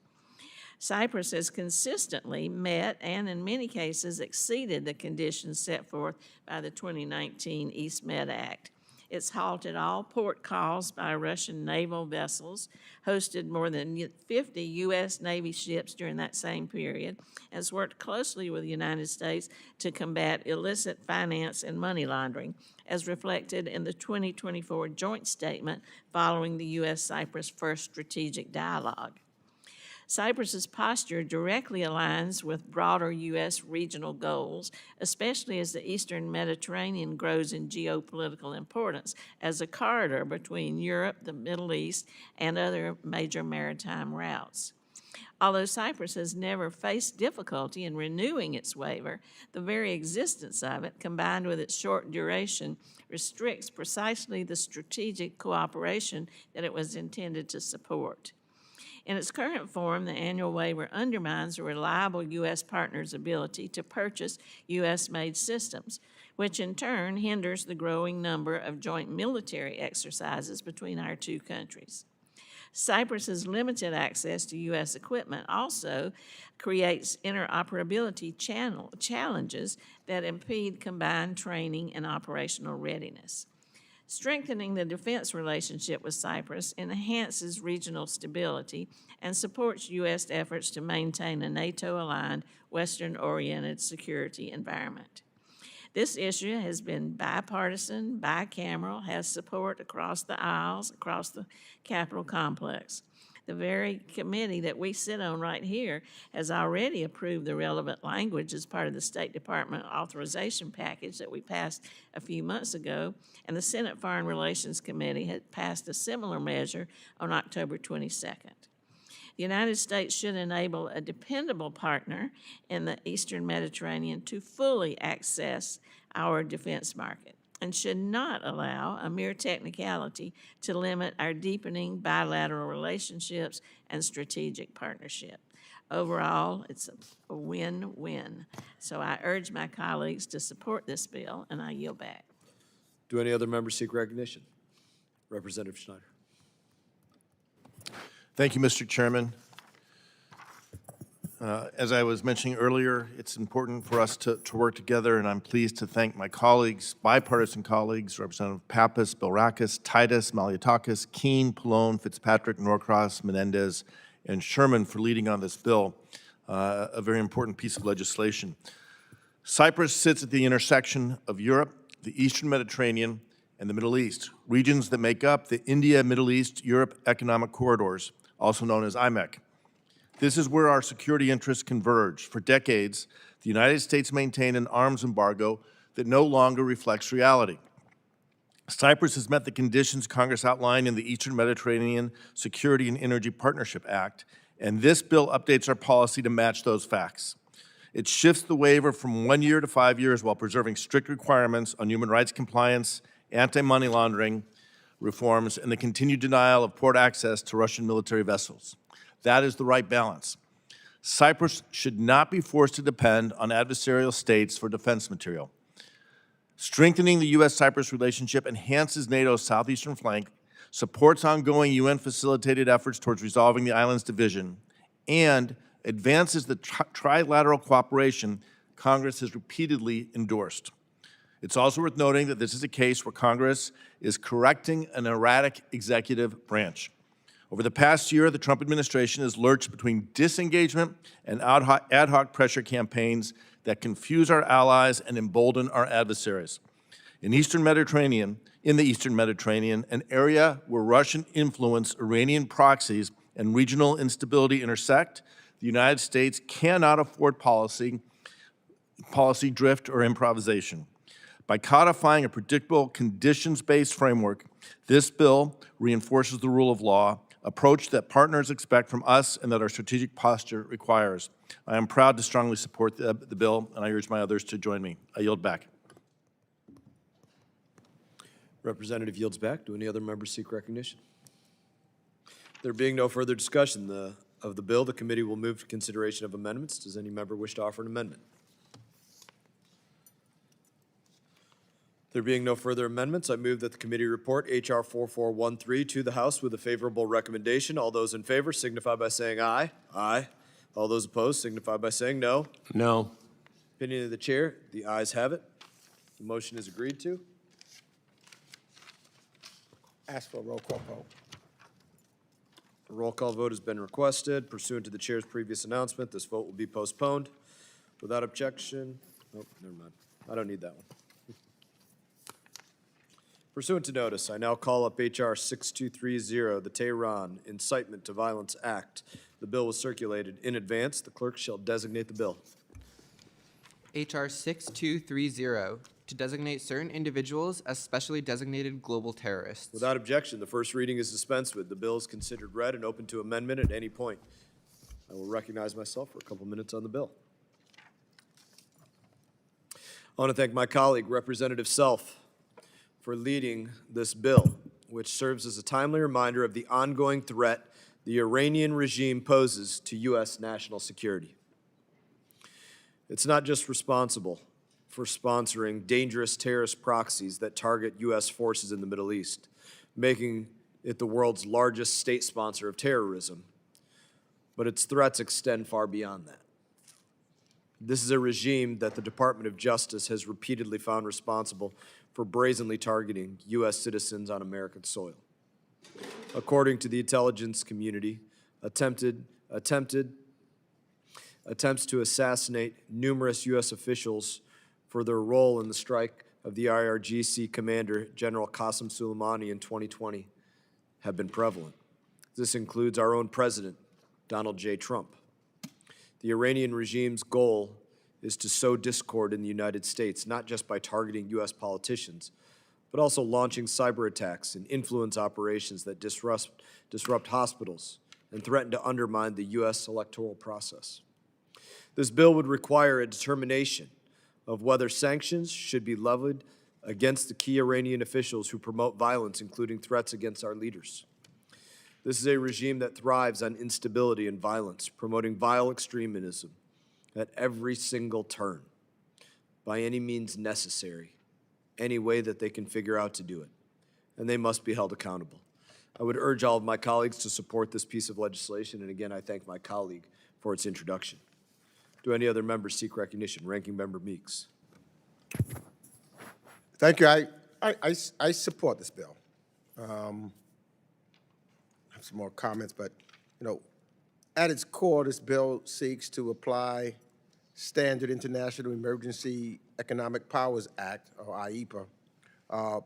Cyprus has consistently met and in many cases exceeded the conditions set forth by the 2019 East Med Act. It's halted all port calls by Russian naval vessels, hosted more than 50 U.S. Navy ships during that same period, and has worked closely with the United States to combat illicit finance and money laundering, as reflected in the 2024 joint statement following the U.S.-Cyprus First Strategic Dialogue. Cyprus's posture directly aligns with broader U.S. regional goals, especially as the Eastern Mediterranean grows in geopolitical importance as a corridor between Europe, the Middle East, and other major maritime routes. Although Cyprus has never faced difficulty in renewing its waiver, the very existence of it, combined with its short duration, restricts precisely the strategic cooperation that it was intended to support. In its current form, the annual waiver undermines a reliable U.S. partner's ability to purchase U.S.-made systems, which in turn hinders the growing number of joint military exercises between our two countries. Cyprus's limited access to U.S. equipment also creates interoperability challenges that impede combined training and operational readiness. Strengthening the defense relationship with Cyprus enhances regional stability and supports U.S. efforts to maintain a NATO-aligned, Western-oriented security environment. This issue has been bipartisan, bicameral, has support across the aisles, across the Capitol complex. The very committee that we sit on right here has already approved the relevant language as part of the State Department authorization package that we passed a few months ago, and the Senate Foreign Relations Committee had passed a similar measure on October 22nd. The United States should enable a dependable partner in the Eastern Mediterranean to fully access our defense market, and should not allow a mere technicality to limit our deepening bilateral relationships and strategic partnership. Overall, it's a win-win. So I urge my colleagues to support this bill, and I yield back. Do any other members seek recognition? Representative Schneider. Thank you, Mr. Chairman. As I was mentioning earlier, it's important for us to work together, and I'm pleased to thank my colleagues, bipartisan colleagues, Representative Pappas, Bilrakis, Titus, Malliotakis, Keene, Pallone, Fitzpatrick, Norcross, Menendez, and Sherman for leading on this bill, a very important piece of legislation. Cyprus sits at the intersection of Europe, the Eastern Mediterranean, and the Middle East, regions that make up the India, Middle East, Europe economic corridors, also known as IMEC. This is where our security interests converge. For decades, the United States maintained an arms embargo that no longer reflects reality. Cyprus has met the conditions Congress outlined in the Eastern Mediterranean Security and Energy Partnership Act, and this bill updates our policy to match those facts. It shifts the waiver from 1 year to 5 years while preserving strict requirements on human rights compliance, anti-money laundering reforms, and the continued denial of port access to Russian military vessels. That is the right balance. Cyprus should not be forced to depend on adversarial states for defense material. Strengthening the U.S.-Cyprus relationship enhances NATO's southeastern flank, supports ongoing UN-facilitated efforts towards resolving the island's division, and advances the trilateral cooperation Congress has repeatedly endorsed. It's also worth noting that this is a case where Congress is correcting an erratic executive branch. Over the past year, the Trump administration has lurched between disengagement and ad hoc pressure campaigns that confuse our allies and embolden our adversaries. In the Eastern Mediterranean, an area where Russian influence, Iranian proxies, and regional instability intersect, the United States cannot afford policy drift or improvisation. By codifying a predictable, conditions-based framework, this bill reinforces the rule of law, approach that partners expect from us and that our strategic posture requires. I am proud to strongly support the bill, and I urge my others to join me. I yield back. Representative yields back. Do any other members seek recognition? There being no further discussion of the bill, the committee will move to consideration of amendments. Does any member wish to offer an amendment? There being no further amendments, I move that the committee report H.R. 4413 to the House with a favorable recommendation. All those in favor signify by saying aye. Aye. All those opposed signify by saying no. No. Opinion of the chair, the ayes have it. The motion is agreed to. Ask for a roll call vote. A roll call vote has been requested. Pursuant to the chair's previous announcement, this vote will be postponed. Without objection, oh, never mind. I don't need that one. Pursuant to notice, I now call up H.R. 6230, the Tehran Incitement to Violence Act. The bill was circulated in advance. The clerk shall designate the bill. H.R. 6230, to designate certain individuals as specially designated global terrorists. Without objection, the first reading is dispensed with. The bill is considered read and open to amendment at any point. I will recognize myself for a couple minutes on the bill. I want to thank my colleague, Representative Self, for leading this bill, which serves as a timely reminder of the ongoing threat the Iranian regime poses to U.S. national security. It's not just responsible for sponsoring dangerous terrorist proxies that target U.S. forces in the Middle East, making it the world's largest state sponsor of terrorism, but its threats extend far beyond that. This is a regime that the Department of Justice has repeatedly found responsible for brazenly targeting U.S. citizens on American soil. According to the intelligence community, attempts to assassinate numerous U.S. officials for their role in the strike of the IRGC commander, General Qasem Soleimani, in 2020 have been prevalent. This includes our own president, Donald J. Trump. The Iranian regime's goal is to sow discord in the United States, not just by targeting U.S. politicians, but also launching cyber attacks and influence operations that disrupt hospitals and threaten to undermine the U.S. electoral process. This bill would require a determination of whether sanctions should be levied against the key Iranian officials who promote violence, including threats against our leaders. This is a regime that thrives on instability and violence, promoting vile extremism at every single turn, by any means necessary, any way that they can figure out to do it, and they must be held accountable. I would urge all of my colleagues to support this piece of legislation, and again, I thank my colleague for its introduction. Do any other members seek recognition? Ranking Member Meeks. Thank you. I support this bill. I have some more comments, but, you know, at its core, this bill seeks to apply standard International Emergency Economic Powers Act, or IEPA,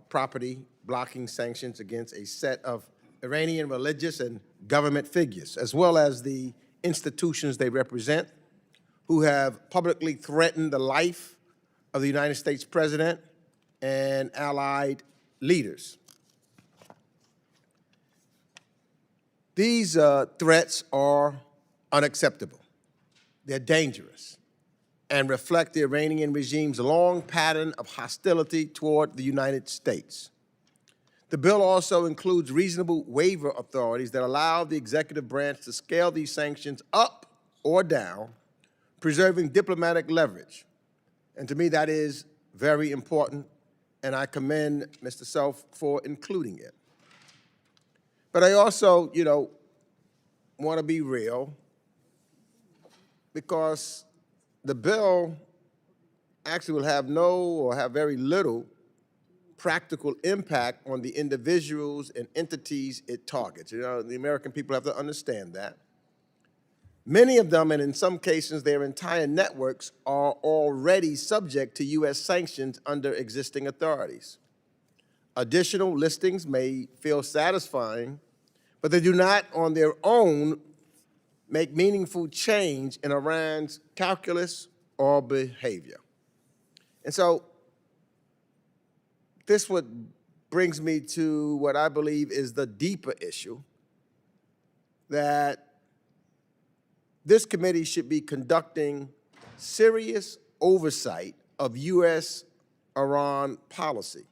property blocking sanctions against a set of Iranian religious and government figures, as well as the institutions they represent, who have publicly threatened the life of the United States president and allied leaders. These threats are unacceptable. They're dangerous and reflect the Iranian regime's long pattern of hostility toward the United States. The bill also includes reasonable waiver authorities that allow the executive branch to scale these sanctions up or down, preserving diplomatic leverage. And to me, that is very important, and I commend Mr. Self for including it. But I also, you know, want to be real, because the bill actually will have no or have very little practical impact on the individuals and entities it targets. You know, the American people have to understand that. Many of them, and in some cases their entire networks, are already subject to U.S. sanctions under existing authorities. Additional listings may feel satisfying, but they do not on their own make meaningful change in Iran's calculus or behavior. And so this brings me to what I believe is the deeper issue, that this committee should be conducting serious oversight of U.S.-Iran policy.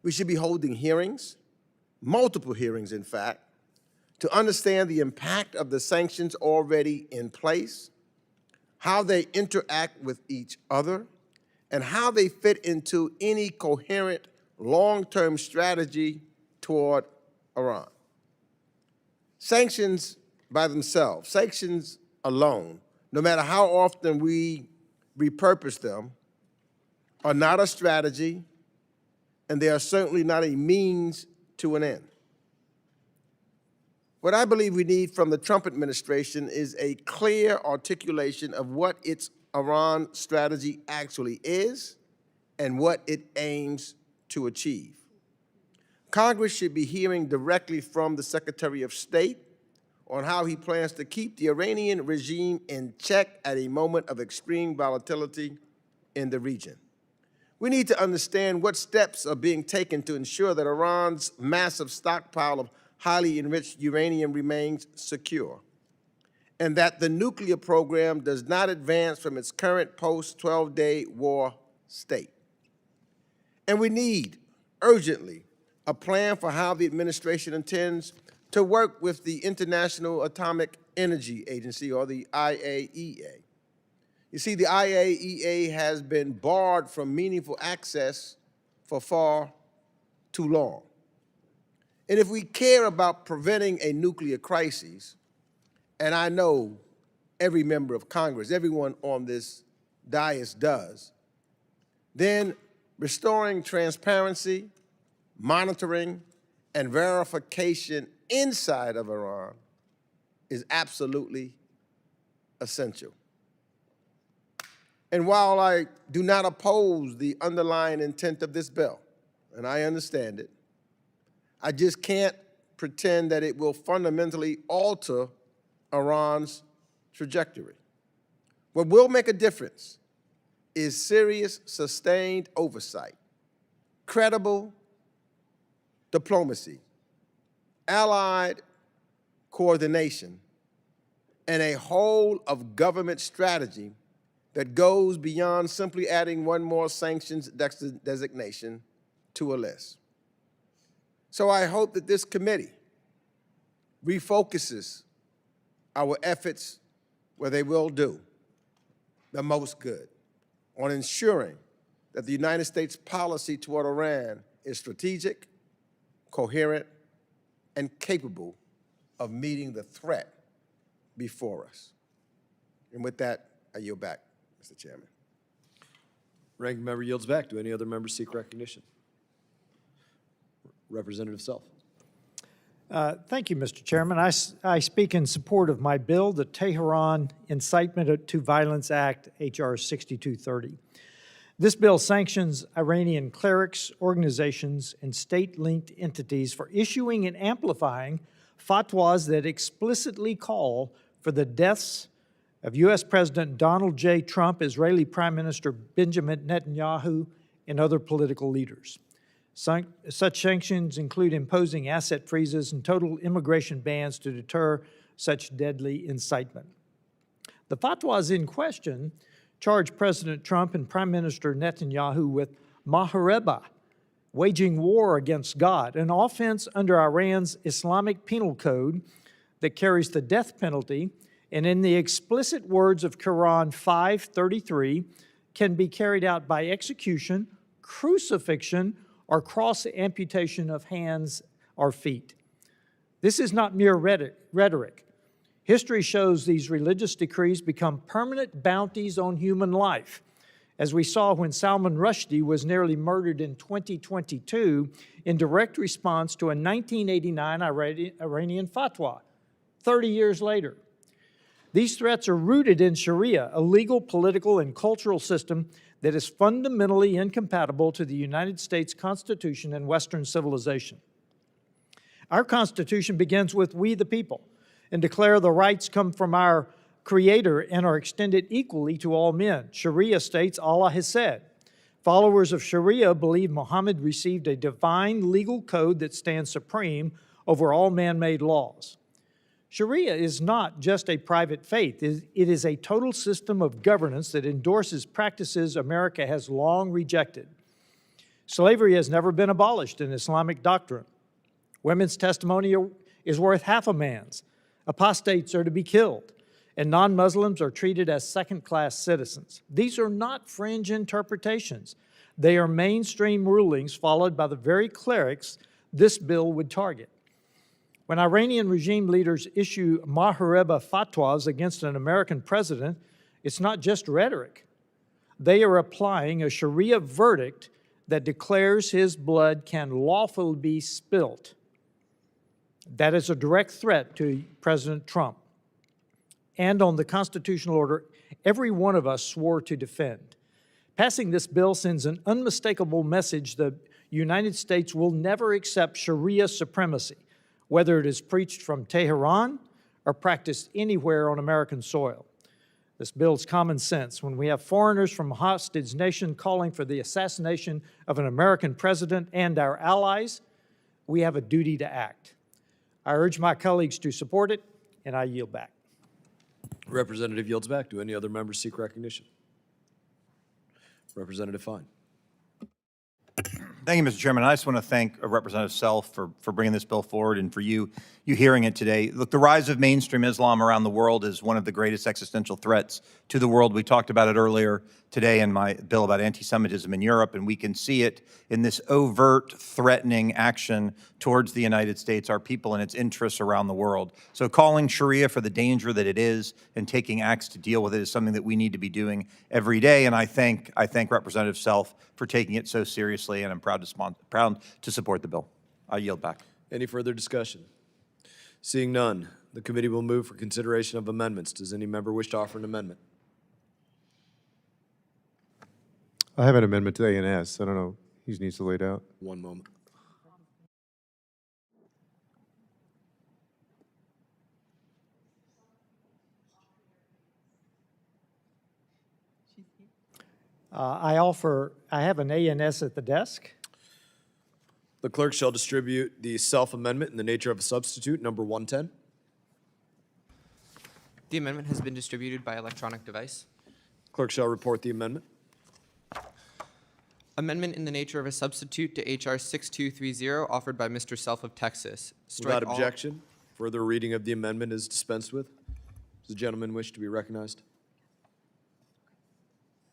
We should be holding hearings, multiple hearings in fact, to understand the impact of the sanctions already in place, how they interact with each other, and how they fit into any coherent long-term strategy toward Iran. Sanctions by themselves, sanctions alone, no matter how often we repurpose them, are not a strategy, and they are certainly not a means to an end. What I believe we need from the Trump administration is a clear articulation of what its Iran strategy actually is and what it aims to achieve. Congress should be hearing directly from the Secretary of State on how he plans to keep the Iranian regime in check at a moment of extreme volatility in the region. We need to understand what steps are being taken to ensure that Iran's massive stockpile of highly enriched uranium remains secure, and that the nuclear program does not advance from its current post-12-day war state. And we need, urgently, a plan for how the administration intends to work with the International Atomic Energy Agency, or the IAEA. You see, the IAEA has been barred from meaningful access for far too long. And if we care about preventing a nuclear crisis, and I know every member of Congress, everyone on this dais does, then restoring transparency, monitoring, and verification inside of Iran is absolutely essential. And while I do not oppose the underlying intent of this bill, and I understand it, I just can't pretend that it will fundamentally alter Iran's trajectory. What will make a difference is serious, sustained oversight, credible diplomacy, allied coordination, and a whole of government strategy that goes beyond simply adding one more sanctions designation to a list. So I hope that this committee refocuses our efforts where they will do the most good, on ensuring that the United States policy toward Iran is strategic, coherent, and capable of meeting the threat before us. And with that, I yield back, Mr. Chairman. Ranking member yields back. Do any other members seek recognition? Representative Self. Thank you, Mr. Chairman. I speak in support of my bill, the Tehran Incitement to Violence Act, H.R. 6230. This bill sanctions Iranian clerics, organizations, and state-linked entities for issuing and amplifying fatwas that explicitly call for the deaths of U.S. President Donald J. Trump, Israeli Prime Minister Benjamin Netanyahu, and other political leaders. Such sanctions include imposing asset freezes and total immigration bans to deter such deadly incitement. The fatwas in question charge President Trump and Prime Minister Netanyahu with mahareba, waging war against God, an offense under Iran's Islamic Penal Code that carries the death penalty, and in the explicit words of Quran 5:33, can be carried out by execution, crucifixion, or cross amputation of hands or feet. This is not mere rhetoric. History shows these religious decrees become permanent bounties on human life, as we saw when Salman Rushdie was nearly murdered in 2022 in direct response to a 1989 Iranian fatwa, 30 years later. These threats are rooted in Sharia, a legal, political, and cultural system that is fundamentally incompatible to the United States Constitution and Western civilization. Our Constitution begins with "we the people" and declare the rights come from our Creator and are extended equally to all men. Sharia states Allah has said. Followers of Sharia believe Muhammad received a divine legal code that stands supreme over all man-made laws. Sharia is not just a private faith. It is a total system of governance that endorses practices America has long rejected. Slavery has never been abolished in Islamic doctrine. Women's testimony is worth half a man's. Apostates are to be killed, and non-Muslims are treated as second-class citizens. These are not fringe interpretations. They are mainstream rulings followed by the very clerics this bill would target. When Iranian regime leaders issue mahareba fatwas against an American president, it's not just rhetoric. They are applying a Sharia verdict that declares his blood can lawfully be spilt. That is a direct threat to President Trump and on the constitutional order every one of us swore to defend. Passing this bill sends an unmistakable message that the United States will never accept Sharia supremacy, whether it is preached from Tehran or practiced anywhere on American soil. This builds common sense. When we have foreigners from a hostage nation calling for the assassination of an American president and our allies, we have a duty to act. I urge my colleagues to support it, and I yield back. Representative yields back. Do any other members seek recognition? Representative Fine. Thank you, Mr. Chairman. I just want to thank Representative Self for bringing this bill forward and for you hearing it today. Look, the rise of mainstream Islam around the world is one of the greatest existential threats to the world. We talked about it earlier today in my bill about anti-Semitism in Europe, and we can see it in this overt, threatening action towards the United States, our people, and its interests around the world. So calling Sharia for the danger that it is and taking acts to deal with it is something that we need to be doing every day, and I thank Representative Self for taking it so seriously, and I'm proud to support the bill. I yield back. Any further discussion? Seeing none, the committee will move for consideration of amendments. Does any member wish to offer an amendment? I have an amendment to A&S. I don't know. He needs to lay it out. One moment. I have an A&S at the desk. The clerk shall distribute the self-amendment in the nature of a substitute, number 110. The amendment has been distributed by electronic device. Clerk shall report the amendment. Amendment in the nature of a substitute to H.R. 6230, offered by Mr. Self of Texas. Without objection, further reading of the amendment is dispensed with. Does the gentleman wish to be recognized?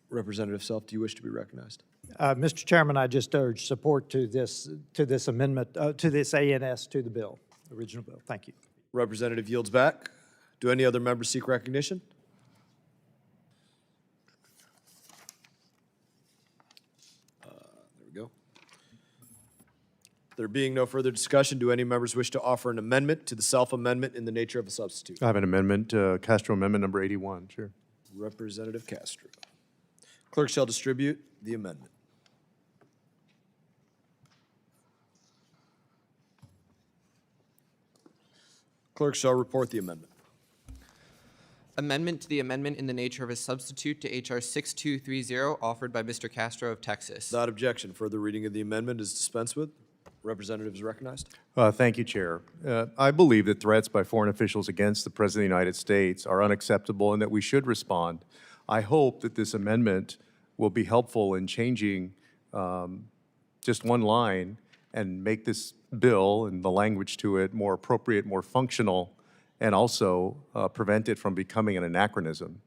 Representative Self, do you wish to be recognized? Mr. Chairman, I just urge support to this amendment, to this A&S to the bill. original bill. Thank you. Representative yields back. Do any other members seek recognition? There we go. There being no further discussion, do any members wish to offer an amendment to the self-amendment in the nature of a substitute? I have an amendment, Castro Amendment number 81, Chair. Representative Castro. Clerk shall distribute the amendment. Clerk shall report the amendment. Amendment to the amendment in the nature of a substitute to H.R. 6230, offered by Mr. Castro of Texas. Without objection, further reading of the amendment is dispensed with. Representative is recognized. Thank you, Chair. I believe that threats by foreign officials against the President of the United States are unacceptable and that we should respond. I hope that this amendment will be helpful in changing just one line and make this bill and the language to it more appropriate, more functional, and also prevent it from becoming an anachronism.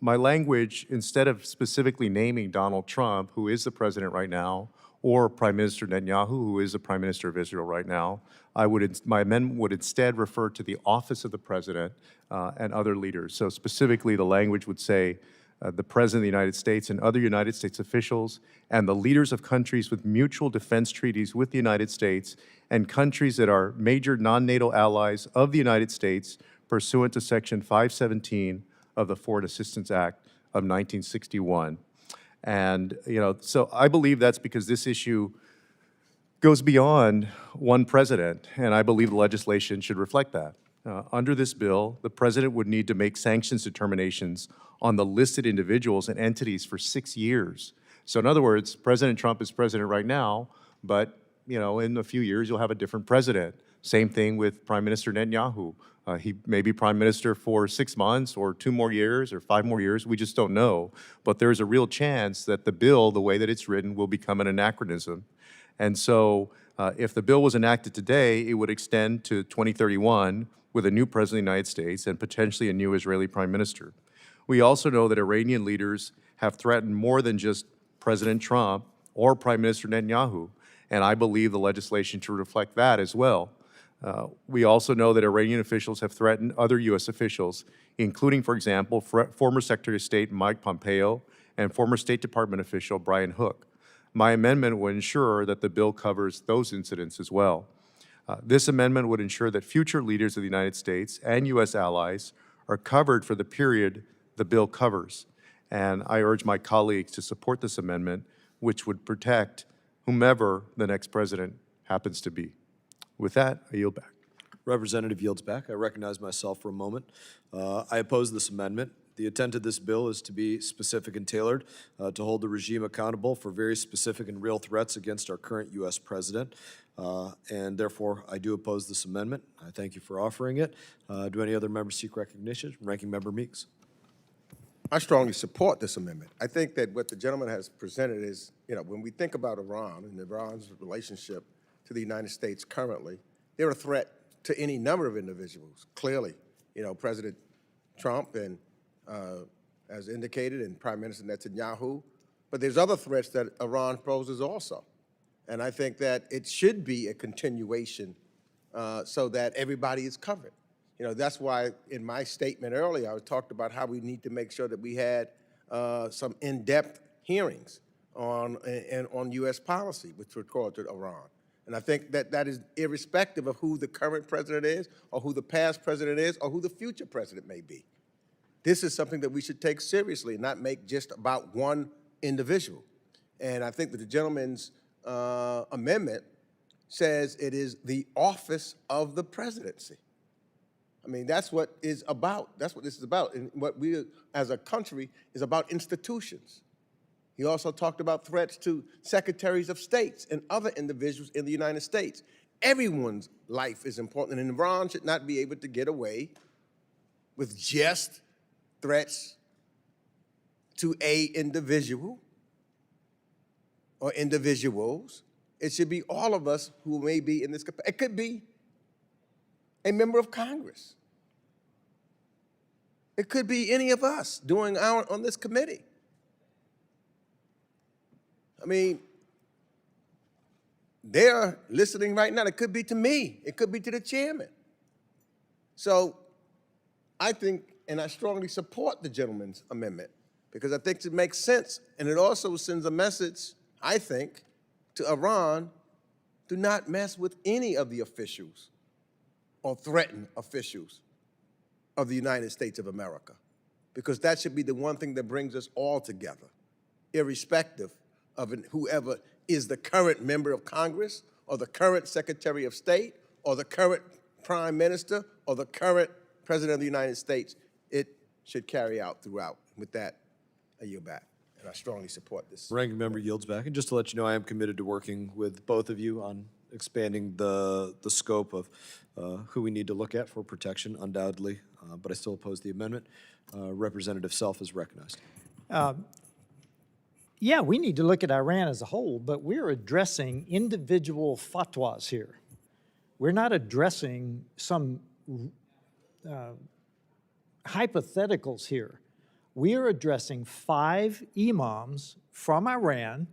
My language, instead of specifically naming Donald Trump, who is the president right now, or Prime Minister Netanyahu, who is the Prime Minister of Israel right now, my amendment would instead refer to the office of the president and other leaders. So specifically, the language would say the President of the United States and other United States officials and the leaders of countries with mutual defense treaties with the United States and countries that are major non-NATO allies of the United States pursuant to Section 517 of the Foreign Assistance Act of 1961. And, so I believe that's because this issue goes beyond one president, and I believe the legislation should reflect that. Under this bill, the president would need to make sanctions determinations on the listed individuals and entities for 6 years. So in other words, President Trump is president right now, but, in a few years, you'll have a different president. Same thing with Prime Minister Netanyahu. He may be prime minister for 6 months or 2 more years or 5 more years. We just don't know. But there's a real chance that the bill, the way that it's written, will become an anachronism. And so if the bill was enacted today, it would extend to 2031 with a new president of the United States and potentially a new Israeli prime minister. We also know that Iranian leaders have threatened more than just President Trump or Prime Minister Netanyahu, and I believe the legislation should reflect that as well. We also know that Iranian officials have threatened other U.S. officials, including, for example, former Secretary of State Mike Pompeo and former State Department official Brian Hook. My amendment will ensure that the bill covers those incidents as well. This amendment would ensure that future leaders of the United States and U.S. allies are covered for the period the bill covers. And I urge my colleagues to support this amendment, which would protect whomever the next president happens to be. With that, I yield back. Representative yields back. I recognize myself for a moment. I oppose this amendment. The intent of this bill is to be specific and tailored to hold the regime accountable for very specific and real threats against our current U.S. president. And therefore, I do oppose this amendment. I thank you for offering it. Do any other members seek recognition? Ranking Member Meeks. I strongly support this amendment. I think that what the gentleman has presented is, when we think about Iran and Iran's relationship to the United States currently, they're a threat to any number of individuals. Clearly, President Trump and, as indicated, and Prime Minister Netanyahu, but there's other threats that Iran poses also. And I think that it should be a continuation so that everybody is covered. That's why in my statement earlier, I talked about how we need to make sure that we had some in-depth hearings on U.S. policy with regard to Iran. And I think that that is irrespective of who the current president is or who the past president is or who the future president may be. This is something that we should take seriously and not make just about one individual. And I think that the gentleman's amendment says it is the office of the presidency. I mean, that's what is about. That's what this is about. And what we, as a country, is about institutions. He also talked about threats to secretaries of states and other individuals in the United States. Everyone's life is important, and Iran should not be able to get away with just threats to a individual or individuals. It should be all of us who may be in this capacity. It could be a member of Congress. It could be any of us doing on this committee. I mean, they're listening right now. It could be to me. It could be to the chairman. So I think, and I strongly support the gentleman's amendment because I think it makes sense, and it also sends a message, I think, to Iran, do not mess with any of the officials or threaten officials of the United States of America, because that should be the one thing that brings us all together, irrespective of whoever is the current member of Congress or the current Secretary of State or the current Prime Minister or the current President of the United States. It should carry out throughout. With that, I yield back, and I strongly support this. Ranking member yields back. And just to let you know, I am committed to working with both of you on expanding the scope of who we need to look at for protection, undoubtedly, but I still oppose the amendment. Representative Self is recognized. Yeah, we need to look at Iran as a whole, but we're addressing individual fatwas here. We're not addressing some hypotheticals here. We are addressing 5 imams from Iran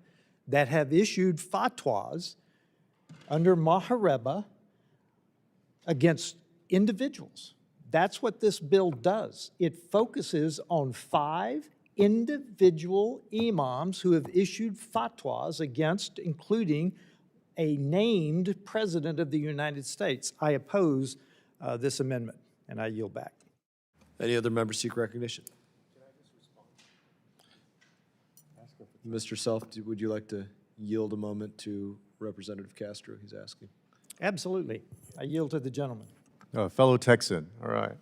that have issued fatwas under Mahareba against individuals. That's what this bill does. It focuses on 5 individual imams who have issued fatwas against, including a named president of the United States. I oppose this amendment, and I yield back. Any other members seek recognition? Mr. Self, would you like to yield a moment to Representative Castro? He's asking. Absolutely. I yield to the gentleman. Fellow Texan, all right.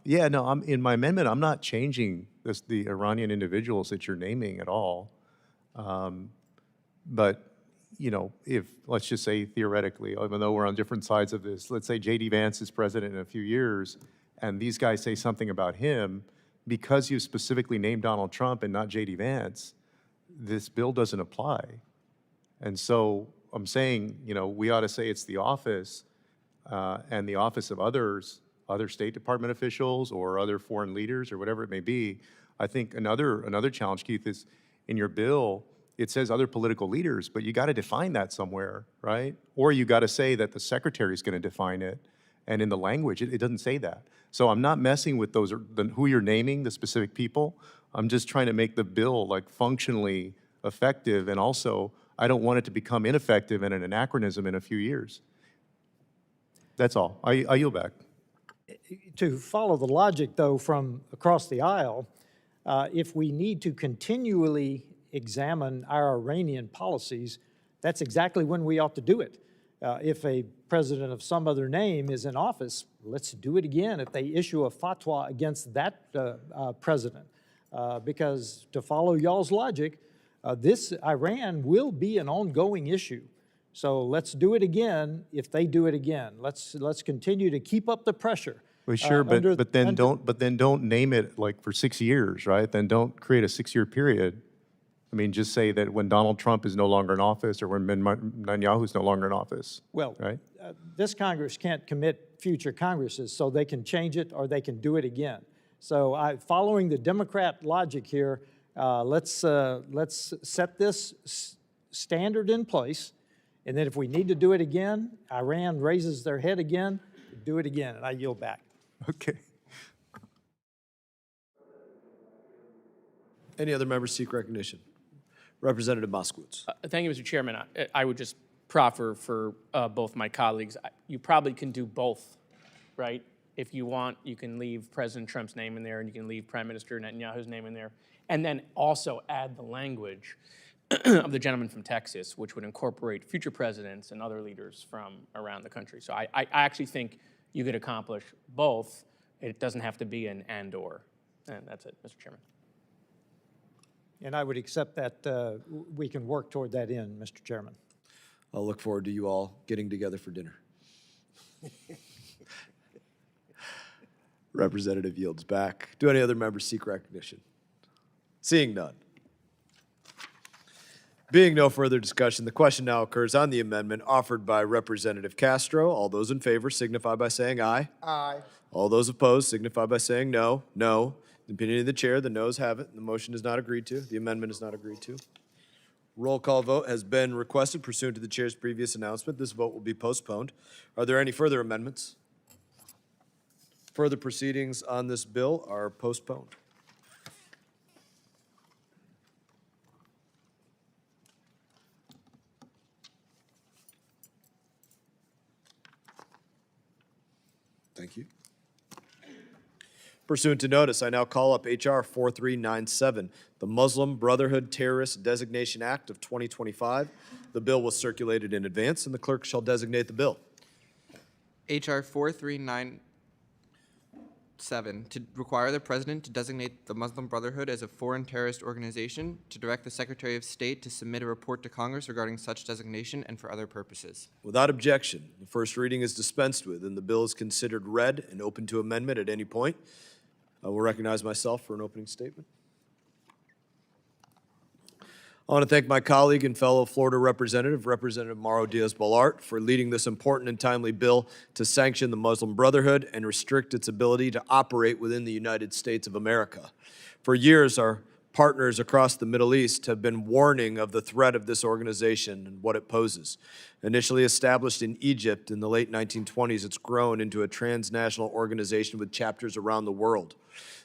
Yeah, no, in my amendment, I'm not changing the Iranian individuals that you're naming at all. But, you know, if, let's just say theoretically, even though we're on different sides of this, let's say J.D. Vance is president in a few years, and these guys say something about him, because you specifically named Donald Trump and not J.D. Vance, this bill doesn't apply. And so I'm saying, you know, we ought to say it's the office and the office of others, other State Department officials or other foreign leaders or whatever it may be. I think another challenge, Keith, is in your bill, it says other political leaders, but you got to define that somewhere, right? Or you got to say that the secretary is going to define it. And in the language, it doesn't say that. So I'm not messing with those, who you're naming, the specific people. I'm just trying to make the bill like functionally effective, and also I don't want it to become ineffective and an anachronism in a few years. That's all. I yield back. To follow the logic, though, from across the aisle, if we need to continually examine our Iranian policies, that's exactly when we ought to do it. If a president of some other name is in office, let's do it again if they issue a fatwa against that president. Because to follow y'all's logic, this Iran will be an ongoing issue. So let's do it again if they do it again. Let's continue to keep up the pressure. Well, sure, but then don't name it like for 6 years, right? Then don't create a 6-year period. I mean, just say that when Donald Trump is no longer in office or when Netanyahu is no longer in office. Well, right? This Congress can't commit future Congresses, so they can change it or they can do it again. So following the Democrat logic here, let's set this standard in place, and then if we need to do it again, Iran raises their head again, do it again, and I yield back. Okay. Any other members seek recognition? Representative Moskowitz. Thank you, Mr. Chairman. I would just proffer for both my colleagues. You probably can do both, right? If you want, you can leave President Trump's name in there, and you can leave Prime Minister Netanyahu's name in there, and then also add the language of the gentleman from Texas, which would incorporate future presidents and other leaders from around the country. So I actually think you could accomplish both. It doesn't have to be an and/or. And that's it, Mr. Chairman. And I would accept that we can work toward that end, Mr. Chairman. I'll look forward to you all getting together for dinner. Representative yields back. Do any other members seek recognition? Seeing none. Being no further discussion, the question now occurs on the amendment offered by Representative Castro. All those in favor signify by saying aye. Aye. All those opposed signify by saying no. No. In the opinion of the chair, the noes have it, and the motion is not agreed to. The amendment is not agreed to. Roll call vote has been requested pursuant to the chair's previous announcement. This vote will be postponed. Are there any further amendments? Further proceedings on this bill are postponed. Thank you. Pursuant to notice, I now call up H.R. 4397, the Muslim Brotherhood Terrorist Designation Act of 2025. The bill was circulated in advance, and the clerk shall designate the bill. H.R. 4397, to require the President to designate the Muslim Brotherhood as a foreign terrorist organization, to direct the Secretary of State to submit a report to Congress regarding such designation and for other purposes. Without objection, the first reading is dispensed with, and the bill is considered read and open to amendment at any point. I will recognize myself for an opening statement. I want to thank my colleague and fellow Florida representative, Representative Mauro Diaz-Balart, for leading this important and timely bill to sanction the Muslim Brotherhood and restrict its ability to operate within the United States of America. For years, our partners across the Middle East have been warning of the threat of this organization and what it poses. Initially established in Egypt in the late 1920s, it's grown into a transnational organization with chapters around the world.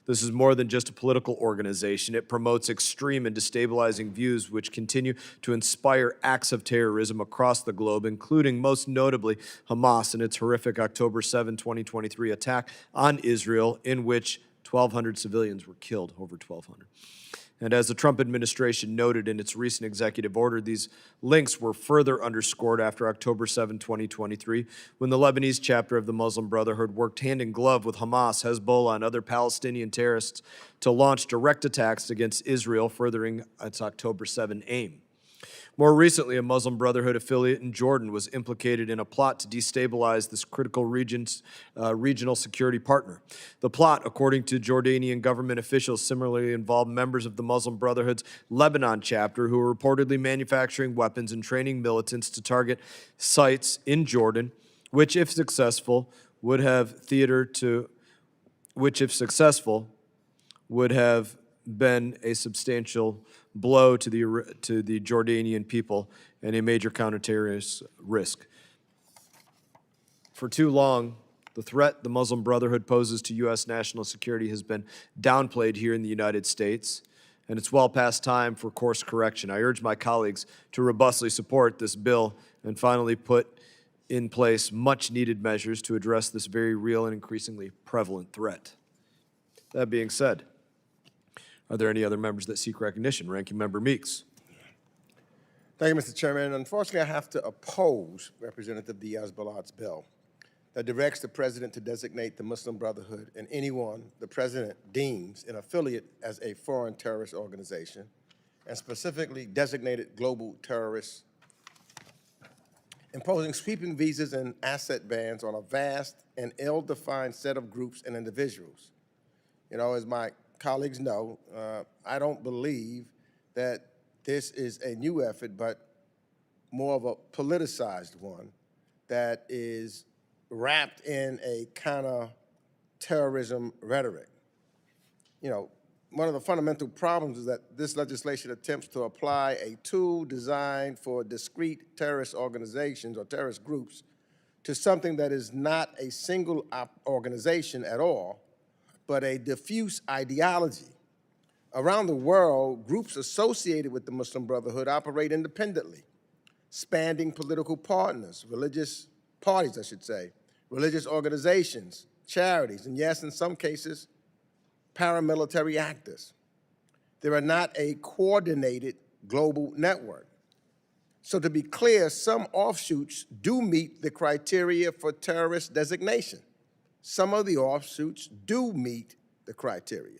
This is more than just a political organization. It promotes extreme and destabilizing views which continue to inspire acts of terrorism across the globe, including most notably Hamas and its horrific October 7, 2023 attack on Israel, in which 1,200 civilians were killed, over 1,200. And as the Trump administration noted in its recent executive order, these links were further underscored after October 7, 2023, when the Lebanese chapter of the Muslim Brotherhood worked hand in glove with Hamas, Hezbollah, and other Palestinian terrorists to launch direct attacks against Israel, furthering its October 7 aim. More recently, a Muslim Brotherhood affiliate in Jordan was implicated in a plot to destabilize this critical regional security partner. The plot, according to Jordanian government officials, similarly involved members of the Muslim Brotherhood's Lebanon chapter who were reportedly manufacturing weapons and training militants to target sites in Jordan, which, if successful, would have been a substantial blow to the Jordanian people and a major counterterrorist risk. For too long, the threat the Muslim Brotherhood poses to U.S. national security has been downplayed here in the United States, and it's well past time for course correction. I urge my colleagues to robustly support this bill and finally put in place much-needed measures to address this very real and increasingly prevalent threat. That being said, are there any other members that seek recognition? Ranking Member Meeks. Thank you, Mr. Chairman. Unfortunately, I have to oppose Representative Diaz-Balart's bill that directs the President to designate the Muslim Brotherhood and anyone the President deems an affiliate as a foreign terrorist organization, and specifically designated global terrorists, imposing sweeping visas and asset bans on a vast and ill-defined set of groups and individuals. You know, as my colleagues know, I don't believe that this is a new effort, but more of a politicized one that is wrapped in a kind of terrorism rhetoric. You know, one of the fundamental problems is that this legislation attempts to apply a tool designed for discrete terrorist organizations or terrorist groups to something that is not a single organization at all, but a diffuse ideology. Around the world, groups associated with the Muslim Brotherhood operate independently, spanning political partners, religious parties, I should say, religious organizations, charities, and yes, in some cases, paramilitary actors. They are not a coordinated global network. So to be clear, some offshoots do meet the criteria for terrorist designation. Some of the offshoots do meet the criteria.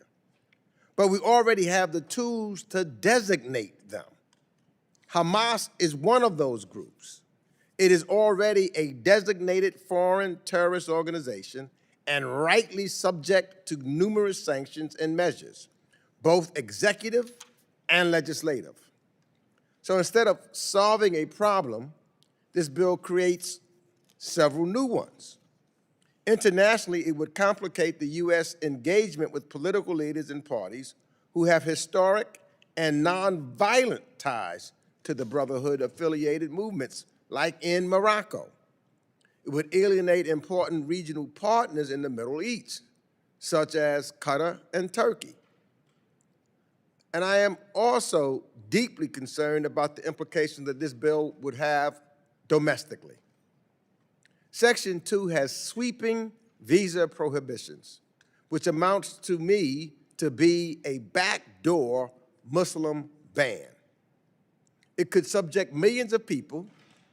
But we already have the tools to designate them. Hamas is one of those groups. It is already a designated foreign terrorist organization and rightly subject to numerous sanctions and measures, both executive and legislative. So instead of solving a problem, this bill creates several new ones. Internationally, it would complicate the U.S. engagement with political leaders and parties who have historic and nonviolent ties to the Brotherhood-affiliated movements, like in Morocco. It would alienate important regional partners in the Middle East, such as Qatar and Turkey. And I am also deeply concerned about the implications that this bill would have domestically. Section 2 has sweeping visa prohibitions, which amounts to me to be a backdoor Muslim ban. It could subject millions of people,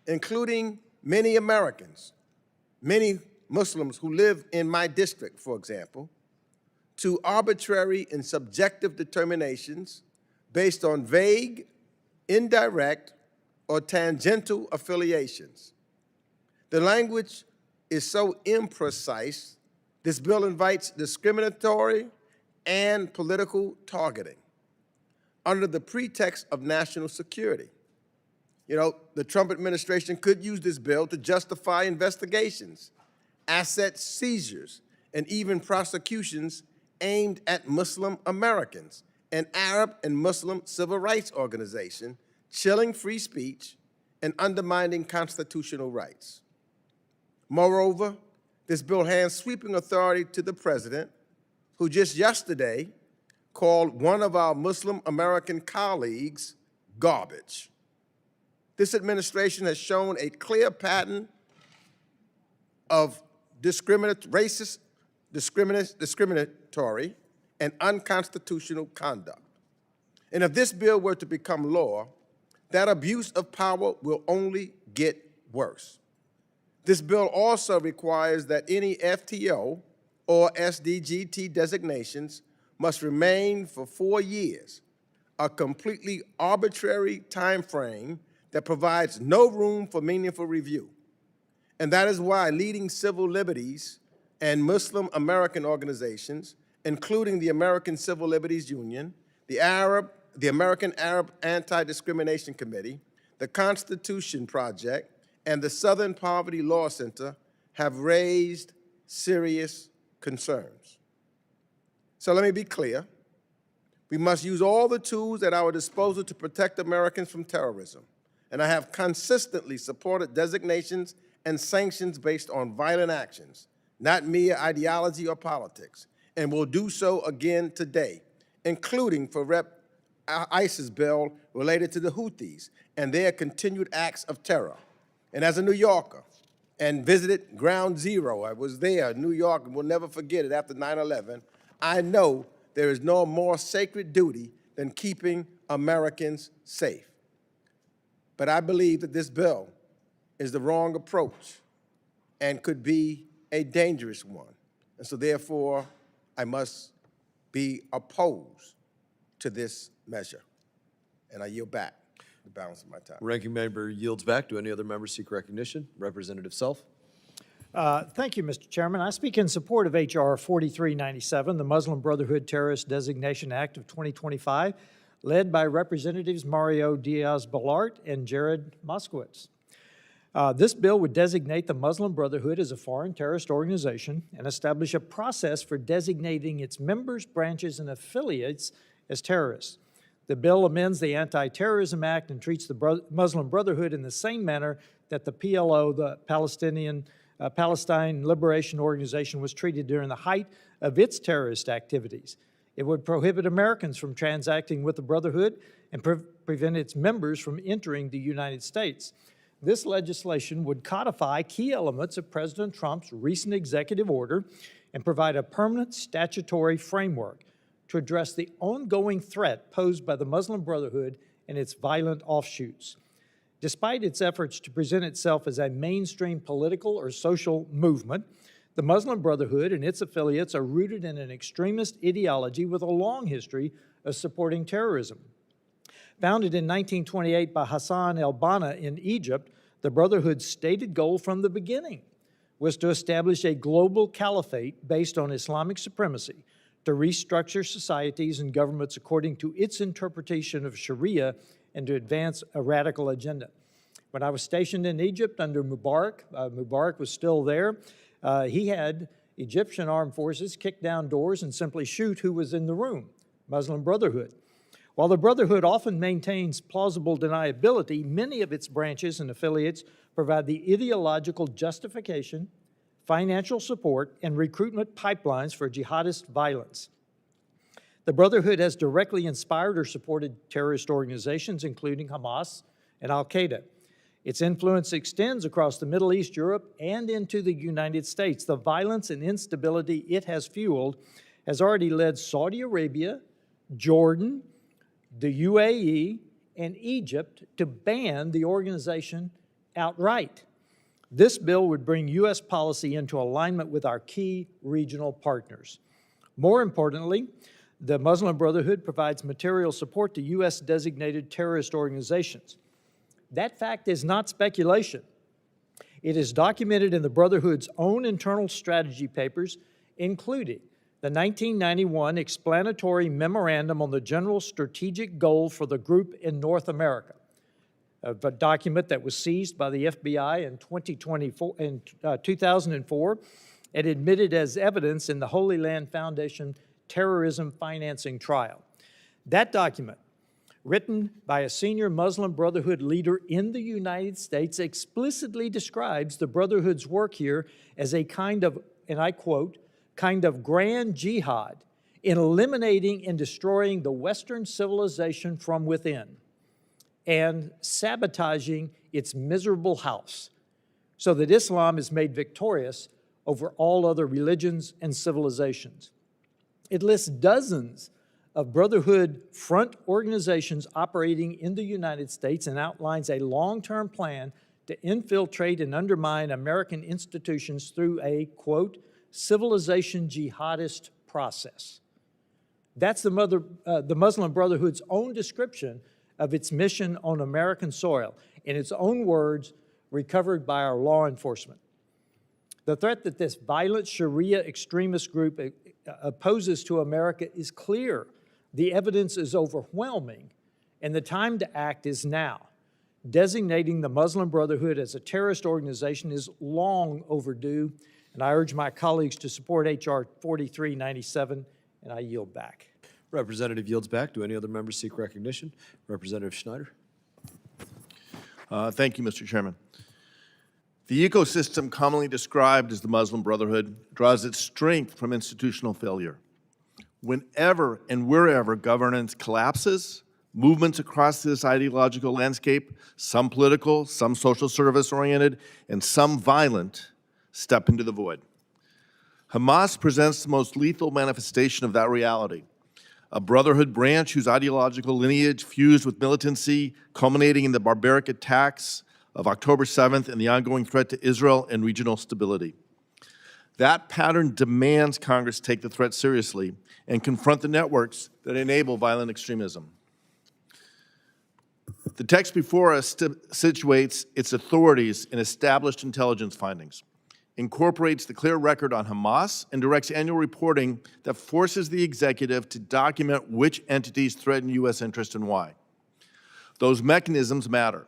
including many Americans, many Muslims who live in my district, for example, to arbitrary and subjective determinations based on vague, indirect, or tangential affiliations. The language is so imprecise, this bill invites discriminatory and political targeting under the pretext of national security. You know, the Trump administration could use this bill to justify investigations, asset seizures, and even prosecutions aimed at Muslim Americans, an Arab and Muslim civil rights organization, chilling free speech and undermining constitutional rights. Moreover, this bill hands sweeping authority to the president, who just yesterday called one of our Muslim American colleagues garbage. This administration has shown a clear pattern of racist, discriminatory, and unconstitutional conduct. And if this bill were to become law, that abuse of power will only get worse. This bill also requires that any FTO or SDGT designations must remain for 4 years, a completely arbitrary time frame that provides no room for meaningful review. And that is why leading civil liberties and Muslim American organizations, including the American Civil Liberties Union, the American Arab Anti-Discrimination Committee, the Constitution Project, and the Southern Poverty Law Center have raised serious concerns. So let me be clear. We must use all the tools at our disposal to protect Americans from terrorism. And I have consistently supported designations and sanctions based on violent actions, not mere ideology or politics, and will do so again today, including for Rep. ICE's bill related to the Houthis and their continued acts of terror. And as a New Yorker, and visited Ground Zero, I was there in New York and will never forget it after 9/11, I know there is no more sacred duty than keeping Americans safe. But I believe that this bill is the wrong approach and could be a dangerous one. And so therefore, I must be opposed to this measure. And I yield back the balance of my time. Ranking member yields back. Do any other members seek recognition? Representative Self. Thank you, Mr. Chairman. I speak in support of H.R. 4397, the Muslim Brotherhood Terrorist Designation Act of 2025, led by Representatives Mario Diaz-Balart and Jared Moskowitz. This bill would designate the Muslim Brotherhood as a foreign terrorist organization and establish a process for designating its members, branches, and affiliates as terrorists. The bill amends the Anti-Terrorism Act and treats the Muslim Brotherhood in the same manner that the PLO, the Palestine Liberation Organization, was treated during the height of its terrorist activities. It would prohibit Americans from transacting with the Brotherhood and prevent its members from entering the United States. This legislation would codify key elements of President Trump's recent executive order and provide a permanent statutory framework to address the ongoing threat posed by the Muslim Brotherhood and its violent offshoots. Despite its efforts to present itself as a mainstream political or social movement, the Muslim Brotherhood and its affiliates are rooted in an extremist ideology with a long history of supporting terrorism. Founded in 1928 by Hassan el-Banna in Egypt, the Brotherhood's stated goal from the beginning was to establish a global caliphate based on Islamic supremacy, to restructure societies and governments according to its interpretation of Sharia, and to advance a radical agenda. When I was stationed in Egypt under Mubarak, Mubarak was still there, he had Egyptian armed forces kick down doors and simply shoot who was in the room, Muslim Brotherhood. While the Brotherhood often maintains plausible deniability, many of its branches and affiliates provide the ideological justification, financial support, and recruitment pipelines for jihadist violence. The Brotherhood has directly inspired or supported terrorist organizations, including Hamas and al-Qaeda. Its influence extends across the Middle East, Europe, and into the United States. The violence and instability it has fueled has already led Saudi Arabia, Jordan, the UAE, and Egypt to ban the organization outright. This bill would bring U.S. policy into alignment with our key regional partners. More importantly, the Muslim Brotherhood provides material support to U.S. designated terrorist organizations. That fact is not speculation. It is documented in the Brotherhood's own internal strategy papers, including the 1991 explanatory memorandum on the general strategic goal for the group in North America, a document that was seized by the FBI in 2004 and admitted as evidence in the Holy Land Foundation terrorism financing trial. That document, written by a senior Muslim Brotherhood leader in the United States, explicitly describes the Brotherhood's work here as a kind of, and I quote, kind of grand jihad in eliminating and destroying the Western civilization from within and sabotaging its miserable house so that Islam is made victorious over all other religions and civilizations. It lists dozens of Brotherhood front organizations operating in the United States and outlines a long-term plan to infiltrate and undermine American institutions through a, quote, civilization jihadist process. That's the Muslim Brotherhood's own description of its mission on American soil, in its own words, recovered by our law enforcement. The threat that this violent Sharia extremist group opposes to America is clear. The evidence is overwhelming, and the time to act is now. Designating the Muslim Brotherhood as a terrorist organization is long overdue, and I urge my colleagues to support H.R. 4397, and I yield back. Representative yields back. Do any other members seek recognition? Representative Schneider. Thank you, Mr. Chairman. The ecosystem commonly described as the Muslim Brotherhood draws its strength from institutional failure. Whenever and wherever governance collapses, movements across this ideological landscape, some political, some social service-oriented, and some violent, step into the void. Hamas presents the most lethal manifestation of that reality. A brotherhood branch whose ideological lineage fused with militancy, culminating in the barbaric attacks of October 7th and the ongoing threat to Israel and regional stability. That pattern demands Congress take the threat seriously and confront the networks that enable violent extremism. The text before us situates its authorities in established intelligence findings, incorporates the clear record on Hamas, and directs annual reporting that forces the executive to document which entities threaten U.S. interest and why. Those mechanisms matter.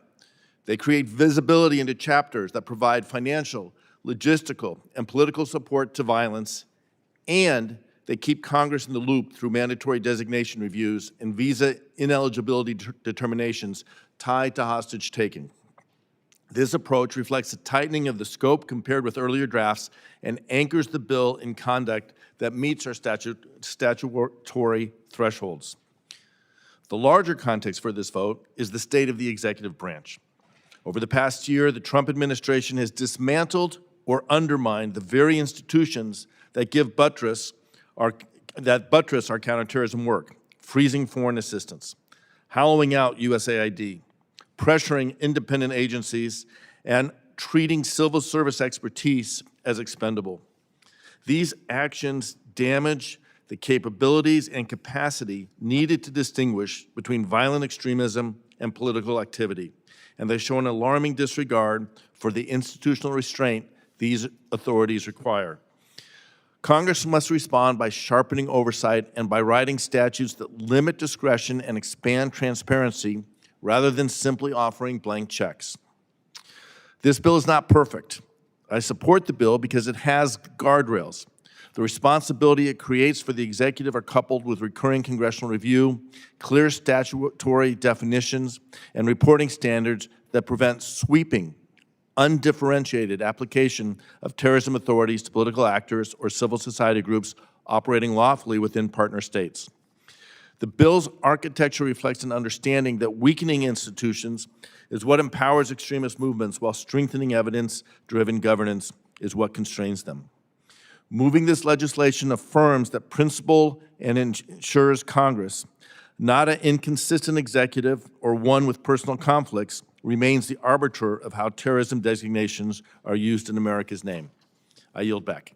They create visibility into chapters that provide financial, logistical, and political support to violence, and they keep Congress in the loop through mandatory designation reviews and visa ineligibility determinations tied to hostage taking. This approach reflects a tightening of the scope compared with earlier drafts and anchors the bill in conduct that meets our statutory thresholds. The larger context for this vote is the state of the executive branch. Over the past year, the Trump administration has dismantled or undermined the very institutions that buttress our counterterrorism work, freezing foreign assistance, hollowing out USAID, pressuring independent agencies, and treating civil service expertise as expendable. These actions damage the capabilities and capacity needed to distinguish between violent extremism and political activity, and they show an alarming disregard for the institutional restraint these authorities require. Congress must respond by sharpening oversight and by writing statutes that limit discretion and expand transparency rather than simply offering blank checks. This bill is not perfect. I support the bill because it has guardrails, The responsibility it creates for the executive are coupled with recurring congressional review, clear statutory definitions, and reporting standards that prevent sweeping, undifferentiated application of terrorism authorities to political actors or civil society groups operating lawfully within partner states. The bill's architecture reflects an understanding that weakening institutions is what empowers extremist movements, while strengthening evidence-driven governance is what constrains them. Moving this legislation affirms that principle and ensures Congress, not an inconsistent executive or one with personal conflicts, remains the arbiter of how terrorism designations are used in America's name. I yield back.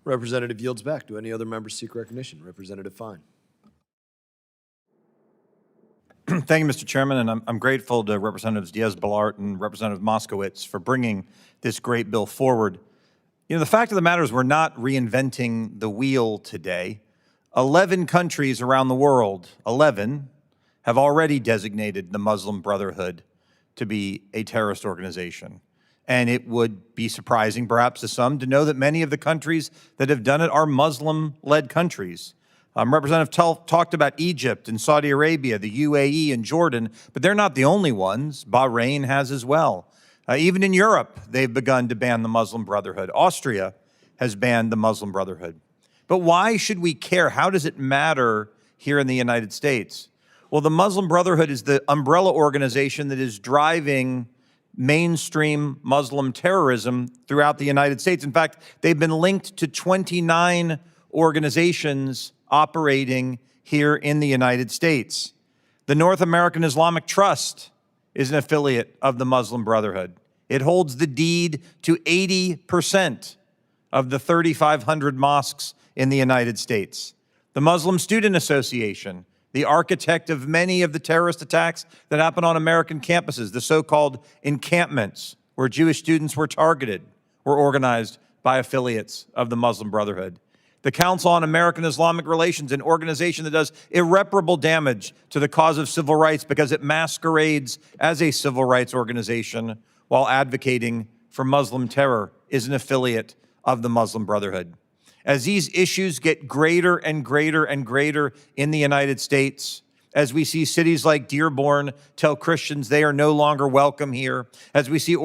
Representative yields back. Do any other members seek recognition? Representative Fine. Thank you, Mr. Chairman, and I'm grateful to Representatives Diaz-Balart and Representative Moskowitz for bringing this great bill forward. You know, the fact of the matter is we're not reinventing the wheel today. 11 countries around the world, 11, have already designated the Muslim Brotherhood to be a terrorist organization. And it would be surprising, perhaps to some, to know that many of the countries that have done it are Muslim-led countries. Representative talked about Egypt and Saudi Arabia, the UAE and Jordan, but they're not the only ones. Bahrain has as well. Even in Europe, they've begun to ban the Muslim Brotherhood. Austria has banned the Muslim Brotherhood. But why should we care? How does it matter here in the United States? Well, the Muslim Brotherhood is the umbrella organization that is driving mainstream Muslim terrorism throughout the United States. In fact, they've been linked to 29 organizations operating here in the United States. The North American Islamic Trust is an affiliate of the Muslim Brotherhood. It holds the deed to 80% of the 3,500 mosques in the United States. The Muslim Student Association, the architect of many of the terrorist attacks that happen on American campuses, the so-called encampments where Jewish students were targeted, were organized by affiliates of the Muslim Brotherhood. The Council on American Islamic Relations, an organization that does irreparable damage to the cause of civil rights because it masquerades as a civil rights organization while advocating for Muslim terror, is an affiliate of the Muslim Brotherhood. As these issues get greater and greater and greater in the United States, as we see cities like Dearborn tell Christians they are no longer welcome here, as we see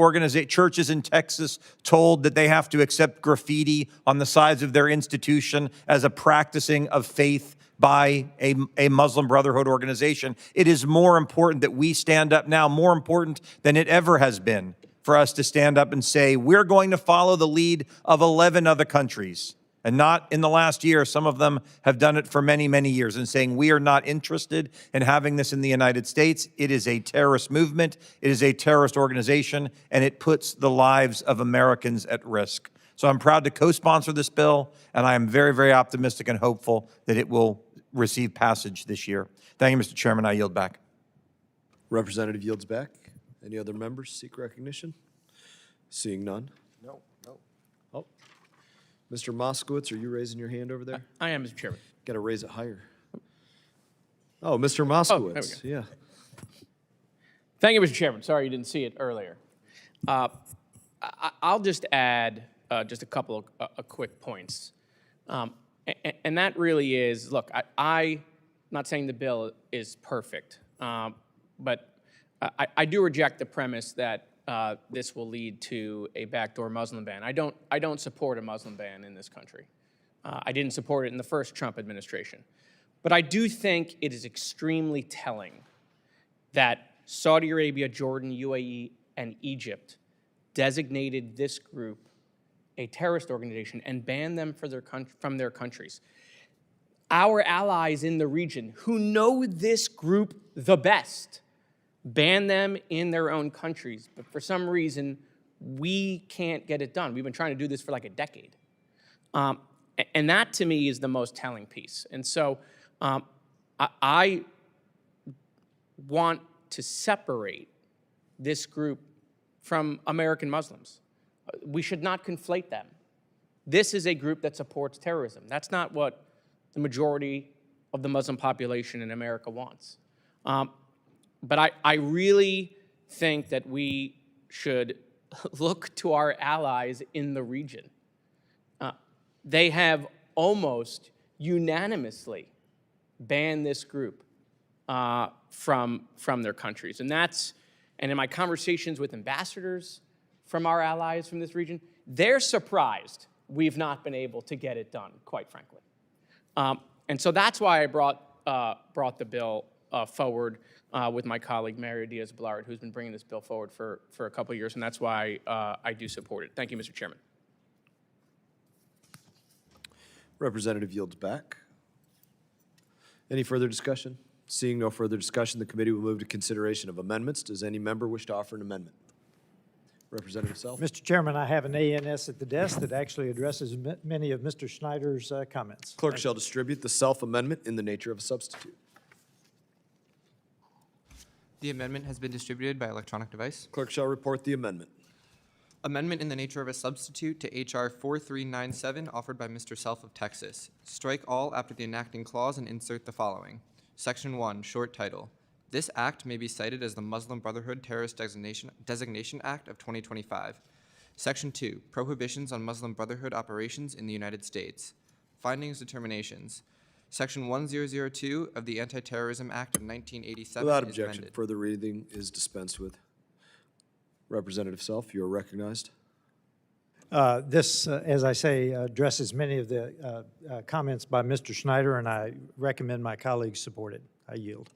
churches in Texas told that they have to accept graffiti on the sides of their institution as a practicing of faith by a Muslim Brotherhood organization, it is more important that we stand up now, more important than it ever has been, for us to stand up and say, we're going to follow the lead of 11 other countries. And not in the last year, some of them have done it for many, many years, and saying we are not interested in having this in the United States. It is a terrorist movement, it is a terrorist organization, and it puts the lives of Americans at risk. So I'm proud to co-sponsor this bill, and I am very, very optimistic and hopeful that it will receive passage this year. Thank you, Mr. Chairman. I yield back. Representative yields back. Any other members seek recognition? Seeing none. No. Oh, Mr. Moskowitz, are you raising your hand over there? I am, Mr. Chairman. Got to raise it higher. Oh, Mr. Moskowitz, there we yeah. Thank you, Mr. Chairman. Sorry you didn't see it earlier. I'll just add just a couple of quick points. And that really is, look, I'm not saying the bill is perfect, but I do reject the premise that this will lead to a backdoor Muslim ban. I don't support a Muslim ban in this country. I didn't support it in the first Trump administration. But I do think it is extremely telling that Saudi Arabia, Jordan, UAE, and Egypt designated this group a terrorist organization and banned them from their countries. Our allies in the region who know this group the best ban them in their own countries, but for some reason, we can't get it done. We've been trying to do this for like a decade. And that, to me, is the most telling piece. And so I want to separate this group from American Muslims. We should not conflate them. This is a group that supports terrorism. That's not what the majority of the Muslim population in America wants. But I really think that we should look to our allies in the region. they have almost unanimously banned this group from their countries. And in my conversations with ambassadors from our allies from this region, they're surprised we've not been able to get it done, quite frankly. And so that's why I brought the bill forward with my colleague, Mario Diaz-Balart, who's been bringing this bill forward for a couple of years, and that's why I do support it. Thank you, Mr. Chairman. Representative yields back. Any further discussion? Seeing no further discussion, the committee will move to consideration of amendments. Does any member wish to offer an amendment? Representative Self. Mr. Chairman, I have an ANS at the desk that actually addresses many of Mr. Schneider's comments. Clerk shall distribute the self-amendment in the nature of a substitute. The amendment has been distributed by electronic device. Clerk shall report the amendment. Amendment in the nature of a substitute to H.R. 4397, offered by Mr. Self of Texas. Strike all after the enacting clause and insert the following. Section 1, short title. This act may be cited as the Muslim Brotherhood Terrorist Designation Act of 2025. Section 2, prohibitions on Muslim Brotherhood operations in the United States. Findings, determinations. Section 1002 of the Anti-Terrorism Act of 1987 Without is objection, amended. further reading is dispensed with. Representative Self, you are recognized. This, as I say, addresses many of the comments by Mr. Schneider, and I recommend my colleagues support it. I yield.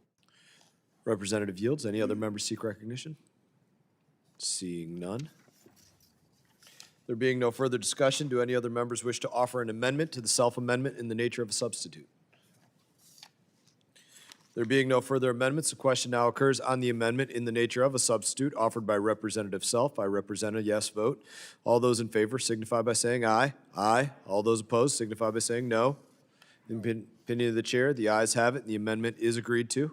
Representative yields. Any other members seek recognition? Seeing none. There being no further discussion, do any other members wish to offer an amendment to the self-amendment in the nature of a substitute? There being no further amendments, the question now occurs on the amendment in the nature of a substitute offered by Representative Self. I represent a yes vote. All those in favor signify by saying aye. Aye. All those opposed signify by saying no. In opinion of the chair, the ayes have it, and the amendment is agreed to.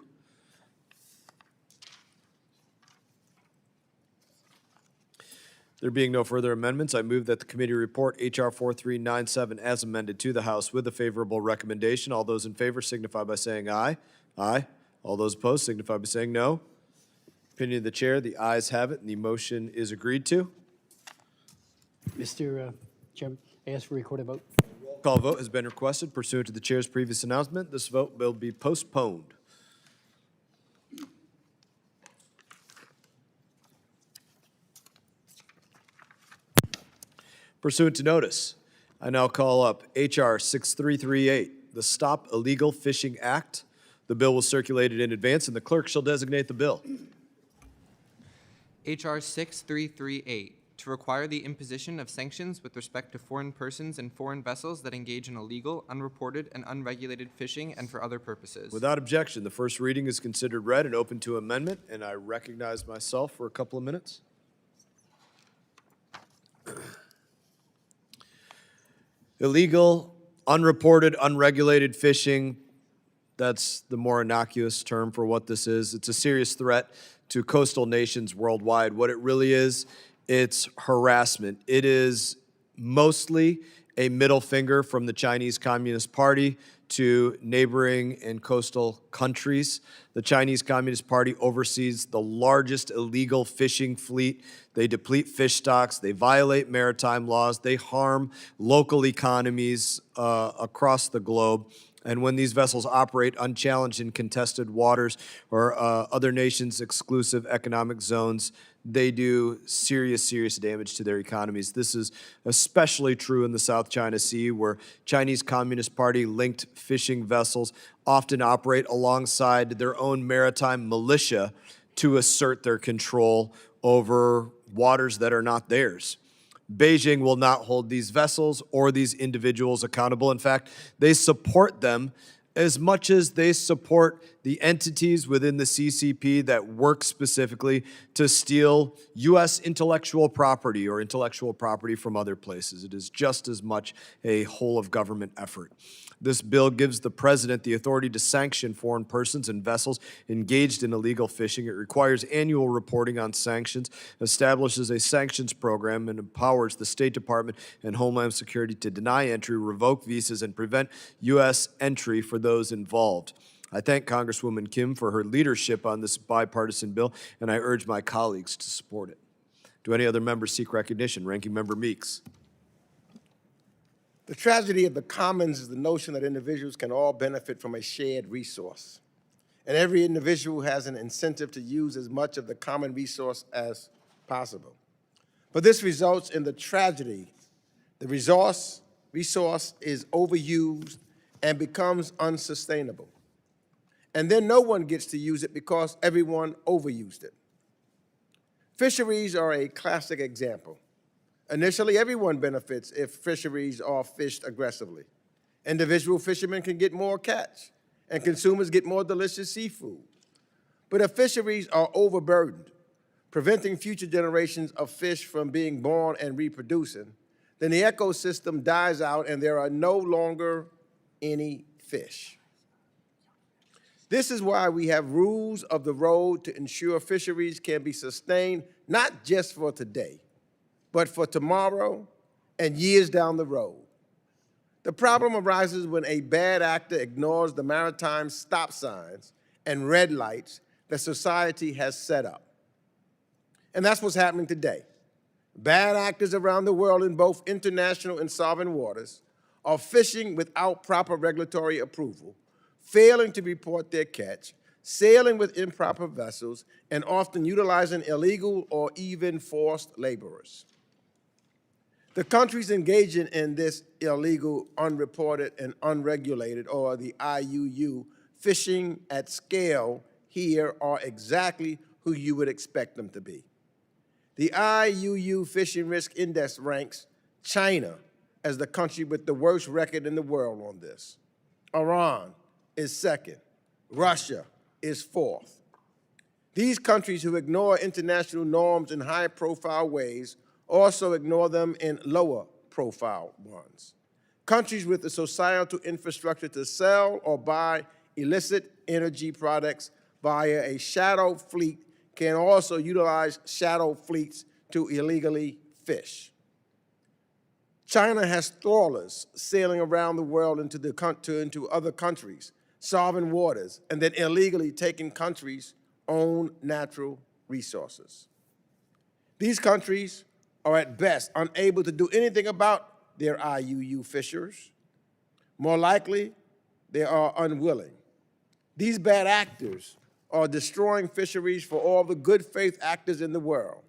There being no further amendments, I move that the committee report H.R. 4397 as amended to the House with a favorable recommendation. All those in favor signify by saying aye. Aye. All those opposed signify by saying no. Opinion of the chair, the ayes have it, and the motion is agreed to. Mr. Chairman, I ask for a recorded vote. Roll call vote has been requested pursuant to the chair's previous announcement. This vote will be postponed. Pursuant to notice, I now call up H.R. 6338, the Stop Illegal Fishing Act. The bill was circulated in advance, and the clerk shall designate the bill. H.R. 6338, to require the imposition of sanctions with respect to foreign persons and foreign vessels that engage in illegal, unreported, and unregulated fishing and for other purposes. Without objection, the first reading is considered read and open to amendment, and I recognize myself for a couple of minutes. Illegal, unreported, unregulated fishing, that's the more innocuous term for what this is. It's a serious threat to coastal nations worldwide. What it really is, it's harassment. It is mostly a middle finger from the Chinese Communist Party to neighboring and coastal countries. The Chinese Communist Party oversees the largest illegal fishing fleet. They deplete fish stocks. They violate maritime laws. They harm local economies across the globe. And when these vessels operate unchallenged in contested waters or other nations' exclusive economic zones, they do serious, serious damage to their economies. This is especially true in the South China Sea, where Chinese Communist Party-linked fishing vessels often operate alongside their own maritime militia to assert their control over waters that are not theirs. Beijing will not hold these vessels or these individuals accountable. In fact, they support them as much as they support the entities within the CCP that work specifically to steal U.S. intellectual property or intellectual property from other places. It is just as much a whole-of-government effort. This bill gives the president the authority to sanction foreign persons and vessels engaged in illegal fishing. It requires annual reporting on sanctions, establishes a sanctions program, and empowers the State Department and Homeland Security to deny entry, revoke visas, and prevent U.S. entry for those involved. I thank Congresswoman Kim for her leadership on this bipartisan bill, and I urge my colleagues to support it. Do any other members seek recognition? Ranking Member Meeks. The tragedy of the commons is the notion that individuals can all benefit from a shared resource. And every individual has an incentive to use as much of the common resource as possible. But this results in the tragedy. The resource is overused and becomes unsustainable. And then no one gets to use it because everyone overused it. Fisheries are a classic example. Initially, everyone benefits if fisheries are fished aggressively. Individual fishermen can get more catch, and consumers get more delicious seafood. But if fisheries are overburdened, preventing future generations of fish from being born and reproducing, then the ecosystem dies out and there are no longer any fish. This is why we have rules of the road to ensure fisheries can be sustained, not just for today, but for tomorrow and years down the road. The problem arises when a bad actor ignores the maritime stop signs and red lights that society has set up. And that's what's happening today. Bad actors around the world in both international and sovereign waters are fishing without proper regulatory approval, failing to report their catch, sailing with improper vessels, and often utilizing illegal or even forced laborers. The countries engaging in this illegal, unreported, and unregulated, or the IUU, fishing at scale here are exactly who you would expect them to be. The IUU Fishing Risk Index ranks China as the country with the worst record in the world on this. Iran is second. Russia is fourth. These countries who ignore international norms in high-profile ways also ignore them in lower-profile ones. Countries with the societal infrastructure to sell or buy illicit energy products via a shadow fleet can also utilize shadow fleets to illegally fish. China has trawlers sailing around the world into other countries, sovereign waters, and then illegally taking countries' own natural resources. These countries are at best unable to do anything about their IUU fishers. More likely, they are unwilling. These bad actors are destroying fisheries for all the good faith actors in the world.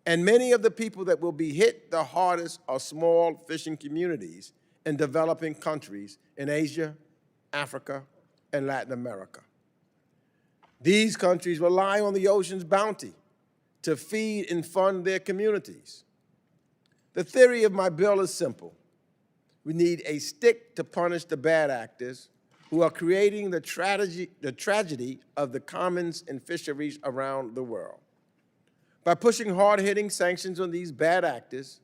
And many of the people that will be hit the hardest are small fishing communities in developing countries in Asia, Africa, and Latin America. These countries rely on the ocean's bounty to feed and fund their communities. The theory of my bill is simple. We need a stick to punish the bad actors who are creating the tragedy of the commons and fisheries around the world. By pushing hard-hitting sanctions on these bad actors,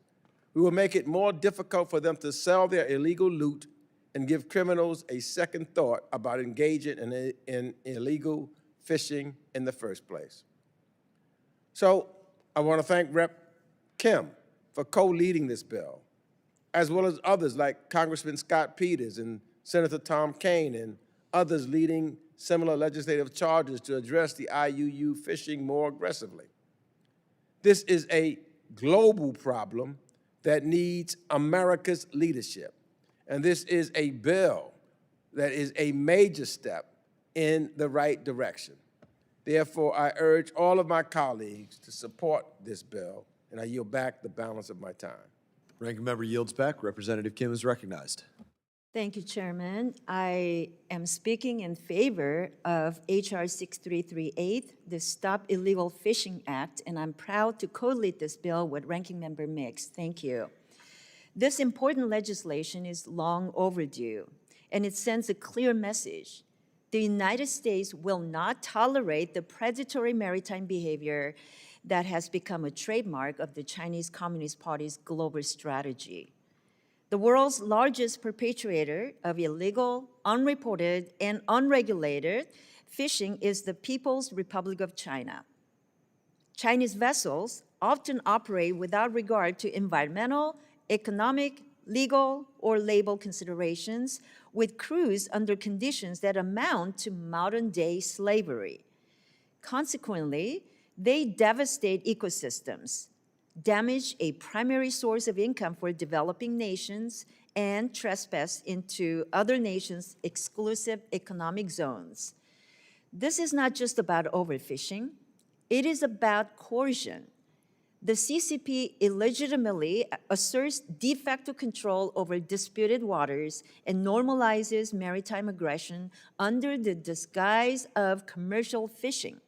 we will make it more difficult for them to sell their illegal loot and give criminals a second thought about engaging in illegal fishing in the first place. So I want to thank Rep. Kim for co-leading this bill, as well as others like Congressman Scott Peters and Senator Tom Kaine and others leading similar legislative charges to address the IUU fishing more aggressively. This is a global problem that needs America's leadership. And this is a bill that is a major step in the right direction. Therefore, I urge all of my colleagues to support this bill, and I yield back the balance of my time. Ranking member yields back. Representative Kim is recognized. Thank you, Chairman. I am speaking in favor of H.R. 6338, the Stop Illegal Fishing Act, and I'm proud to co-lead this bill with Ranking Member Mix. Thank you. This important legislation is long overdue, and it sends a clear message. The United States will not tolerate the predatory maritime behavior that has become a trademark of the Chinese Communist Party's global strategy. The world's largest perpetuator of illegal, unreported, and unregulated fishing is the People's Republic of China. Chinese vessels often operate without regard to environmental, economic, legal, or labor considerations, with crews under conditions that amount to modern-day slavery. Consequently, they devastate ecosystems, damage a primary source of income for developing nations, and trespass into other nations' exclusive economic zones. This is not just about overfishing, it is about coercion. The CCP illegitimately asserts de facto control over disputed waters and normalizes maritime aggression under the disguise of commercial fishing.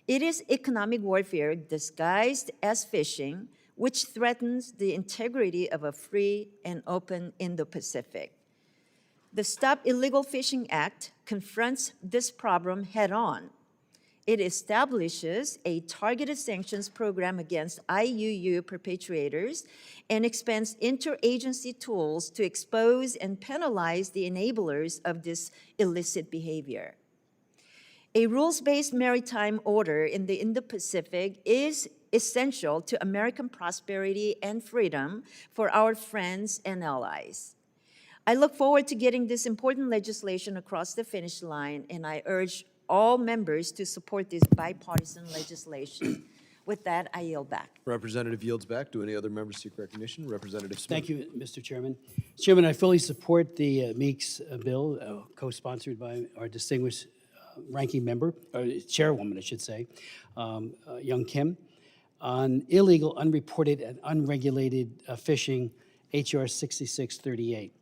It is economic warfare disguised as fishing, which threatens the integrity of a free and open Indo-Pacific. The Stop Illegal Fishing Act confronts this problem head-on. It establishes a targeted sanctions program against IUU perpetuators and expands interagency tools to expose and penalize the enablers of this illicit behavior. A rules-based maritime order in the Indo-Pacific is essential to American prosperity and freedom for our friends and allies. I look forward to getting this important legislation across the finish line, and I urge all members to support this bipartisan legislation. With that, I yield back. Representative yields back. Do any other members seek recognition? Representative Smith. Thank you, Mr. Chairman. Chairman, I fully support the Meeks bill, co-sponsored by our distinguished ranking member, or chairwoman, I should say, Young Kim, on illegal, unreported, and unregulated fishing, H.R. 6638.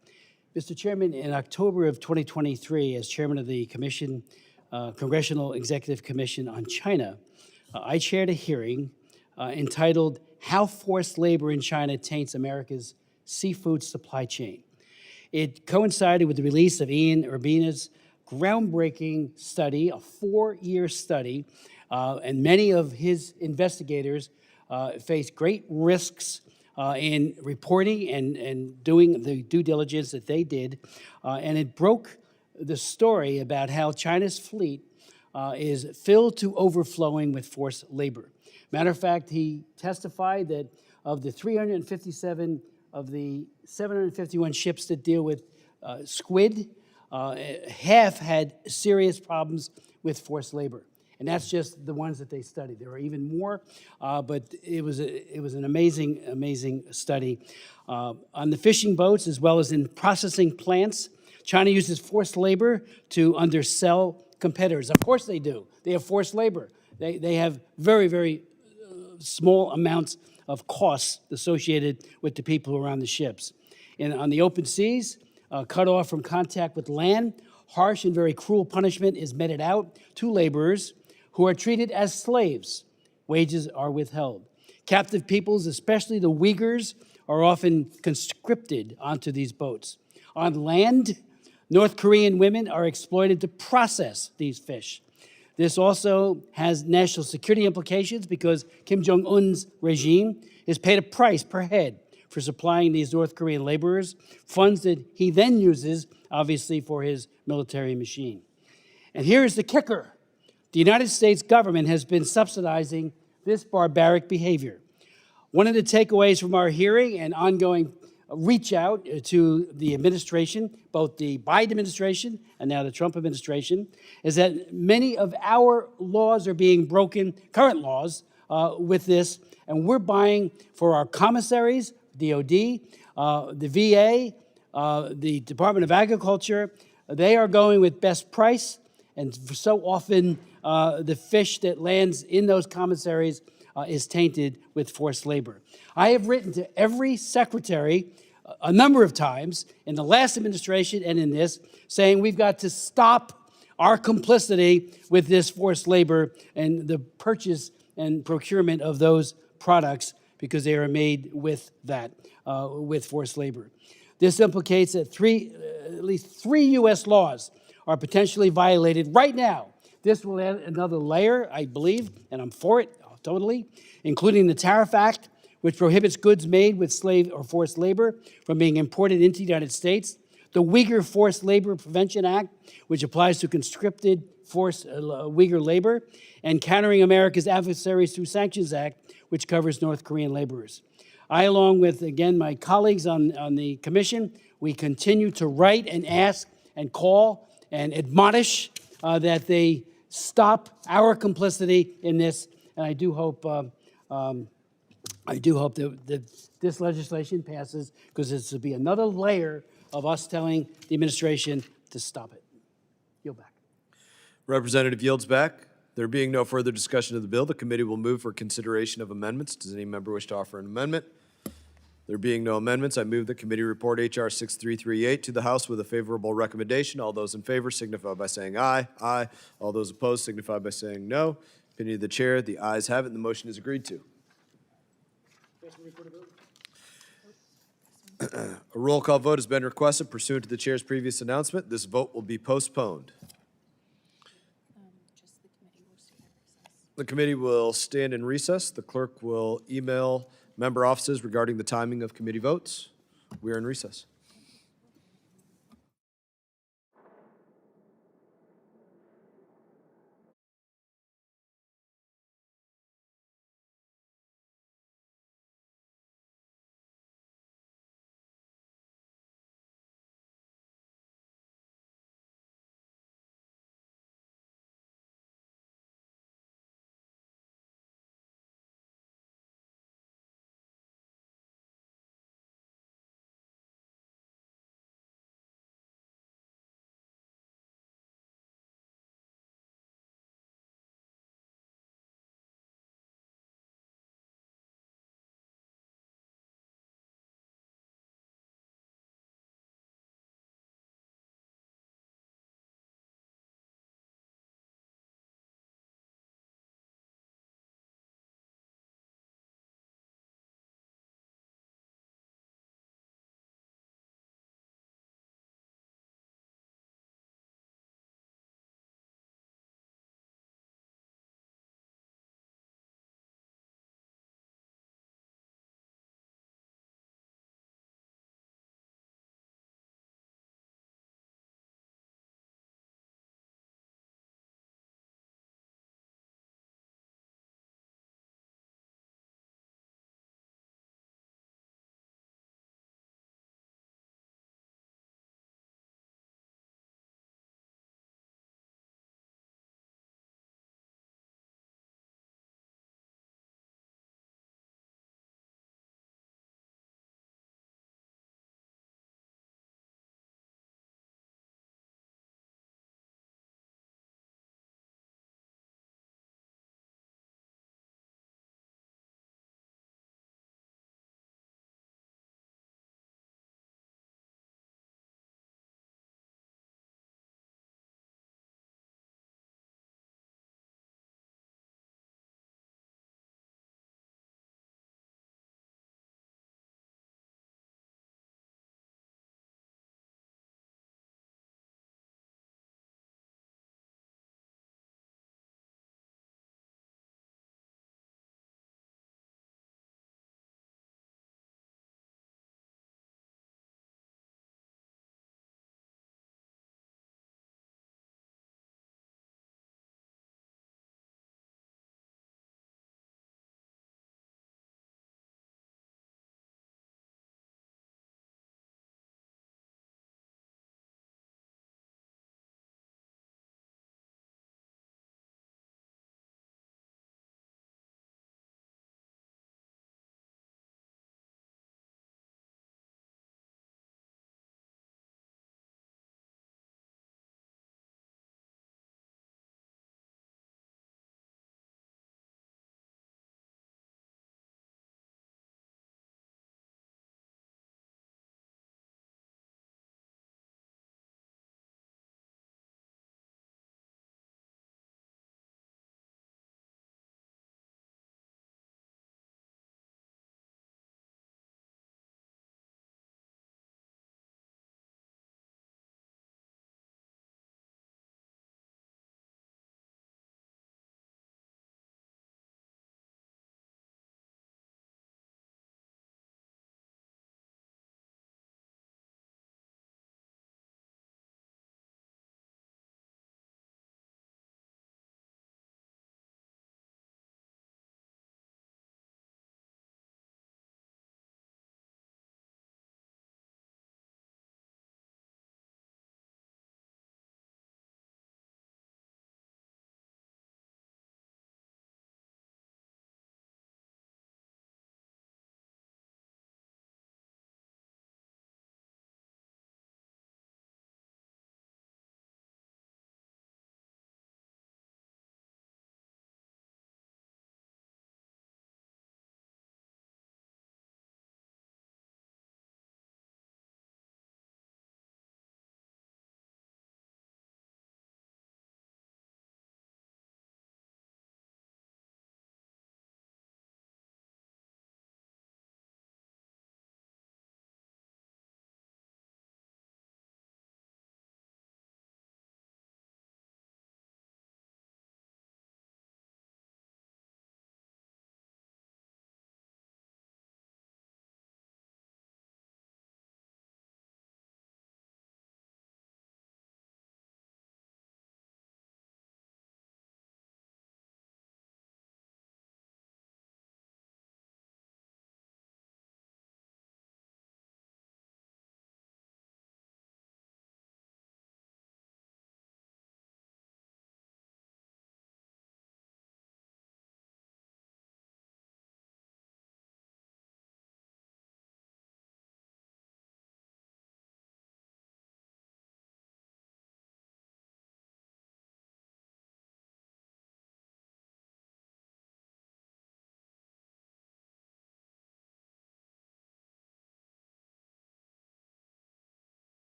Mr. Chairman, in October of 2023, as chairman of the Commission, Congressional Executive Commission on China, I chaired a hearing entitled How Forced Labor in China Taints America's Seafood Supply Chain. It coincided with the release of Ian Urbina's groundbreaking study, a 4-year study, and many of his investigators faced great risks in reporting and doing the due diligence that they did, and it broke the story about how China's fleet is filled to overflowing with forced labor. Matter of fact, he testified that of the 357 of the 751 ships that deal with squid, half had serious problems with forced labor. And that's just the ones that they studied. There are even more, but it was an amazing study. On the fishing boats, as well as in processing plants, China uses forced labor to undersell competitors. Of course they do. They have forced labor. They have very small amounts of costs associated with the people around the ships. And on the open seas, cut off from contact with land, harsh and very cruel punishment is meted out to laborers who are treated as slaves. Wages are withheld. Captive peoples, especially the Uyghurs, are often conscripted onto these boats. On land, North Korean women are exploited to process these fish. This also has national security implications because Kim Jong-un's regime is paid a price per head for supplying these North Korean laborers, funds that he then uses, obviously, for his military machine. And here is the kicker. The United States government has been subsidizing this barbaric behavior. One of the takeaways from our hearing and ongoing reach out to the administration, both the Biden administration and now the Trump administration, is that many of our laws are being broken, current laws, with this, and we're buying for our commissaries, DOD, the VA, the Department of Agriculture. They are going with best price, and so often the fish that lands in those commissaries is tainted with forced labor. I have written to every secretary a number of times in the last administration and in this, saying we've got to stop our complicity with this forced labor and the purchase and procurement of those products because they are made with that, with forced labor. This implicates that at least three U.S. laws are potentially violated right now. This will add another layer, I believe, and I'm for it totally, including the Tariff Act, which prohibits goods made with slave or forced labor from being imported into the United States, the Uyghur Forced Labor Prevention Act, which applies to conscripted forced Uyghur labor, and Countering America's Adversaries Through Sanctions Act, which covers North Korean laborers. I, along with, again, my colleagues on the commission, we continue to write and ask and call and admonish that they stop our complicity in this, and I do hope I do hope that this legislation passes, because this will be another layer of us telling the administration to stop it. Yield back. Representative yields back. There being no further discussion of the bill, the committee will move for consideration of amendments. Does any member wish to offer an amendment? There being no amendments, I move the committee report H.R. 6338 to the House with a favorable recommendation. All those in favor signify by saying aye. Aye. All those opposed signify by saying no. Opinion of the chair, the ayes have it, and the motion is agreed to. A roll call vote has been requested pursuant to the chair's previous announcement. This vote will be postponed. The committee will stand in recess. The clerk will email member offices regarding the timing of committee votes. We are in recess.